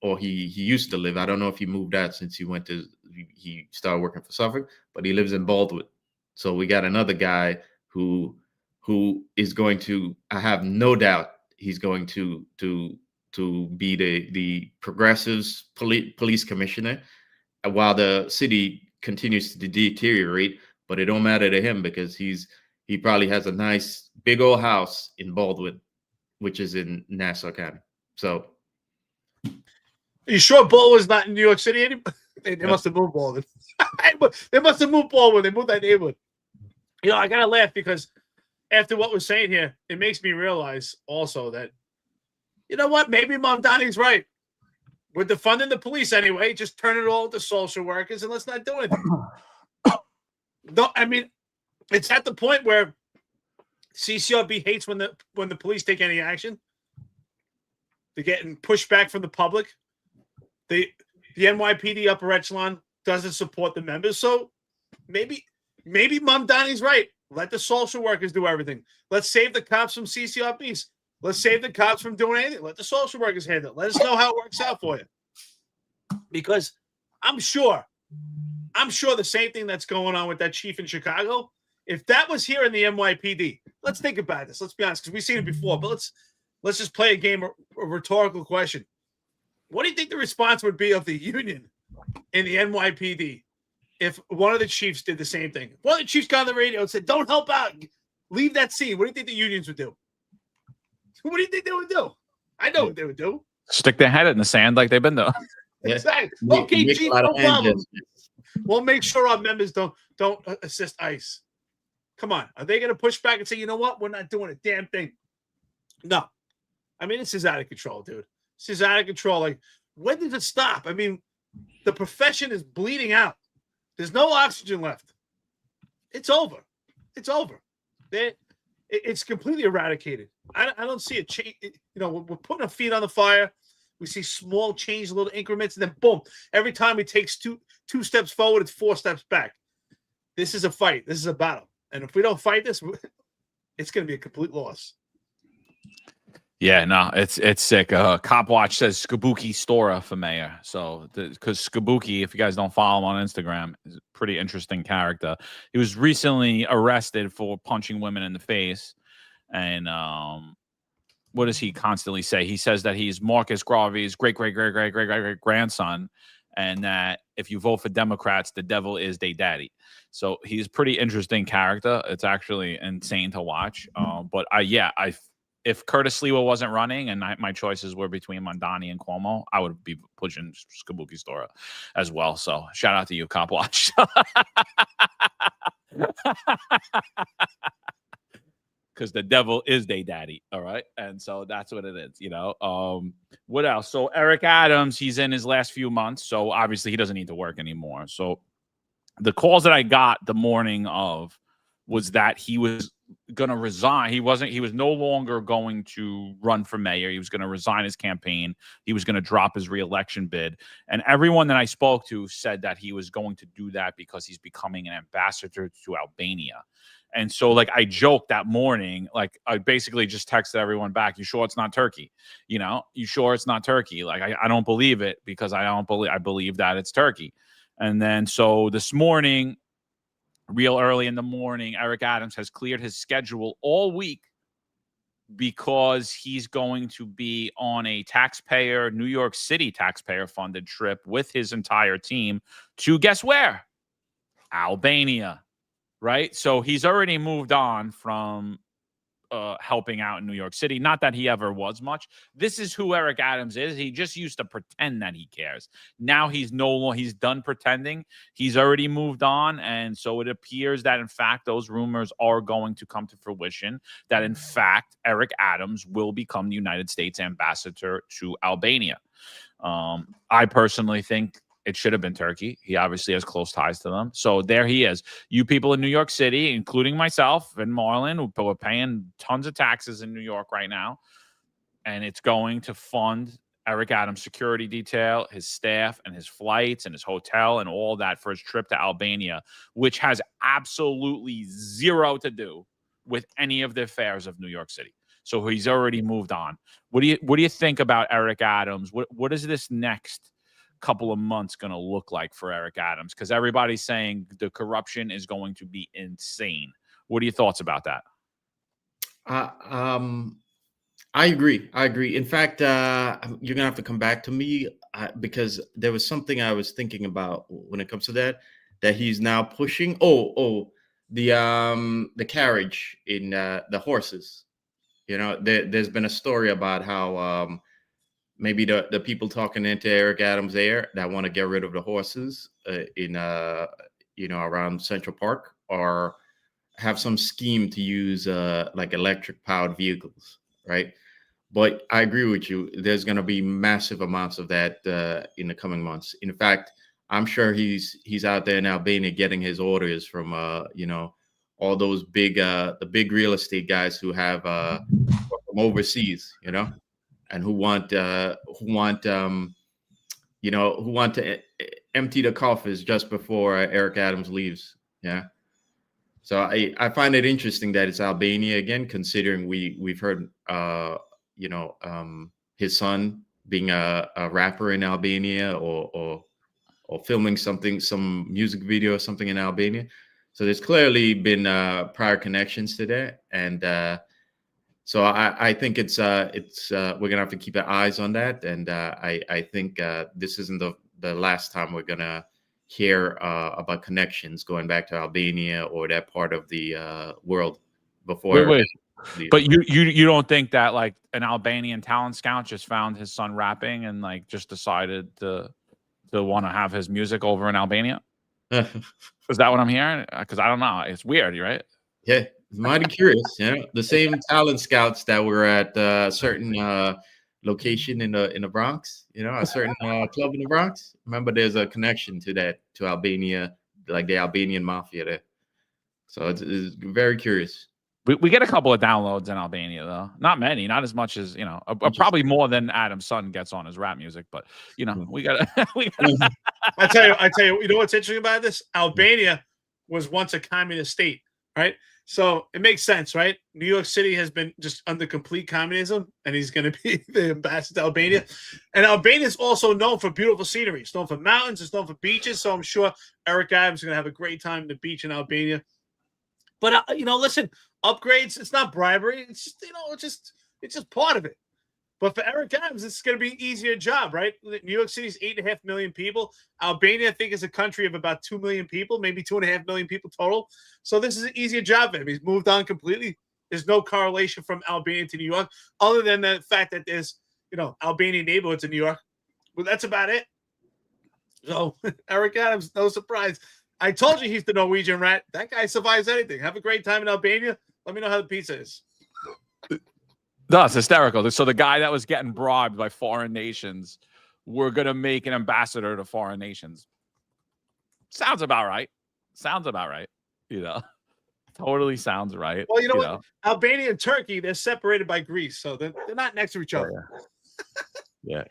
or he used to live, I don't know if he moved out since he started working for Suffolk, but he lives in Baldwin. So we got another guy who is going to, I have no doubt he's going to be the progressives police commissioner, while the city continues to deteriorate. But it don't matter to him, because he probably has a nice big old house in Baldwin, which is in Nassau County. So, are you sure Baldwin's not in New York City anymore? They must have moved Baldwin. They must have moved Baldwin. They moved that neighborhood. I gotta laugh, because after what we're saying here, it makes me realize also that, you know what, maybe Mamdani's right. We're defunding the police anyway. Just turn it all to social workers and let's not do anything. I mean, it's at the point where CCRB hates when the police take any action. They're getting pushback from the public. The NYPD upper echelon doesn't support the members. So maybe Mamdani's right. Let the social workers do everything. Let's save the cops from CCRBs. Let's save the cops from doing anything. Let the social workers handle it. Let us know how it works out for you. Because I'm sure the same thing that's going on with that chief in Chicago, if that was here in the NYPD, let's think about this. Let's be honest, because we've seen it before. But let's just play a game, a rhetorical question. What do you think the response would be of the union in the NYPD if one of the chiefs did the same thing? One of the chiefs got on the radio and said, "Don't help out. Leave that scene." What do you think the unions would do? What do you think they would do? I know what they would do. Stick their head in the sand like they've been doing. Exactly. Okay, chief, no problem. We'll make sure our members don't assist ICE. Come on. Are they going to push back and say, you know what? We're not doing a damn thing. No. I mean, this is out of control, dude. This is out of control. Like, when does it stop? I mean, the profession is bleeding out. There's no oxygen left. It's over. It's over. It's completely eradicated. I don't see it change. We're putting our feet on the fire. We see small change, little increments, and then boom. Every time we take two steps forward, it's 4 steps back. This is a fight. This is a battle. And if we don't fight this, it's going to be a complete loss. Yeah, no, it's sick. Cop Watch says Skabuki Stora for mayor. So, because Skabuki, if you guys don't follow him on Instagram, is a pretty interesting character. He was recently arrested for punching women in the face, and what does he constantly say? He says that he's Marcus Garvey's great grandson, and that if you vote for Democrats, the devil is their daddy. So he's a pretty interesting character. It's actually insane to watch. But if Curtis Sliwa wasn't running and my choices were between Mondani and Cuomo, I would be pushing Kabuki Stora as well. So shout out to you, Cop Watch. Because the devil is their daddy. All right. And so that's what it is, you know. What else? So Eric Adams, he's in his last few months. So obviously he doesn't need to work anymore. So the calls that I got the morning of was that he was going to resign. He was no longer going to run for mayor. He was going to resign his campaign. He was going to drop his reelection bid. And everyone that I spoke to said that he was going to do that because he's becoming an ambassador to Albania. And so, like, I joked that morning, like, I basically just texted everyone back, you sure it's not Turkey? You know, you sure it's not Turkey? Like, I don't believe it because I believe that it's Turkey. And then, so this morning, real early in the morning, Eric Adams has cleared his schedule all week because he's going to be on a New York City taxpayer-funded trip with his entire team to, guess where? Albania. Right. So he's already moved on from helping out in New York City. Not that he ever was much. This is who Eric Adams is. He just used to pretend that he cares. Now he's done pretending. He's already moved on. And so it appears that, in fact, those rumors are going to come to fruition, that, in fact, Eric Adams will become the United States ambassador to Albania. I personally think it should have been Turkey. He obviously has close ties to them. So there he is. You people in New York City, including myself and Marlon, who are paying tons of taxes in New York right now. And it's going to fund Eric Adams' security detail, his staff, and his flights, and his hotel, and all that for his trip to Albania, which has absolutely zero to do with any of the affairs of New York City. So he's already moved on. What do you think about Eric Adams? What is this next couple of months going to look like for Eric Adams? Because everybody's saying the corruption is going to be insane. What are your thoughts about that? I agree. In fact, you're gonna have to come back to me because there was something I was thinking about when it comes to that he's now pushing. The carriage in the horses. You know, there's been a story about how maybe the people talking into Eric Adams there that want to get rid of the horses in around Central Park, or have some scheme to use like electric powered vehicles, right? But I agree with you. There's going to be massive amounts of that in the coming months. In fact, I'm sure he's out there in Albania getting his orders from all those the big real estate guys who have from overseas, and who want to empty the coffers just before Eric Adams leaves. Yeah. So I find it interesting that it's Albania again, considering we've heard his son being a rapper in Albania or filming some music video or something in Albania. So there's clearly been prior connections to that, and so I think it's we're gonna have to keep our eyes on that, and I think this isn't the last time we're gonna hear about connections going back to Albania or that part of the world before. Wait. But you don't think that like an Albanian talent scout just found his son rapping and like just decided to want to have his music over in Albania? Is that what I'm hearing? Because I don't know. It's weird, right? Yeah, mighty curious. The same talent scouts that were at a certain location in the Bronx, a certain club in the Bronx. Remember, there's a connection to Albania, like the Albanian mafia there. So it's very curious. We get a couple of downloads in Albania, though. Not many, not as much as, probably more than Adam's son gets on his rap music. But, we got to. I tell you, you know what's interesting about this? Albania was once a communist state, right? So it makes sense, right? New York City has been just under complete communism, and he's going to be the ambassador to Albania. And Albania is also known for beautiful scenery. It's known for mountains. It's known for beaches. So I'm sure Eric Adams is going to have a great time at the beach in Albania. But, listen, upgrades, it's not bribery. It's just, It's just part of it. But for Eric Adams, it's going to be an easier job, right? New York City's 8.5 million people. Albania, I think, is a country of about 2 million people, maybe 2.5 million people total. So this is an easier job for him. He's moved on completely. There's no correlation from Albania to New York, other than the fact that there's, Albanian neighborhoods in New York. But that's about it. So Eric Adams, no surprise. I told you he's the Norwegian rat. That guy survives anything. Have a great time in Albania. Let me know how the pizza is. No, it's hysterical. So the guy that was getting bribed by foreign nations, we're going to make an ambassador to foreign nations. Sounds about right. Totally sounds right. Well, you know what? Albania and Turkey, they're separated by Greece, so they're not next to each other. Yeah,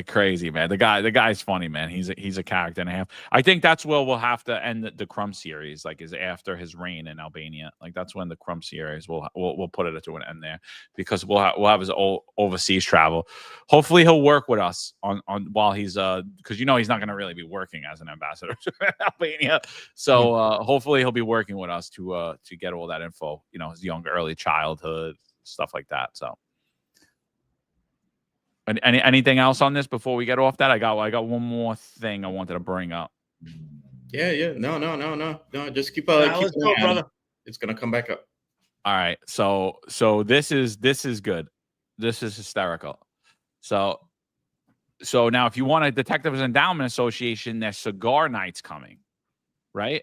crazy, man. The guy's funny, man. He's a character and a half. I think that's where we'll have to end the Crumb series, like is after his reign in Albania. Like that's when the Crumb series we'll put it to an end there, because we'll have his overseas travel. Hopefully he'll work with us on while he's because he's not going to really be working as an ambassador to Albania. So hopefully he'll be working with us to get all that info. His young early childhood stuff like that. So. Anything else on this before we get off that? I got one more thing I wanted to bring up. Yeah. No. Just keep let's go, brother. It's gonna come back up. All right. So this is good. This is hysterical. So now, if you want a Detectives Endowment Association, there's cigar nights coming, right?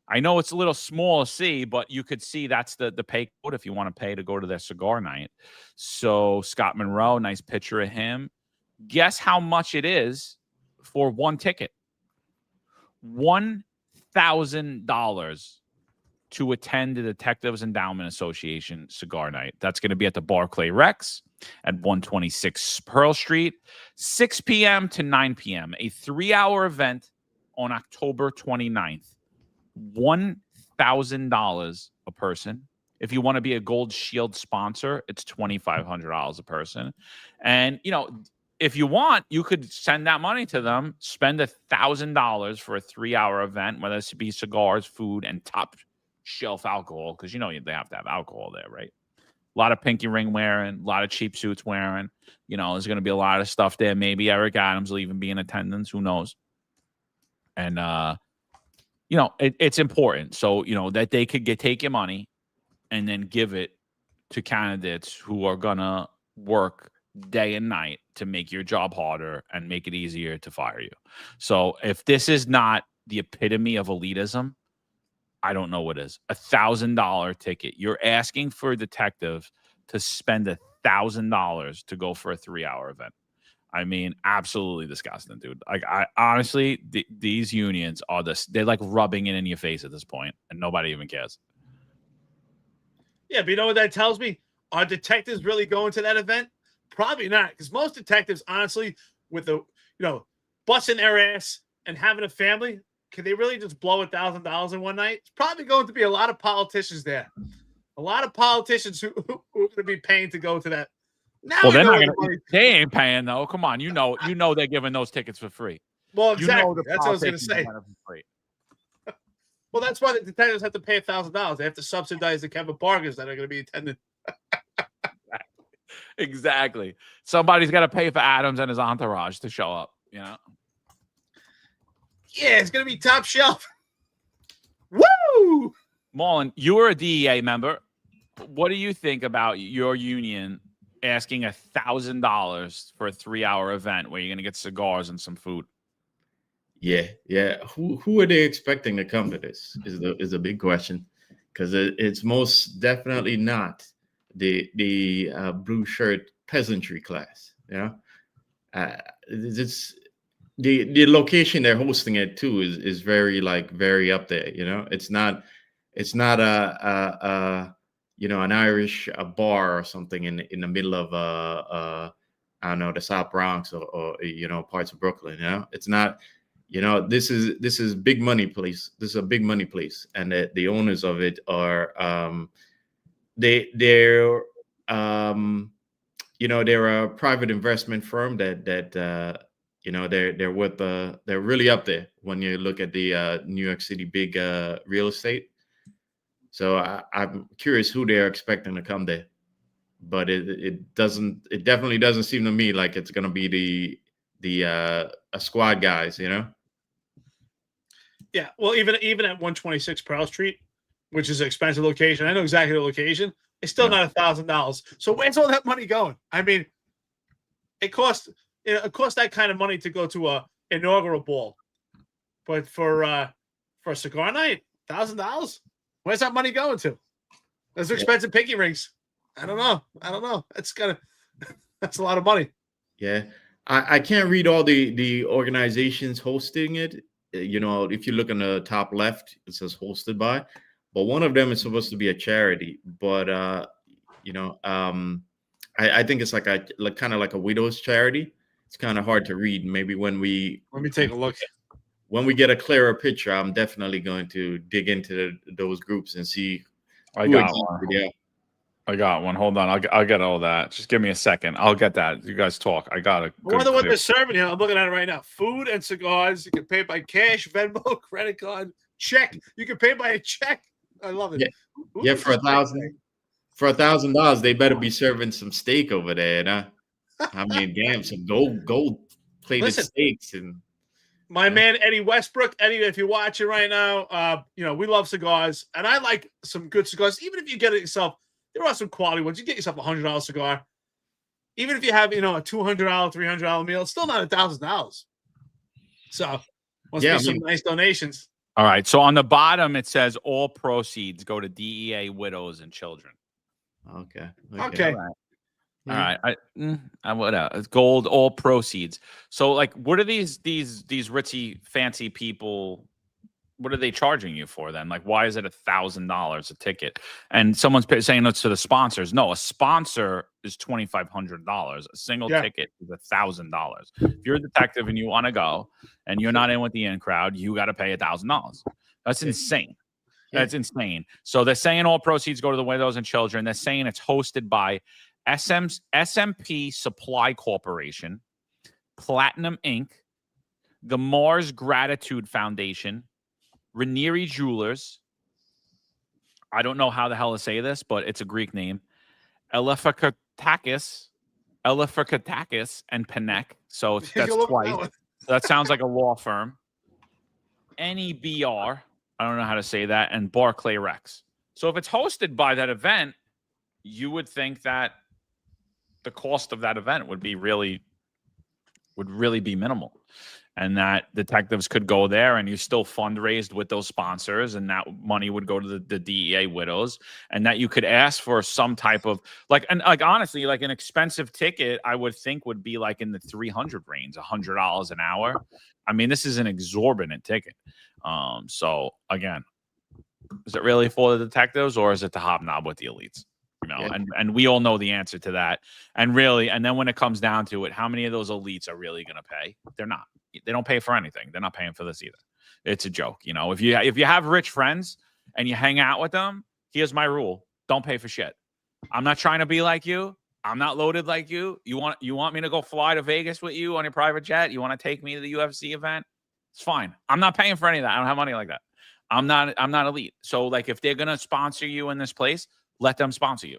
I know it's a little small to see, but you could see that's the pay code if you want to pay to go to their cigar night. So Scott Monroe, nice picture of him. Guess how much it is for one ticket? $1,000 to attend the Detectives Endowment Association cigar night. That's going to be at the Barclay Rex at 126 Pearl Street, 6 p.m. to 9 p.m. A 3-hour event on October 29th. $1,000 a person. If you want to be a Gold Shield sponsor, it's $2,500 a person. And, if you want, you could send that money to them, spend $1,000 for a 3-hour event, whether it be cigars, food, and top shelf alcohol, because, they have to have alcohol there, right? A lot of pinky ring wearing, a lot of cheap suits wearing. There's going to be a lot of stuff there. Maybe Eric Adams will even be in attendance. Who knows? And, it's important. So, that they could take your money and then give it to candidates who are going to work day and night to make your job harder and make it easier to fire you. So if this is not the epitome of elitism, I don't know what is. $1,000 ticket. You're asking for a detective to spend $1,000 to go for a 3-hour event. I mean, absolutely disgusting, dude. Like, I honestly, these unions are they're like rubbing it in your face at this point, and nobody even cares. Yeah, but you know what that tells me? Are detectives really going to that event? Probably not, because most detectives, honestly, with the busting their ass and having a family, can they really just blow $1,000 in one night? It's probably going to be a lot of politicians there. A lot of politicians who are going to be paying to go to that. Now well, they're not gonna, they ain't paying though. Come on, they're giving those tickets for free. Well, exactly. That's what I was going to say. Well, that's why the detectives have to pay $1,000. They have to subsidize the Kevin Parkers that are going to be attending. Exactly. Somebody's got to pay for Adams and his entourage to show up. Yeah, it's going to be top shelf. Woo! Marlon, you were a DEA member. What do you think about your union asking $1,000 for a 3-hour event where you're going to get cigars and some food? Yeah. Who are they expecting to come to this? Is a big question, because it's most definitely not the blue shirt peasantry class. It's the location they're hosting it too is very very up there. It's not an Irish bar or something in the middle of I don't know, the South Bronx or parts of Brooklyn. It's not. This is big money place. This is a big money place, and the owners of it are they're a private investment firm that they're really up there when you look at the New York City big real estate. So I'm curious who they're expecting to come there. but it definitely doesn't seem to me like it's going to be the a squad guys, you know. Yeah, well, even at 126 Pearl Street, which is an expensive location, I know exactly the location. It's still not $1,000. So where's all that money going? I mean, it costs that kind of money to go to a inaugural ball, but for a cigar night, $1,000. Where's that money going to? Those are expensive pinky rings. I don't know. That's a lot of money. Yeah, I can't read all the organizations hosting it. You know, if you look on the top left, it says hosted by, but one of them is supposed to be a charity. But you know, I think it's like kind of like a widow's charity. It's kind of hard to read. Maybe let me take a look. When we get a clearer picture, I'm definitely going to dig into those groups and see. I got one. Hold on. I'll get all that. Just give me a second. I'll get that. You guys talk. I got it. I wonder what they're serving here. I'm looking at it right now. Food and cigars. You can pay by cash, Venmo, credit card, check. You can pay by a check. I love it. Yeah, for $1,000, they better be serving some steak over there. Nah? I mean, damn, some gold plated steaks and. My man Eddie Westbrook. Eddie, if you're watching right now, you know we love cigars, and I like some good cigars. Even if you get it yourself, there are some quality ones. You get yourself $100 cigar. Even if you have, a $200, $300 meal, it's still not $1,000. So, must be some nice donations. All right. So on the bottom it says all proceeds go to DEA widows and children. Okay. All right. What else? It's gold, all proceeds. So, like, what are these ritzy, fancy people? What are they charging you for then? Like, why is it $1,000 a ticket? And someone's saying it's to the sponsors. No, a sponsor is $2,500. A single ticket is $1,000. If you're a detective and you want to go and you're not in with the in crowd, you got to pay $1,000. That's insane. That's insane. So they're saying all proceeds go to the widows and children. They're saying it's hosted by SMP Supply Corporation, Platinum Inc., the Mars Gratitude Foundation, Ranieri Jewelers. I don't know how the hell to say this, but it's a Greek name. Elefakatakis, and Panek. So that's twice. That sounds like a law firm. NEBR. I don't know how to say that. And Barclay Rex. So if it's hosted by that event, you would think that the cost of that event would really be minimal, and that detectives could go there and you still fundraised with those sponsors, and that money would go to the DEA widows, and that you could ask for some type of honestly, like an expensive ticket, I would think would be like in the 300 range, $100 an hour. I mean, this is an exorbitant ticket. So again, is it really for the detectives or is it to hobnob with the elites? And we all know the answer to that. And then when it comes down to it, how many of those elites are really going to pay? They're not. They don't pay for anything. They're not paying for this either. It's a joke. If you have rich friends and you hang out with them, here's my rule: don't pay for shit. I'm not trying to be like you. I'm not loaded like you. You want me to go fly to Vegas with you on your private jet? You want to take me to the UFC event? It's fine. I'm not paying for any of that. I don't have money like that. I'm not elite. So like if they're going to sponsor you in this place, let them sponsor you.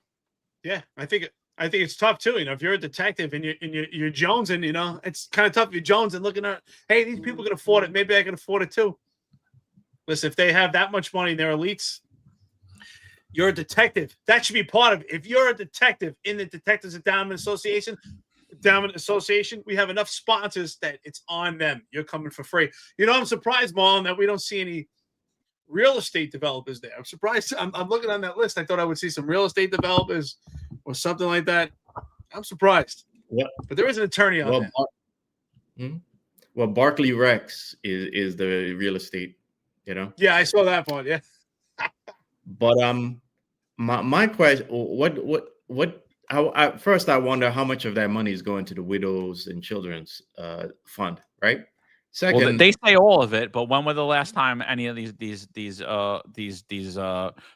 Yeah, I think it's tough too. If you're a detective and you're jonesing, it's kind of tough. You're jonesing, looking at, hey, these people can afford it. Maybe I can afford it too. Listen, if they have that much money and they're elites, you're a detective. That should be part of it. If you're a detective in the Detectives Endowment Association, we have enough sponsors that it's on them. You're coming for free. I'm surprised, Marlon, that we don't see any real estate developers there. I'm surprised. I'm looking on that list. I thought I would see some real estate developers or something like that. I'm surprised. Yeah, but there is an attorney on there. Well, Barclay Rex is the real estate. Yeah, I saw that part. Yeah. But my question: first, I wonder how much of that money is going to the widows and children's fund, right? Second, well, they say all of it, but when was the last time any of these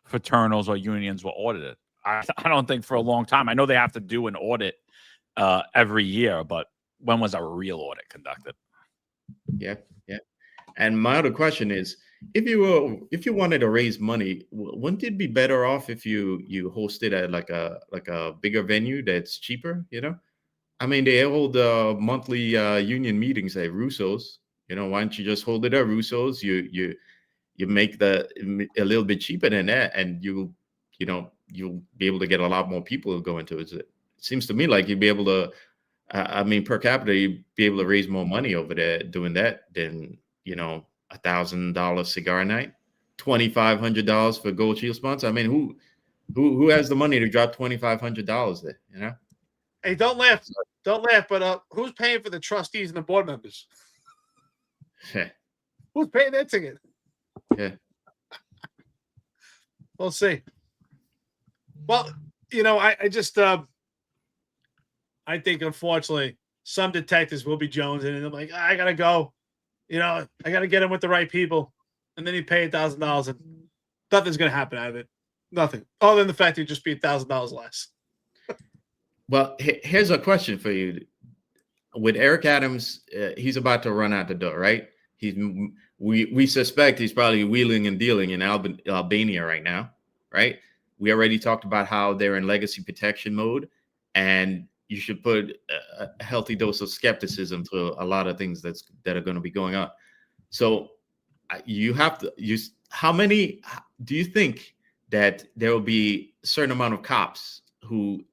fraternals or unions were audited? I don't think for a long time. I know they have to do an audit every year, but when was a real audit conducted? Yeah. And my other question is, if you wanted to raise money, wouldn't it be better off if you hosted at like a bigger venue that's cheaper? I mean, they hold monthly union meetings at Russo's. Why don't you just hold it at Russo's? You make a little bit cheaper than that, and you'll be able to get a lot more people who go into it. It seems to me like you'd be able to. I mean, per capita, you'd be able to raise more money over there doing that than $1,000 cigar night, $2,500 for Gold Shield sponsor. I mean, who has the money to drop $2,500 there? Hey, don't laugh, but who's paying for the trustees and the board members? Who's paying that ticket? Yeah. We'll see. Well, I just I think unfortunately some detectives will be jonesing and I'm like, I gotta go. I gotta get him with the right people. And then he pay $1,000 and nothing's gonna happen out of it. Nothing. Other than the fact he'd just be $1,000 less. Well, here's a question for you. With Eric Adams, he's about to run out the door, right? We suspect he's probably wheeling and dealing in Albania right now, right? We already talked about how they're in legacy protection mode, and you should put a healthy dose of skepticism to a lot of things that are going to be going on. So you have to use, how many do you think that there will be a certain amount of cops who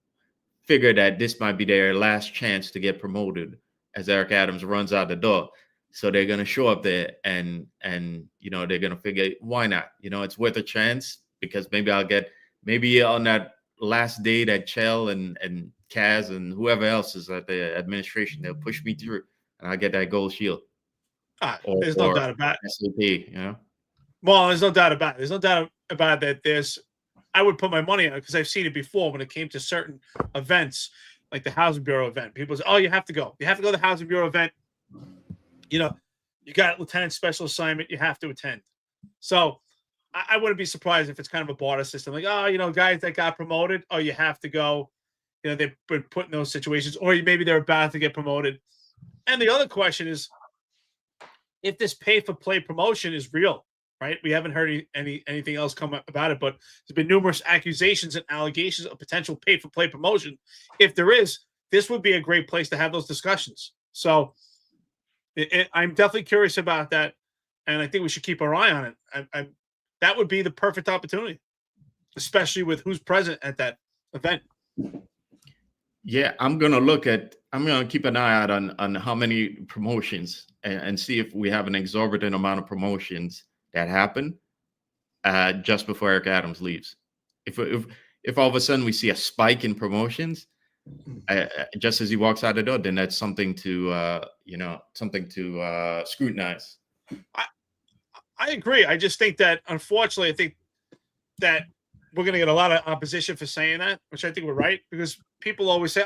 figure that this might be their last chance to get promoted as Eric Adams runs out the door? So they're going to show up there and they're going to figure, why not? It's worth a chance because maybe on that last day that Chell and Kaz and whoever else is at the administration, they'll push me through and I'll get that Gold Shield. There's no doubt about it. SAP, Well, there's no doubt about it. There's no doubt about that. I would put my money on it because I've seen it before when it came to certain events, like the Housing Bureau event. People say, oh, you have to go. You have to go to the Housing Bureau event. You got Lieutenant Special Assignment. You have to attend. So I wouldn't be surprised if it's kind of a barter system. Like, guys that got promoted, you have to go. They've been put in those situations. Or maybe they're about to get promoted. And the other question is, if this pay-for-play promotion is real, right? We haven't heard anything else come up about it, but there's been numerous accusations and allegations of potential pay-for-play promotion. If there is, this would be a great place to have those discussions. So I'm definitely curious about that, and I think we should keep our eye on it. That would be the perfect opportunity, especially with who's present at that event. Yeah, I'm going to keep an eye out on how many promotions and see if we have an exorbitant amount of promotions that happen just before Eric Adams leaves. If all of a sudden we see a spike in promotions just as he walks out the door, then that's something to scrutinize. I agree. I just think that, unfortunately, I think that we're going to get a lot of opposition for saying that, which I think we're right, because people always say,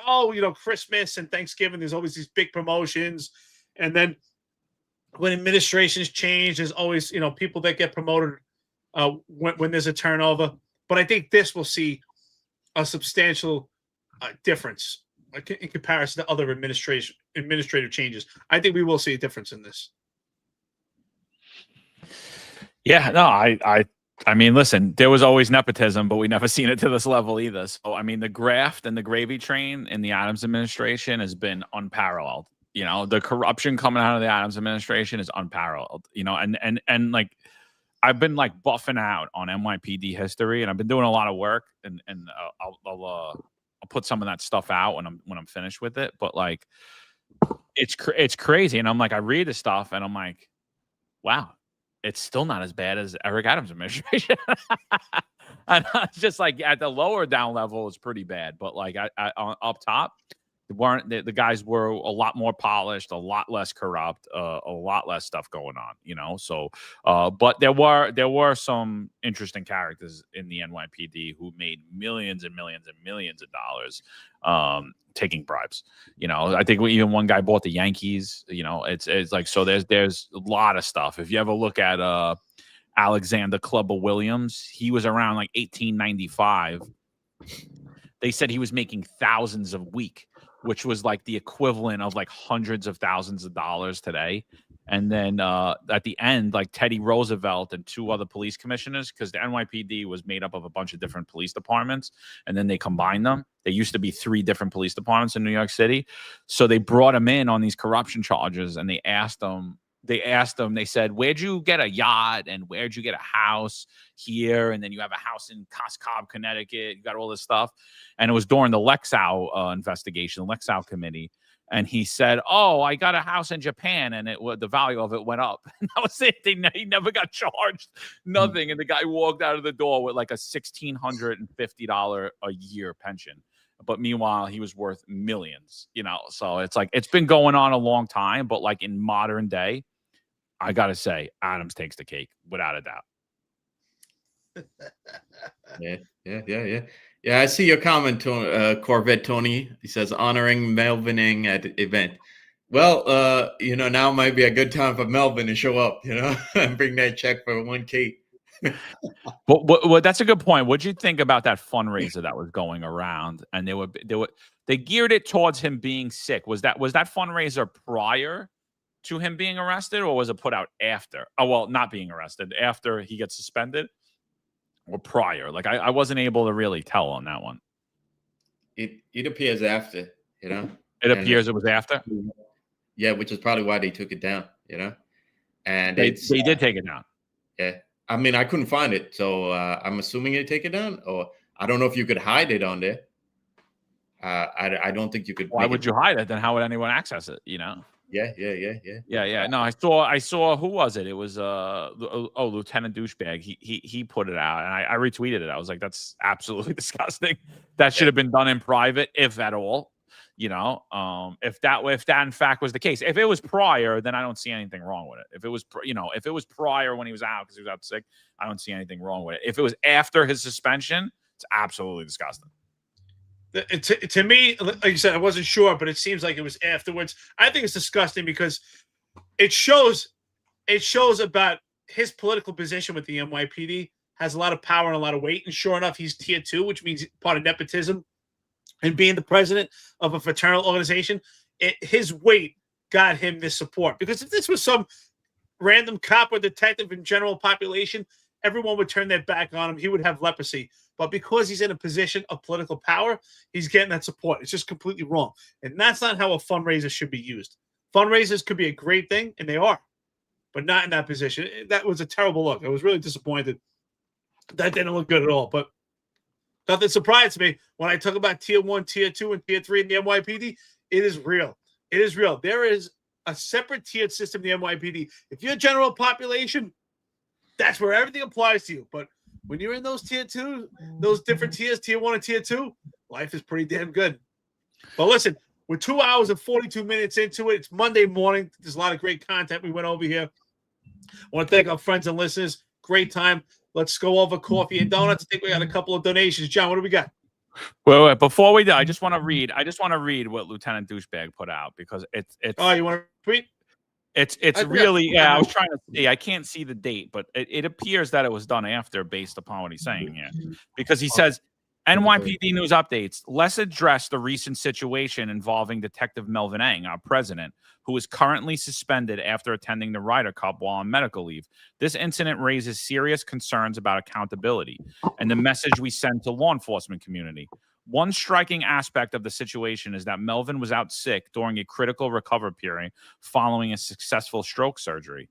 Christmas and Thanksgiving, there's always these big promotions. And then when administrations change, there's always, people that get promoted when there's a turnover. But I think this will see a substantial difference in comparison to other administrative changes. I think we will see a difference in this. Yeah, no, I mean, listen, there was always nepotism, but we never seen it to this level either. So, I mean, the graft and the gravy train in the Adams administration has been unparalleled. The corruption coming out of the Adams administration is unparalleled, and like, I've been like buffing out on NYPD history, and I've been doing a lot of work, and I'll put some of that stuff out when I'm finished with it. But like, it's crazy. And I'm like, I read the stuff and I'm like, wow, it's still not as bad as Eric Adams' administration. And it's just like at the lower down level, it's pretty bad. But like up top, the guys were a lot more polished, a lot less corrupt, a lot less stuff going on, So, but there were some interesting characters in the NYPD who made millions and millions and millions of dollars taking bribes. I think even one guy bought the Yankees. It's like, so there's a lot of stuff. If you ever look at Alexander Clubber Williams, he was around like 1895. They said he was making thousands a week, which was like the equivalent of like hundreds of thousands of dollars today. And then at the end, like Teddy Roosevelt and 2 other police commissioners, because the NYPD was made up of a bunch of different police departments, and then they combined them. There used to be 3 different police departments in New York City. So they brought him in on these corruption charges, and they said, where'd you get a yacht, and where'd you get a house here? And then you have a house in Cobb, Connecticut. You got all this stuff. And it was during the Lexow investigation, the Lexow committee. And he said, "Oh, I got a house in Japan, and the value of it went up." And that was it. He never got charged, nothing. And the guy walked out of the door with like a $1,650 a year pension. But meanwhile, he was worth millions, So it's like, it's been going on a long time. But like in modern day, I got to say, Adams takes the cake without a doubt. Yeah, I see your comment, Corvette Tony. He says, honoring Melvin Ng at event. Well, now might be a good time for Melvin to show up, and bring that check for $1K. But that's a good point. What'd you think about that fundraiser that was going around? And they geared it towards him being sick. Was that fundraiser prior to him being arrested, or was it put out after? Oh, well, not being arrested, after he gets suspended? Or prior? Like I wasn't able to really tell on that one. It appears after, It appears it was after. Yeah, which is probably why they took it down, And they did take it down. Yeah, I mean, I couldn't find it, so I'm assuming they take it down, or I don't know if you could hide it on there. I don't think you could. Why would you hide it? Then how would anyone access it? Yeah. No, I saw. Who was it? It was Lieutenant Douchebag. He put it out, and I retweeted it. I was like, that's absolutely disgusting. That should have been done in private, if at all. If that in fact was the case. If it was prior, then I don't see anything wrong with it. If it was prior when he was out because he was out sick, I don't see anything wrong with it. If it was after his suspension, it's absolutely disgusting. To me, like you said, I wasn't sure, but it seems like it was afterwards. I think it's disgusting because it shows about his political position with the NYPD has a lot of power and a lot of weight. And sure enough, he's tier 2, which means part of nepotism and being the president of a fraternal organization. His weight got him this support, because if this was some random cop or detective in general population, everyone would turn their back on him. He would have leprosy. But because he's in a position of political power, he's getting that support. It's just completely wrong. And that's not how a fundraiser should be used. Fundraisers could be a great thing, and they are, but not in that position. That was a terrible look. I was really disappointed. That didn't look good at all. But nothing surprised me when I talk about tier 1, tier 2, and tier 3 in the NYPD. It is real. It is real. There is a separate tiered system in the NYPD. If you're general population, that's where everything applies to you. But when you're in those tier 2, those different tiers, tier 1 and tier 2, life is pretty damn good. But listen, we're 2 hours and 42 minutes into it. It's Monday morning. There's a lot of great content we went over here. I want to thank our friends and listeners. Great time. Let's go over coffee and donuts. I think we got a couple of donations. John, what do we got? Wait. Before we do, I just want to read what Lieutenant Douchebag put out, because it's. Oh, you want to tweet? It's really, yeah, I was trying to see. I can't see the date, but it appears that it was done after, based upon what he's saying here. Because he says, NYPD news updates. Let's address the recent situation involving Detective Melvin Ng, our president, who is currently suspended after attending the Ryder Cup while on medical leave. This incident raises serious concerns about accountability and the message we send to law enforcement community. One striking aspect of the situation is that Melvin was out sick during a critical recovery period following a successful stroke surgery.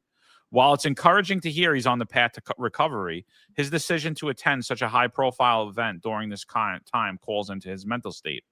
While it's encouraging to hear he's on the path to recovery, his decision to attend such a high-profile event during this time calls into his mental state.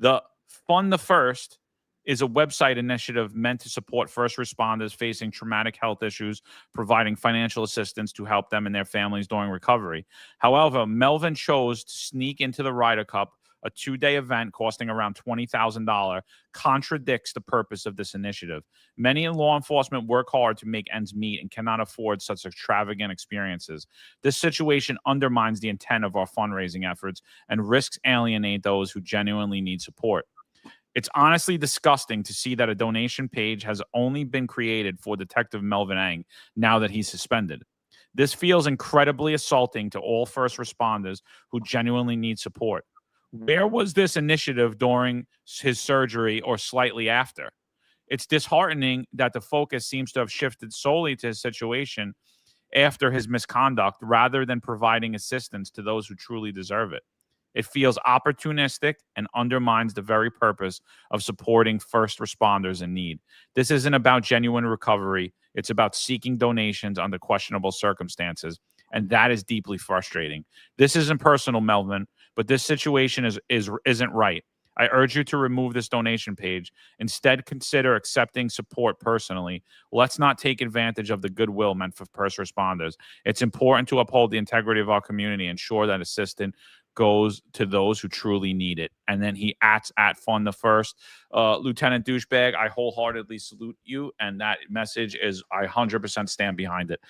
The Fund the First is a website initiative meant to support first responders facing traumatic health issues, providing financial assistance to help them and their families during recovery. However, Melvin chose to sneak into the Ryder Cup, a 2-day event costing around $20,000, contradicts the purpose of this initiative. Many in law enforcement work hard to make ends meet and cannot afford such extravagant experiences. This situation undermines the intent of our fundraising efforts and risks alienate those who genuinely need support. It's honestly disgusting to see that a donation page has only been created for Detective Melvin Ng now that he's suspended. This feels incredibly assaulting to all first responders who genuinely need support. Where was this initiative during his surgery or slightly after? It's disheartening that the focus seems to have shifted solely to his situation after his misconduct rather than providing assistance to those who truly deserve it. It feels opportunistic and undermines the very purpose of supporting first responders in need. This isn't about genuine recovery. It's about seeking donations under questionable circumstances, and that is deeply frustrating. This isn't personal, Melvin, but this situation isn't right. I urge you to remove this donation page. Instead, consider accepting support personally. Let's not take advantage of the goodwill meant for first responders. It's important to uphold the integrity of our community and ensure that assistance goes to those who truly need it. And then he at Fund the First. Lieutenant Douchebag, I wholeheartedly salute you. And that message is, I 100% stand behind it.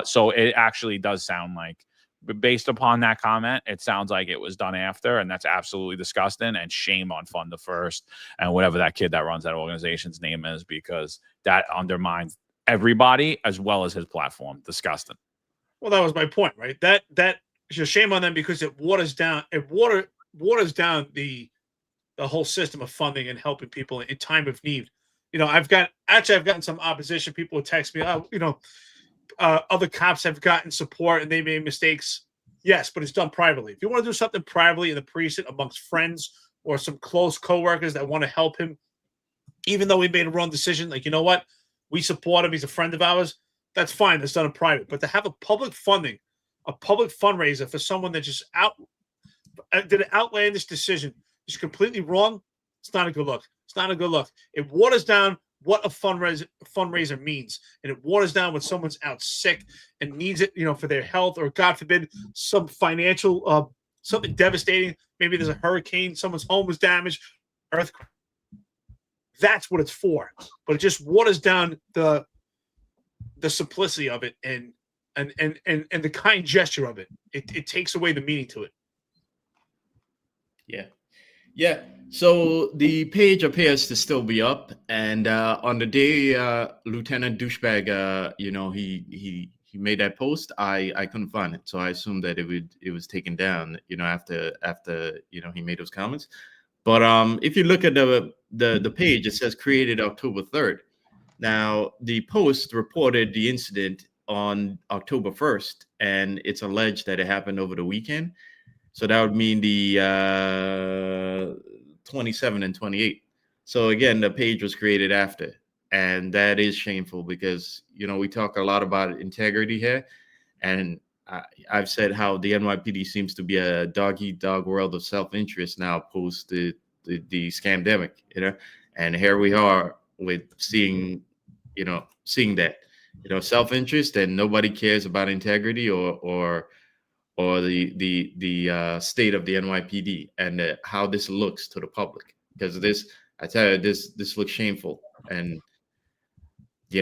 So it actually does sound like, based upon that comment, it sounds like it was done after, and that's absolutely disgusting, and shame on Fund the First and whatever that kid that runs that organization's name is, because that undermines everybody as well as his platform. Disgusting. Well, that was my point, right? That just shame on them, because it waters down the whole system of funding and helping people in time of need. You know, I've gotten some opposition. People would text me, other cops have gotten support and they made mistakes. Yes, but it's done privately. If you want to do something privately in the precinct amongst friends or some close coworkers that want to help him, even though he made a wrong decision, like, you know what, we support him, he's a friend of ours, that's fine. That's done in private. But to have a public fundraiser for someone that just did an outlandish decision, is completely wrong, it's not a good look. It's not a good look. It waters down what a fundraiser means, and it waters down when someone's out sick and needs it, for their health, or God forbid, some financial something devastating. Maybe there's a hurricane, someone's home was damaged, earthquake. That's what it's for. But it just waters down the simplicity of it and the kind gesture of it. It takes away the meaning to it. Yeah. So the page appears to still be up, and on the day Lieutenant Douchebag, he made that post, I couldn't find it, so I assumed that it was taken down, after he made those comments. But if you look at the page, it says created October 3rd. Now the post reported the incident on October 1st, and it's alleged that it happened over the weekend. So that would mean the 27 and 28. So again, the page was created after, and that is shameful, because we talk a lot about integrity here, and I've said how the NYPD seems to be a dog-eat-dog world of self-interest now post the scamdemic, and here we are with seeing that self-interest, and nobody cares about integrity or the state of the NYPD and how this looks to the public. Because I tell you, this looks shameful. And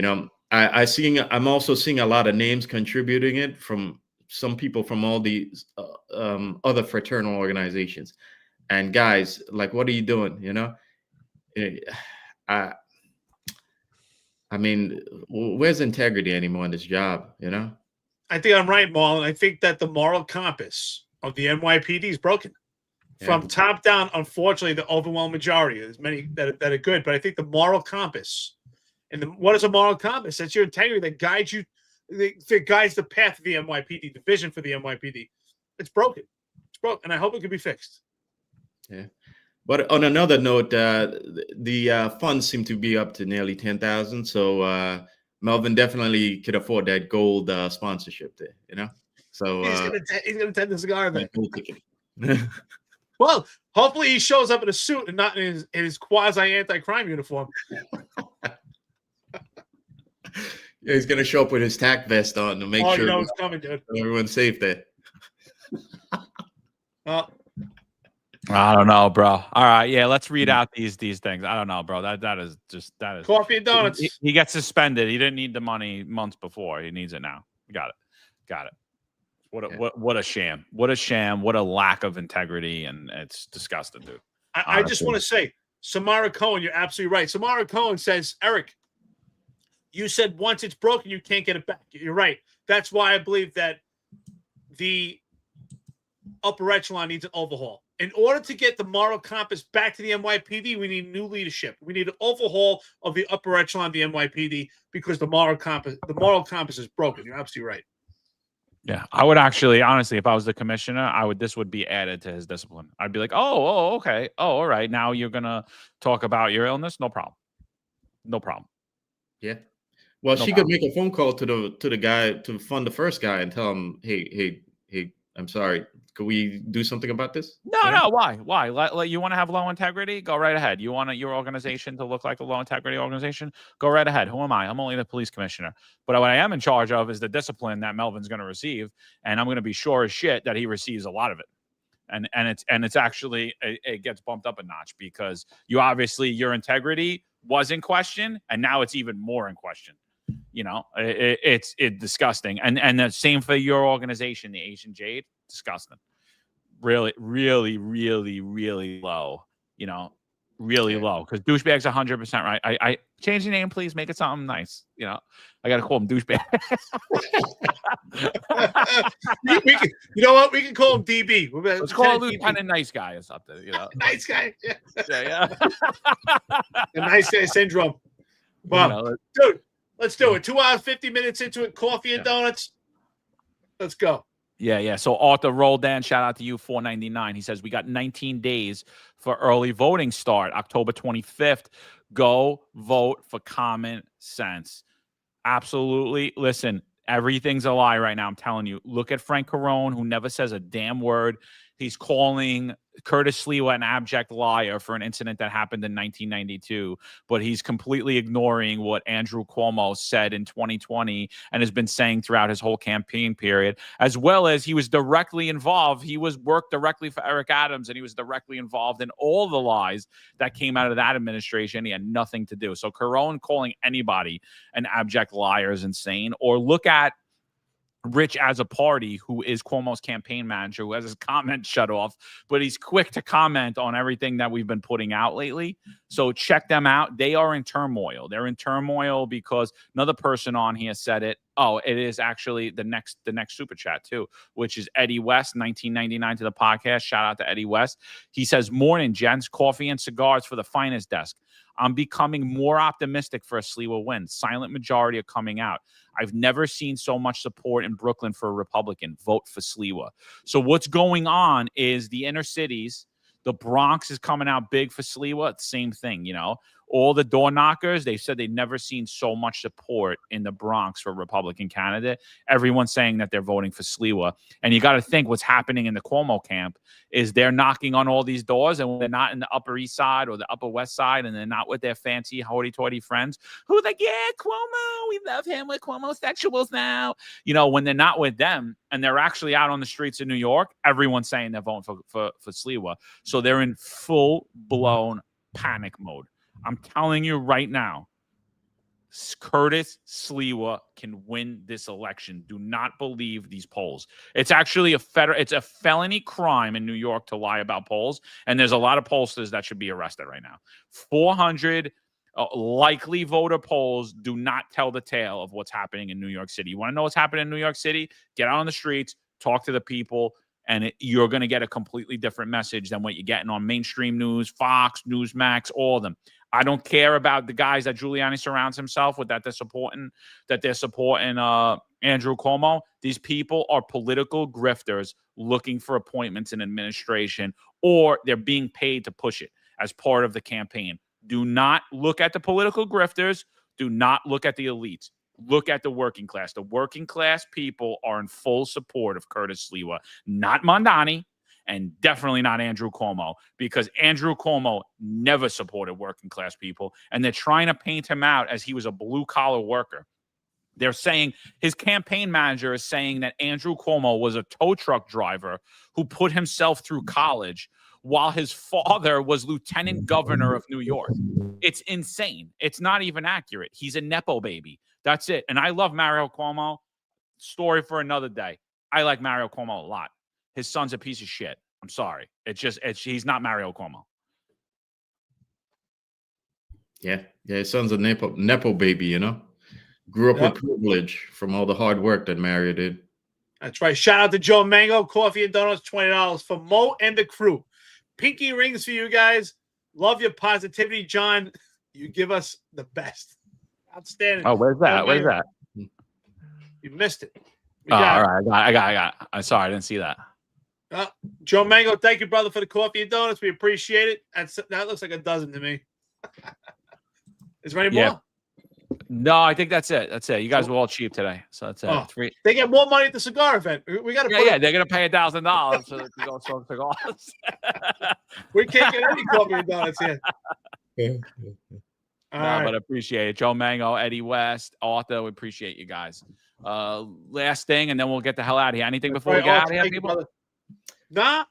I'm also seeing a lot of names contributing it from some people from all these other fraternal organizations. And guys, like, what are you doing? I mean, where's integrity anymore in this job? I think I'm right, Marlon. I think that the moral compass of the NYPD is broken. Yeah. From top down. Unfortunately, the overwhelming majority, there's many that are good, but I think the moral compass, what is a moral compass? That's your integrity that guides you, that guides the path of the NYPD, the vision for the NYPD. It's broken. It's broken, and I hope it can be fixed. Yeah. But on another note, the funds seem to be up to nearly 10,000. So Melvin definitely could afford that gold sponsorship there, So he's gonna tend the cigar event. Gold ticket. Well, hopefully he shows up in a suit and not in his quasi anti-crime uniform. Yeah, he's gonna show up with his tack vest on to make sure it's coming, dude. Everyone's safe there. Well, I don't know, bro. All right, yeah, let's read out these things. I don't know, bro. That is coffee and donuts. He gets suspended. He didn't need the money months before. He needs it now. Got it. What a sham. What a sham. What a lack of integrity, and it's disgusting, dude. I just want to say, Samara Cohen, you're absolutely right. Samara Cohen says, Eric, you said once it's broken, you can't get it back. You're right. That's why I believe that the upper echelon needs an overhaul. In order to get the moral compass back to the NYPD, we need new leadership. We need an overhaul of the upper echelon of the NYPD because the moral compass is broken. You're absolutely right. Yeah, I would actually, honestly, if I was the commissioner, this would be added to his discipline. I'd be like, okay. Oh, all right. Now you're going to talk about your illness. No problem. No problem. Yeah. Well, No she problem. could make a phone call to the guy to fund the first guy and tell him, hey, I'm sorry. Could we do something about this? No. Why? You want to have low integrity? Go right ahead. You want your organization to look like a low integrity organization? Go right ahead. Who am I? I'm only the police commissioner. But what I am in charge of is the discipline that Melvin's going to receive, and I'm going to be sure as shit that he receives a lot of it. And it's actually it gets bumped up a notch because your integrity was in question, and now it's even more in question. It's disgusting. And the same for your organization, the Asian Jade. Disgusting. Really, really, really, really low. Really low. Because douchebag's 100% right. I change the name, please. Make it something nice. I got to call him douchebag. You know what? We can call him DB. Let's call him Lieutenant Nice Guy or something. Nice guy. Yeah. The nice guy syndrome. Well, dude, let's do it. 2 hours, 50 minutes into it. Coffee and donuts. Let's go. Yeah. So Arthur Roldan, shout out to you, $4.99. He says we got 19 days for early voting start, October 25th. Go vote for common sense. Absolutely. Listen, everything's a lie right now. I'm telling you. Look at Frank Carone, who never says a damn word. He's calling Curtis Sliwa an abject liar for an incident that happened in 1992, but he's completely ignoring what Andrew Cuomo said in 2020 and has been saying throughout his whole campaign period, as well as he was directly involved. He worked directly for Eric Adams, and he was directly involved in all the lies that came out of that administration. He had nothing to do. So Carone calling anybody an abject liar is insane. Or look at Rich as a party, who is Cuomo's campaign manager, who has his comments shut off, but he's quick to comment on everything that we've been putting out lately. So check them out. They are in turmoil. They're in turmoil because another person on here said it. Oh, it is actually the next super chat too, which is Eddie West, 1999 to the podcast. Shout out to Eddie West. He says, "Morning, gents. Coffee and cigars for the finest desk. I'm becoming more optimistic for a Sliwa win. Silent majority are coming out. I've never seen so much support in Brooklyn for a Republican. Vote for Sliwa." So what's going on is the inner cities, the Bronx is coming out big for Sliwa. Same thing, all the door knockers, they said they've never seen so much support in the Bronx for a Republican candidate. Everyone's saying that they're voting for Sliwa. And you got to think what's happening in the Cuomo camp is they're knocking on all these doors, and when they're not in the Upper East Side or the Upper West Side, and they're not with their fancy hoity-toity friends who are like, yeah, Cuomo, we love him, we're Cuomo-sexuals now. When they're not with them and they're actually out on the streets of New York, everyone's saying they're voting for Sliwa. So they're in full-blown panic mode. I'm telling you right now, Curtis Sliwa can win this election. Do not believe these polls. It's actually it's a felony crime in New York to lie about polls, and there's a lot of pollsters that should be arrested right now. 400 likely voter polls do not tell the tale of what's happening in New York City. You want to know what's happening in New York City? Get out on the streets, talk to the people, and you're going to get a completely different message than what you're getting on mainstream news, Fox, Newsmax, all of them. I don't care about the guys that Giuliani surrounds himself with, that they're supporting Andrew Cuomo. These people are political grifters looking for appointments in administration, or they're being paid to push it as part of the campaign. Do not look at the political grifters. Do not look at the elites. Look at the working class. The working class people are in full support of Curtis Sliwa, not Mondani, and definitely not Andrew Cuomo, because Andrew Cuomo never supported working class people, and they're trying to paint him out as he was a blue-collar worker. They're saying his campaign manager is saying that Andrew Cuomo was a tow truck driver who put himself through college while his father was lieutenant governor of New York. It's insane. It's not even accurate. He's a Nepo baby. That's it. And I love Mario Cuomo. Story for another day. I like Mario Cuomo a lot. His son's a piece of shit. I'm sorry. He's not Mario Cuomo. Yeah. His son's a Nepo baby, Grew up with privilege from all the hard work that Mario did. That's right. Shout out to Joe Mango, Coffee and Donuts, $20 for Mo and the crew. Pinky rings for you guys. Love your positivity, John. You give us the best. Outstanding. Oh, where's that? Where's that? You missed it. Oh, all right. I got it. I'm sorry. I didn't see that. Joe Mango, thank you, brother, for the coffee and donuts. We appreciate it. That looks like a dozen to me. Is there any more? No, I think that's it. That's it. You guys were all cheap today, so that's it. Oh, they get more money at the cigar event. We got to. Yeah, they're gonna pay $1,000 so they can go smoke cigars. We can't get any coffee and donuts here. But I appreciate it. Joe Mango, Eddie West, Arthur. We appreciate you guys. Last thing, and then we'll get the hell out of here. Anything before we get out of here, people? Nah,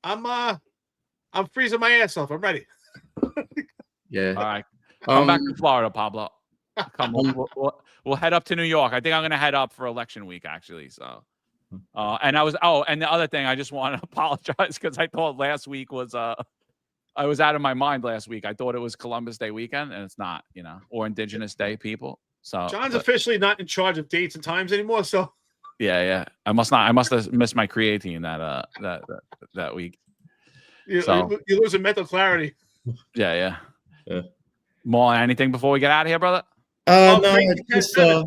I'm freezing my ass off. I'm ready. Yeah. All right. Come back to Florida, Pablo. Come on. We'll head up to New York. I think I'm gonna head up for election week, actually. So, and the other thing, I just want to apologize because I thought last week was I was out of my mind last week. I thought it was Columbus Day weekend, and it's not, or Indigenous Day people. So John's officially not in charge of dates and times anymore. So yeah. I must have missed my creatine that week. You're losing mental clarity. Yeah. More anything before we get out of here, brother? No, just yeah.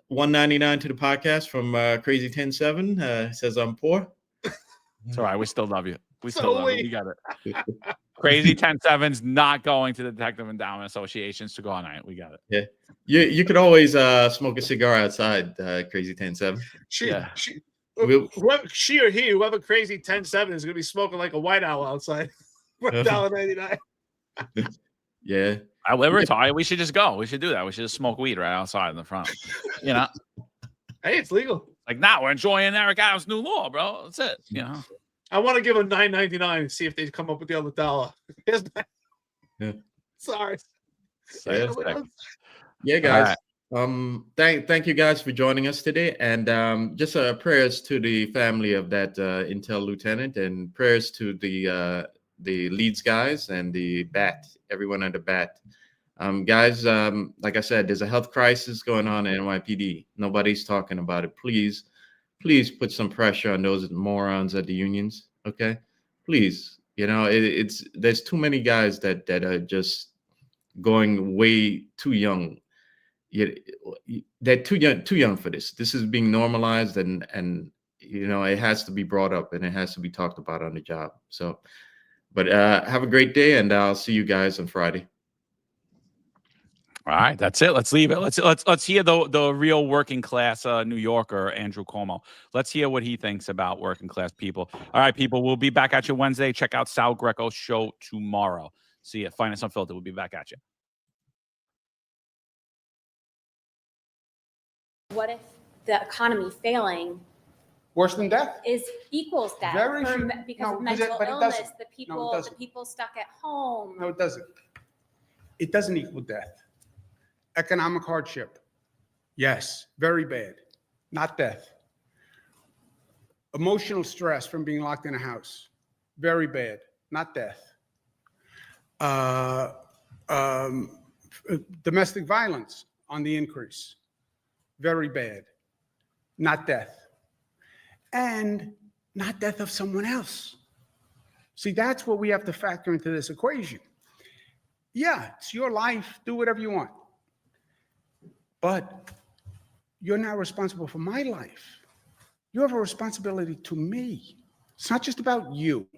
199 to the podcast from Crazy 107 says I'm poor. It's all right. We still love you. We still love you. We got it. Crazy 107's not going to the Detective Endowment Association's cigar night. We got it. Yeah. You could always smoke a cigar outside Crazy 107. She or he, whoever Crazy 107 is going to be smoking like a White Owl outside. $1.99. Yeah. We're retired. We should just go. We should do that. We should just smoke weed right outside in the front. Hey, it's legal. Like, we're enjoying Eric Adams' new law, bro. That's it. I want to give them $9.99 and see if they come up with the other dollar. Sorry. Yeah, guys. Right. Thank you guys for joining us today, and just prayers to the family of that intel lieutenant, and prayers to the Leeds guys and the BAT, everyone under BAT. Guys, like I said, there's a health crisis going on in NYPD. Nobody's talking about it. Please put some pressure on those morons at the unions. Okay, please. There's too many guys that are just going way too young. They're too young for this. This is being normalized, and it has to be brought up and it has to be talked about on the job. So, but have a great day, and I'll see you guys on Friday. All right, that's it. Let's leave it. Let's hear the real working class New Yorker, Andrew Cuomo. Let's hear what he thinks about working class people. All right, people, we'll be back at you Wednesday. Check out Sal Greco's show tomorrow. See you. Find us Unfiltered. We'll be back at you. What if the economy failing worse than death equals death because of mental illness? The people stuck at home. No, it doesn't. It doesn't equal death. Economic hardship, yes, very bad, not death. Emotional stress from being locked in a house, very bad, not death. Domestic violence on the increase, very bad, not death. And not death of someone else. See, that's what we have to factor into this equation. Yeah, it's your life, do whatever you want. But you're not responsible for my life. You have a responsibility to me. It's not just about you.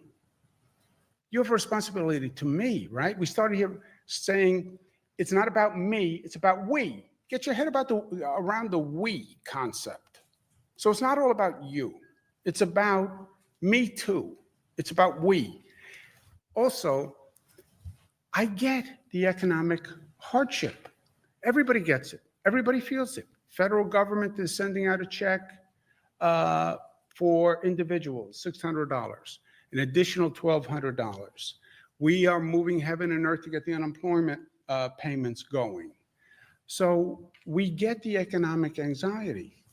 You have a responsibility to me, right? We started here saying it's not about me, it's about we. Get your head around the we concept. So it's not all about you. It's about me too. It's about we. Also, I get the economic hardship. Everybody gets it. Everybody feels it. Federal government is sending out a check for individuals, $600, an additional $1,200. We are moving heaven and earth to get the unemployment payments going. So we get the economic anxiety.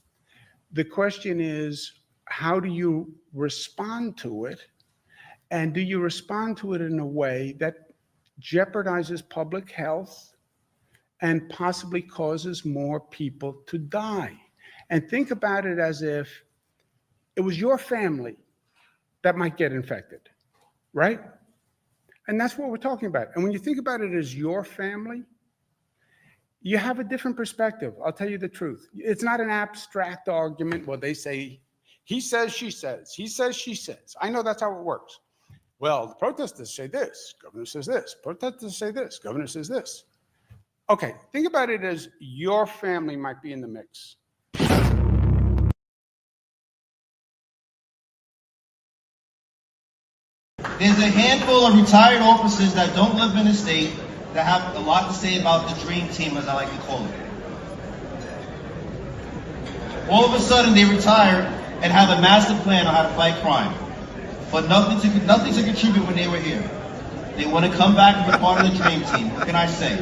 The question is, how do you respond to it? And do you respond to it in a way that jeopardizes public health and possibly causes more people to die? And think about it as if it was your family that might get infected, right? And that's what we're talking about. And when you think about it as your family, you have a different perspective. I'll tell you the truth. It's not an abstract argument where they say, he says, she says, he says, she says. I know that's how it works. Well, the protesters say this, governor says this, protesters say this, governor says this. Okay, think about it as your family might be in the mix. There's a handful of retired officers that don't live in the state that have a lot to say about the dream team, as I like to call it. All of a sudden, they retire and have a master plan on how to fight crime, but nothing to contribute when they were here. They want to come back and be part of the dream team. What can I say?